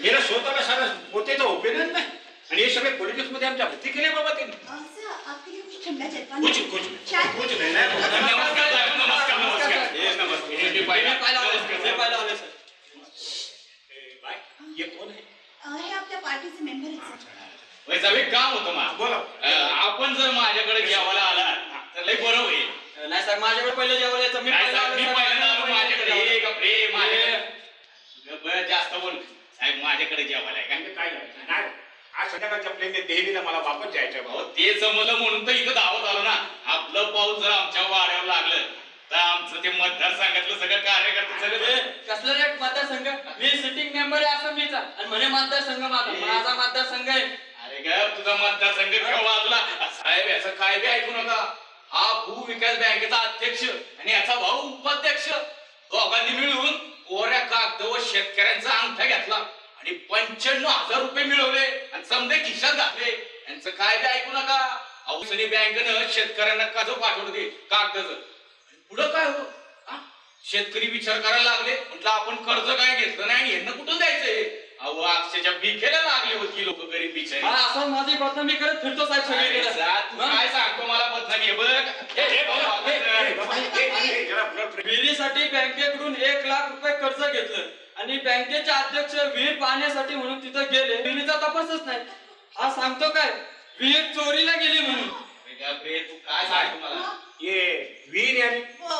हे ना स्वतःला सारा पोतेचा ओपिनियन नाही आणि हे सगळे पॉलिटिक्स मध्ये आमच्या भरती केले बाबा त्यांनी. सर, आपके लिए कुछ ठंडा जलपान. कुछ चाय. नाही नमस्कार साहेब नमस्कार नमस्कार. हे नमस्कार हे पाहिलं सर. बाय ये कोण आहे? हे आपल्या पार्टीचे मेंबर आहेत सर. वैसा एक काम होतं मा बोला. आपण जर माझ्याकडे जेवायला आला तर लय बरं होईल. नाही साहेब, माझ्याकडे पहिलं जेवण यायचं. मी काय साहेब, मी पहिल्यांदा आलो माझ्याकडे. ये गप्रे माझ्याकडे जास्त बोल साहेब. माझ्याकडे जेवायला आहे म्हणजे काय झालं? नाही आज संध्याकाळच्या प्लेनने देहलीला मला वापस जायचं का? बाबा. ते जमलं म्हणून तर इथं दावत आलो ना. आपलं पाऊस जर आमच्या वाड्यावर लागलं तर आमचं ते मतदारसंघातलं सगळं कार्यकर्ते सगळं कसलं रे मतदारसंघ? मी सिटिंग मेंबर आहे असेंब्लीचा आणि म्हणे मतदारसंघ माझा मतदारसंघ आहे. अरे ग तुझा मतदारसंघ केव्हा वाजला साहेब. याचं काय बी ऐकू नका. हा भूविकास बँकेचा अध्यक्ष आणि याचा भाऊ उपाध्यक्ष दोघांनी मिळून कोऱ्या कागदावर शेतकऱ्यांचा अंगठा घेतला आणि 95,000 रुपये मिळवले आणि समजे खिशात घातले. यांचं काय बी ऐकू नका. औषधी बँकेनं शेतकऱ्यांना कर्ज पाठवलं ते कागदाचं. पुढं काय हो शेतकरी विचार करायला लागले. म्हटलं आपण कर्ज काय घेतलं नाही आणि यांना कुठून द्यायचंय. अहो अक्षरशः भिकेला लागले होती लोक गरीब बिचारी. असं माझी बदनामी करत फिरतो साहेब सगळीकडे. तू काय सांगतो मला बदनामी. हे बघ जरा कर्ज घेतलं आणि बँकेचे अध्यक्ष विहीर पाहण्यासाठी म्हणून तिथं गेले. विहिरीचा तपासच नाही. हा सांगतो काय विहीर चोरीला गेली म्हणून. तू काय सांगतो मला? ये वीर यानी हो,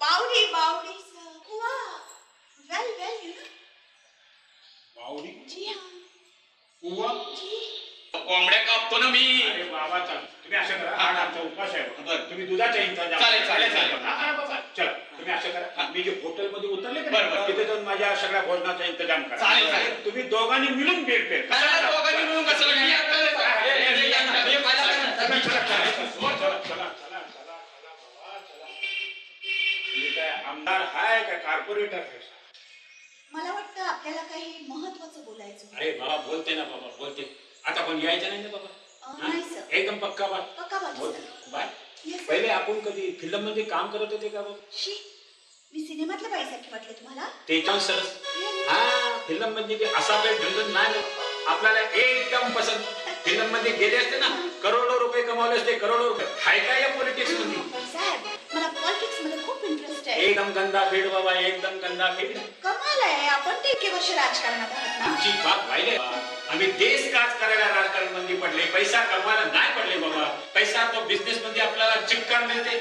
बावडी बावडी कुवा वेल वेल बावडी जी हाँ उवा जी. कोंबड्या कापतो ना मी. अरे बाबा चला तुम्ही असं करा हा आमचा उपास आहे बरं. तुम्ही दुधाचा इंतजाम चालेल, चालेल, चालेल. हा, बाबा चला तुम्ही असं करा मी जे हॉटेलमध्ये उतरले का बरं, बरं. तिथे जाऊन माझ्या सगळ्या भोजनाचा इंतजाम करा चालेल, चालेल. तुम्ही दोघांनी मिळून बेड पेर काय दोघांनी मिळून कसं मी आपल्याला आमदार हाय का कॉर्पोरेटर आहे मला वाटतं आपल्याला काही महत्वाचं बोलायचं होतं. अरे बाबा बोलते ना बाबा बोलते आता पण यायचं नाही ना बाबा नाही सर. एकदम पक्का बात पक्का बात बोलते. सर. Bye Yes, sir. पहिले आपण कधी फिल्म मध्ये काम करत होते का बाबा शी मी सिनेमातल्या बाईसारखी वाटले तुम्हाला? त्याच्यावर सरस हा फिल्म मध्ये ते असा काही ढंग नाही आपल्याला एकदम पसंत फिल्म मध्ये गेले असते ना करोडो रुपये कमावले असते करोडो रुपये हाय काय या पॉलिटिक्स मध्ये पण साहेब मला पॉलिटिक्स मध्ये खूप इंटरेस्ट आहे. एकदम गंदा फीड बाबा एकदम गंदा फीड कमाल आहे. आपण ते इतके वर्ष राजकारणात आहात ना. आमची बात व्हायले आम्ही देश काज करायला राजकारण मध्ये पडले पैसा कमवायला नाही पडले बाबा पैसा तो बिझनेस मध्ये आपल्याला चिक्कार मिळते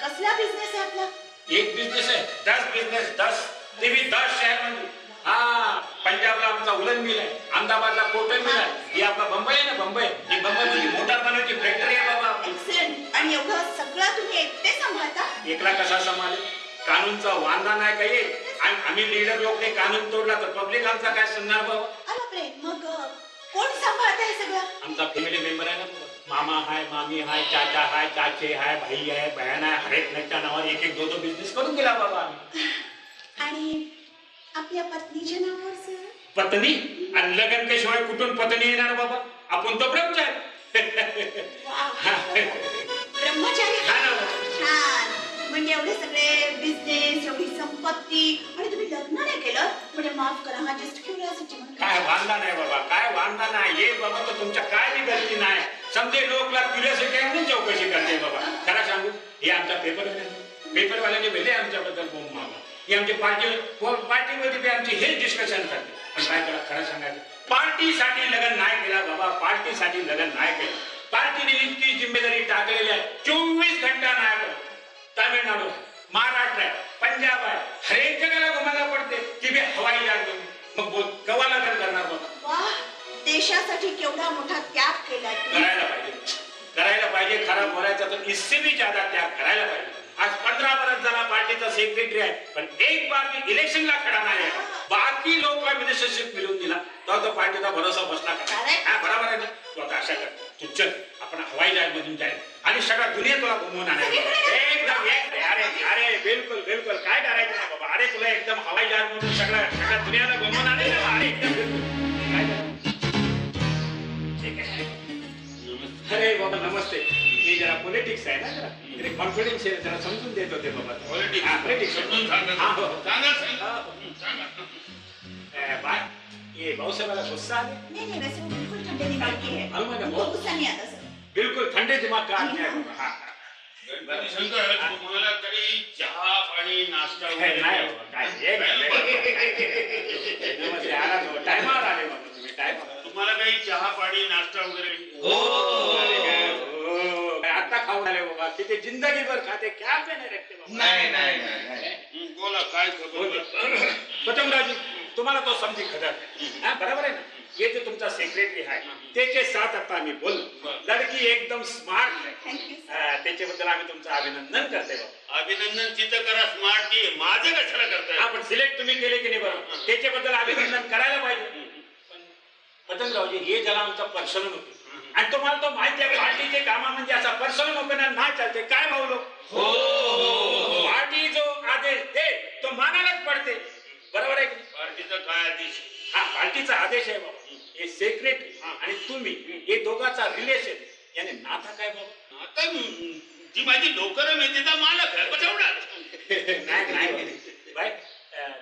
कसला बिझनेस आहे आपला? एक बिझनेस आहे 10 बिझनेस 10 ते भी 10 शहर मध्ये हा पंजाबला आमचा उलन मिल आहे अहमदाबादला कोटन मिल आहे ही आपला मुंबई आहे ना मुंबई ही मुंबई मध्ये मोटार बनवायची फॅक्टरी आहे बाबा एक्सलेंट. आणि एवढं सगळं तुम्ही एकटे सांभाळता? एकला कसा सांभाळेल कानूनचा वांधा नाही काही आणि आम्ही लीडर लोकने कानून तोडला तर पब्लिक आमचा काय सांगणार बाबा अरे बापरे. मग कोण सांभाळत आहे सगळं? आमचा फॅमिली मेंबर आहे ना बाबा. मामा हाय मामी हाय चाचा हाय चाचे हाय भाई आहे बहन आहे हर एक नच्या नावावर एक एक दो बिझनेस करून गेला बाबा आम्ही आणि आपल्या पत्नीच्या नावावर सर? पत्नी आणि लग्न केशिवाय कुठून पत्नी येणार बाबा आपण तो ब्रह्मचारी ब्रह्मचारी. हा ना बाबा. छान. म्हणजे एवढे सगळे बिझनेस एवढी संपत्ती आणि तुम्ही लग्न नाही केलं म्हणजे माफ करा हा जस्ट क्युरिओसिटी म्हणून. काय वांधा नाही बाबा काय वांधा नाही ये बाबा तर तुमच्या काय बी गलती नाही समजे लोकला क्युरिओसिटी आहे म्हणून चौकशी करते बाबा खरं सांगू हे आमच्या पेपरवाल्याने वेगळे आमच्याबद्दल बोंब मारला ही आमची पार्टीमध्ये बी आमची हेच डिस्कशन करते पण काय करा खरं सांगायचं पार्टीसाठी लग्न नाही केला बाबा पार्टीसाठी लग्न नाही केलं पार्टीने इतकी जिम्मेदारी टाकलेली आहे 24 घंटा नाही करत तामिळनाडू महाराष्ट्र आहे पंजाब आहे हर एक जगाला घुमायला पडते की बी हवाई जहाज मग बोल कवा लग्न करणार बाबा वाह. देशासाठी केवढा मोठा त्याग केलाय तुम्ही. करायला पाहिजे खरा बोलायचा तर इससे भी ज्यादा त्याग करायला पाहिजे आज 15 वर्ष झाला पार्टीचा सेक्रेटरी आहे पण एक बार मी इलेक्शनला खडा नाही आहे बाकी लोकला मिनिस्टरशिप मिळवून दिला तो पार्टीचा भरोसा बसला का हा बरोबर आहे ना तू आता अशा कर तू चल आपण हवाई जहाज मधून जाईल आणि सगळ्या दुनिया तुला घुमवून आणायला एकदम अरे अरे बिलकुल बिलकुल काय करायचं नाही बाबा अरे तुला एकदम हवाई जहाज मधून सगळ्या दुनियाला घुमवून आणायला अरे एकदम बिलकुल काय ठीक आहे अरे बाबा नमस्ते मी जरा पॉलिटिक्स आहे ना जरा कॉन्फिडन्स आहे जरा समजून देत होते बाबा पॉलिटिक्स समजून सांगा बाय ये भाऊसाहेबाला गुस्सा आले नाही वैसे वो बिल्कुल ठंडे दिमाग के है. मालूम है ना, उनको बहुत- गुस्सा नहीं आता सर. बिलकुल ठंडे दिमाग का आदमी आहे बाबा. हा. गणपती शंकर तुम्हाला काही चहा पाणी नाश्ता काय वगैरे नाही बाबा, काय एक नमस्ते आला तो टायमावर आले बाबा तुम्ही टायमावर तुम्हाला काही चहा पाणी नाश्ता वगैरे आता खाऊन आले बाबा तिथे जिंदगीभर खाते क्या पे नाही रखते बाबा नाही बोला काय खबर पतंगराजी तुम्हाला तो समजी खबर हा बरोबर आहे ना ये जो तुमचा सेक्रेटरी आहे त्याचे साथ आता आम्ही बोललो लडकी एकदम स्मार्ट थँक्यू सर. आहे त्याच्याबद्दल आम्ही तुमचं अभिनंदन करते बाबा अभिनंदन तिथं करा स्मार्ट टी माझं कशाला करताय आपण सिलेक्ट तुम्ही केले की नाही बरोबर त्याच्याबद्दल अभिनंदन करायला पाहिजे पतंगरावजी हे जरा आमचा पर्सनल होते आणि तुम्हाला तो माहिती आहे पार्टीचे कामा म्हणजे असा पर्सनल ओपिनियन नाही चालते काय भाऊ लोक पार्टी जो आदेश दे तो मानायलाच पडते बरोबर आहे की नाही? पार्टीचा काय आदेश हा पार्टीचा आदेश आहे बाबा हे सेक्रेटरी आणि तुम्ही हे दोघांचा रिलेशन याने नाता काय बाबा आता ती माझी नोकर मेथीचा मालक आहे बसवणार नाही बाय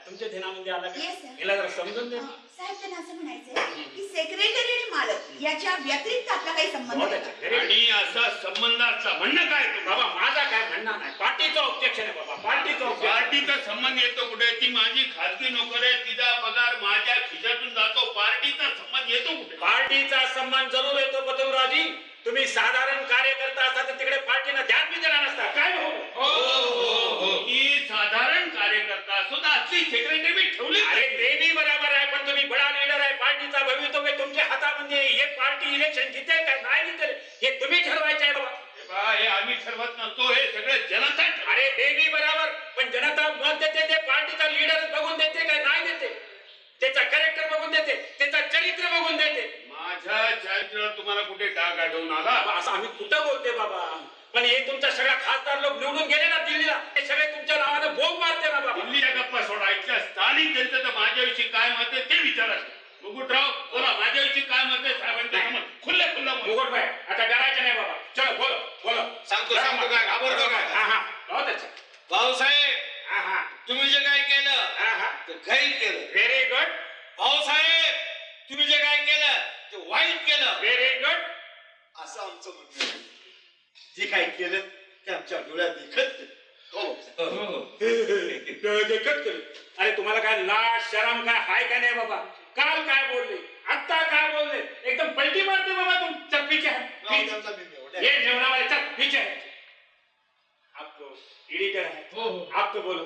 तुमच्या ध्यानामध्ये आला का Yes, sir. याला जरा समजून दे साहेब त्यांना असं म्हणायचंय की सेक्रेटरी आणि मालक याच्या व्यतिरिक्त आपला काही संबंध बहुत नाही अच्छा. का? Very good. आणि असा संबंधाचा म्हणणं काय बाबा माझा काय म्हणणं नाही पार्टीचं ऑब्जेक्शन आहे बाबा पार्टीचं ऑब्जेक्शन पार्टीचा सन्मान येतो कुठे? ती माझी खाजगी नोकर आहे, तिचा पगार माझ्या खिशातून जातो. पार्टीचा सन्मान येतो कुठे? पार्टीचा सन्मान जरूर येतो पतंगरावजी. तुम्ही साधारण कार्यकर्ता असता तर तिकडे पार्टीनं ध्यान बी देणार नसता काय भाऊ? ही साधारण कार्यकर्ता सुद्धा असली सेक्रेटरी मी ठेवली. अरे ते बी बरोबर आहे पण तुम्ही बडा लीडर आहे. पार्टीचा भवितव्य तुमच्या हातामध्ये. हे पार्टी इलेक्शन जितेल काय नाही जितेल हे तुम्ही ठरवायचे आहे बाबा. हे आम्ही ठरवत नसतो, हे सगळं जनता ठरवते. अरे ते बी बरोबर पण जनता मत देते ते पार्टीचा लीडर बघून देते काय नाही देते. त्याचा कॅरेक्टर बघून देते, त्याचा चरित्र बघून देते. माझ्या चरित्रावर तुम्हाला कुठे डाग आढळून आला? असं आम्ही कुठं बोलते बाबा. पण हे तुमचा सगळा खासदार लोक निवडून गेले ना दिल्लीला ते सगळे तुमच्या नावाने बोंब मारते ना बाबा. दिल्लीच्या गप्पा सोडायच्या. स्थानिक जनतेचं माझ्याविषयी काय मत आहे ते विचारा. मुकुटराव बोला, माझ्याविषयी काय मत आहे? साहेबांच्या समोर खुल्ले मुकुटभाई आता डरायचं नाही बाबा. चलो बोलो बोलो. सांगतो काय घाबरतो काय? हा हा बहुत अच्छा. भाऊसाहेब हा हा तुम्ही जे काय केलं हा हा ते काही केलं. Very good. भाऊसाहेब तुम्ही जे काय केलं ते वाईट केलं. Very good. असं आमचं म्हणणं आहे. जे काय केलं ते आमच्या डोळ्यात देखत देखत केलं. अरे तुम्हाला काय लाज शरम काय हाय का नाही बाबा. काल काय बोलले आता काय बोलले एकदम पलटी मारते बाबा तुमच्या पीछे है. ये जेवणावाले चल पीछे है. आप तो एडिटर है. आप तो बोलो.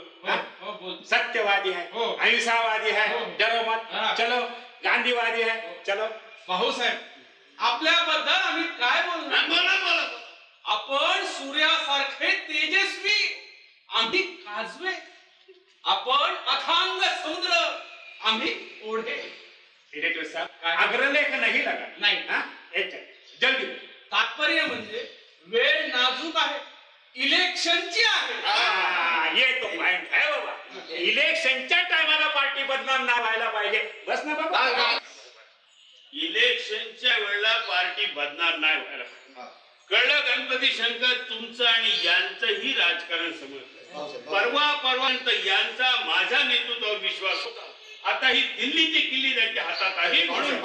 सत्यवादी है, अहिंसावादी है. डरो मत. चलो गांधीवादी है. चलो भाऊसाहेब आपल्याबद्दल आम्ही काय बोलणार? बोला. आपण सूर्यासारखे तेजस्वी, आम्ही काजवे. आपण अथांग समुद्र, आम्ही ओढे. एडिटर साहब अग्रलेख नहीं लगा नाही. हाँ जल्दी. तात्पर्य म्हणजे वेळ नाजूक आहे, इलेक्शनची आहे. ये तो पॉइंट है बाबा. इलेक्शनच्या टायमाला पार्टी बदनाम ना व्हायला पाहिजे. बस ना बाबा. इलेक्शनच्या वेळेला पार्टी बदनाम नाही व्हायला. कळलं गणपती शंकर? तुमचं आणि यांचंही राजकारण समजलं. परवापर्यंत यांचा माझ्या नेतृत्वावर विश्वास होता. आता ही दिल्लीची किल्ली त्यांच्या हातात आहे म्हणून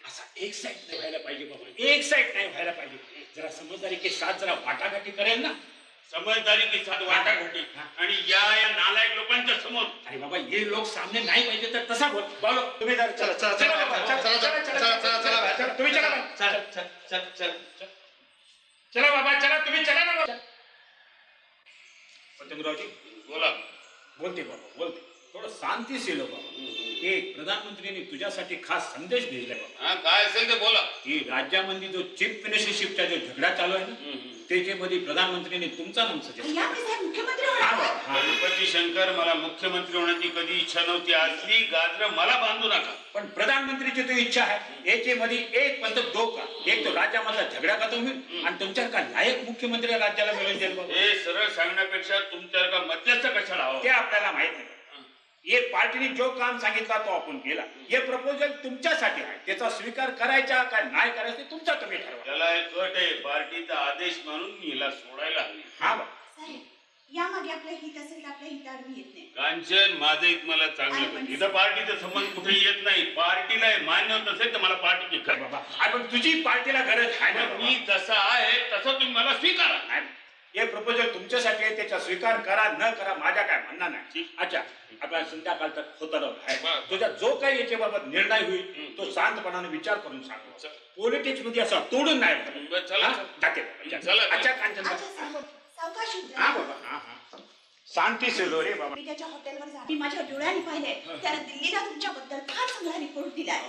असा एक साईड नाही व्हायला पाहिजे बाबा. एक साईड नाही व्हायला पाहिजे. जरा समजदारी के साथ जरा वाटाघाटी करेल ना. समजदारी की साथ वाटाघाटी आणि या नालायक लोकांच्या समोर. अरे बाबा ये लोक सामने नाही पाहिजे तर तसा बोल. बोलो तुम्ही जरा चला चला चला बाबा. चला तुम्ही चला चला बाबा. चला तुम्ही चला ना बाबा. पतंगरावजी बोला. बोलते बाबा बोलते. थोडं शांती से लो बाबा. एक प्रधानमंत्र्यांनी तुझ्यासाठी खास संदेश भेजलाय बाबा. हा काय असेल ते बोला. की राज्यामध्ये जो चीफ मिनिस्टरशिपचा जो झगडा चालू आहे ना त्याच्यामध्ये प्रधानमंत्र्यांनी तुमचा नाम सजेस्ट. या मी साहेब मुख्यमंत्री होणार आहे. गणपती शंकर मला मुख्यमंत्री होण्याची कधी इच्छा नव्हती. असली गाजर मला बांधू नका. पण प्रधानमंत्रीची तो इच्छा आहे. याच्यामध्ये एक पण दो का. एक तो राज्यामधला झगडा खतम होईल आणि तुमच्यासारखा लायक मुख्यमंत्री राज्याला मिळून जाईल बाबा. हे सरळ सांगण्यापेक्षा तुमच्या मध्यस्थ कशाला हवं ते आपल्याला माहित नाही. ये पार्टीने जो काम सांगितला तो आपण केला. हे प्रपोजल तुमच्यासाठी आहे. त्याचा स्वीकार करायचा का नाही करायचा ते तुमचा तुम्ही ठरवा. त्याला एक अट आहे. पार्टीचा आदेश म्हणून मी हिला सोडायला हवी. हा बा. साहेब यामागे आपलं हित असेल तर आपल्या हित आडवी येत नाही. कांचन माझं एक मला चांगलं कर. इथं पार्टीचा संबंध कुठे येत नाही. पार्टीला हे मान्य होत असेल तर मला पार्टीची कर बाबा. आपण तुझी पार्टीला गरज आहे ना. मी जसा आहे तसं तुम्ही मला स्वीकारा. हे प्रपोजल तुमच्यासाठी आहे. त्याचा स्वीकार करा न करा माझ्या काय म्हणणं नाही. अच्छा आपला संध्याकाळ तक होता आहे. तुझ्या जो काही याच्याबाबत निर्णय होईल तो शांतपणाने विचार करून सांगतो. पॉलिटिक्स मध्ये असं तोडून नाही. चला अच्छा कांचन अच्छा साहेब सावकाश होत हा जा. बाबा. हा हा शांती से लो रे बाबा. मी त्याच्या हॉटेलवर जा. मी माझ्या डोळ्यांनी पाहिले. त्याने दिल्लीला तुमच्याबद्दल फार चांगला रिपोर्ट दिलाय.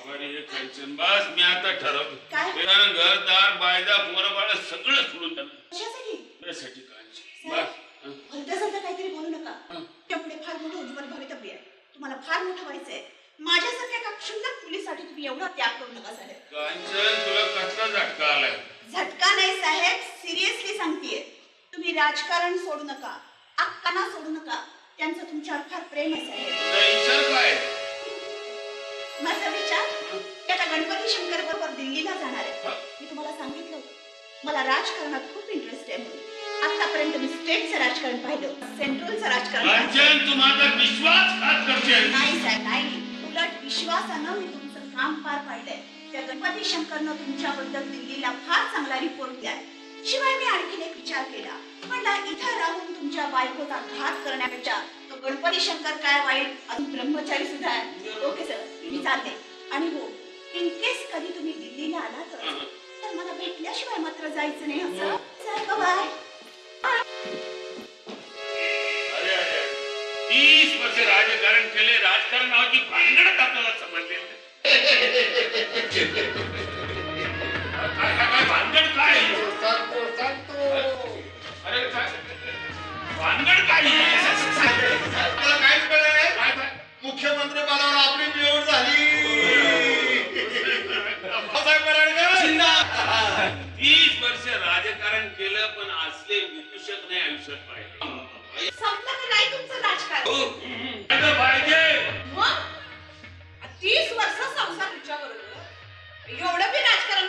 कांचन बस मी आता ठरवतो. काय? घरदार बायदा पोरबाळ सगळं सोडून टाकलं. कशासाठी? त्यासाठी कांचन साहेब, बस. भलत्यासारखं काहीतरी बोलू नका. त्यापुढे फार मोठं उज्ज्वल भवितव्य आहे. तुम्हाला फार मोठं व्हायचंय. माझ्यासारख्या एका क्षुल्लक मुलीसाठी तुम्ही एवढा त्याग करू नका साहेब. कांचन तुला कसला झटका आलाय? झटका नाही साहेब, सिरियसली सांगतेय. तुम्ही राजकारण सोडू नका, अक्कांना सोडू नका. त्यांचं तुमच्यावर फार प्रेम आहे साहेब. तुझा विचार काय? माझा विचार त्याच्या गणपती शंकर बरोबर दिल्लीला जाणार आहे. मी तुम्हाला सांगितलं होतं मला राजकारणात खूप इंटरेस्ट आहे म्हणून. आतापर्यंत मी स्टेटचं राजकारण पाहिलं, सेंट्रलचं राजकारण पाहिलं. कांचन तू माझा विश्वासघात करते. नाही साहेब नाही. उलट विश्वासानं मी तुमचं काम पार पाडलंय. त्या गणपती शंकरनं तुमच्याबद्दल दिल्लीला फार चांगला रिपोर्ट दिलाय. शिवाय मी आणखीन एक विचार विचार केला म्हणला इथं राहून तुमच्या बायकोचा घात करण्यापेक्षा तो गणपती शंकर काय वाईट, अजून ब्रह्मचारी सुद्धा आहे. ओके सर, मी चालते. आणि हो, इन केस कधी तुम्ही दिल्लीला आला तर मला भेटल्याशिवाय मात्र जायचं नाही. असं सर, बाय. अरे अरे 30 वर्ष राजकारण केले, राजकारण नावाची भानगडच आपल्याला समजली. काय भानगड काय? अरे काय भानगड काय? आपल्याला काहीच कळलंय. मुख्यमंत्री पदावर आपली निवड झाली. 30 वर्ष राजकारण केलं पण असले विदूषक नाही आयुष्यात पाहिजे. संपलं की नाही तुमचं राजकारण? पाहिजे मग 30 वर्ष संसार तुमच्या बरोबर एवढं बी राजकारण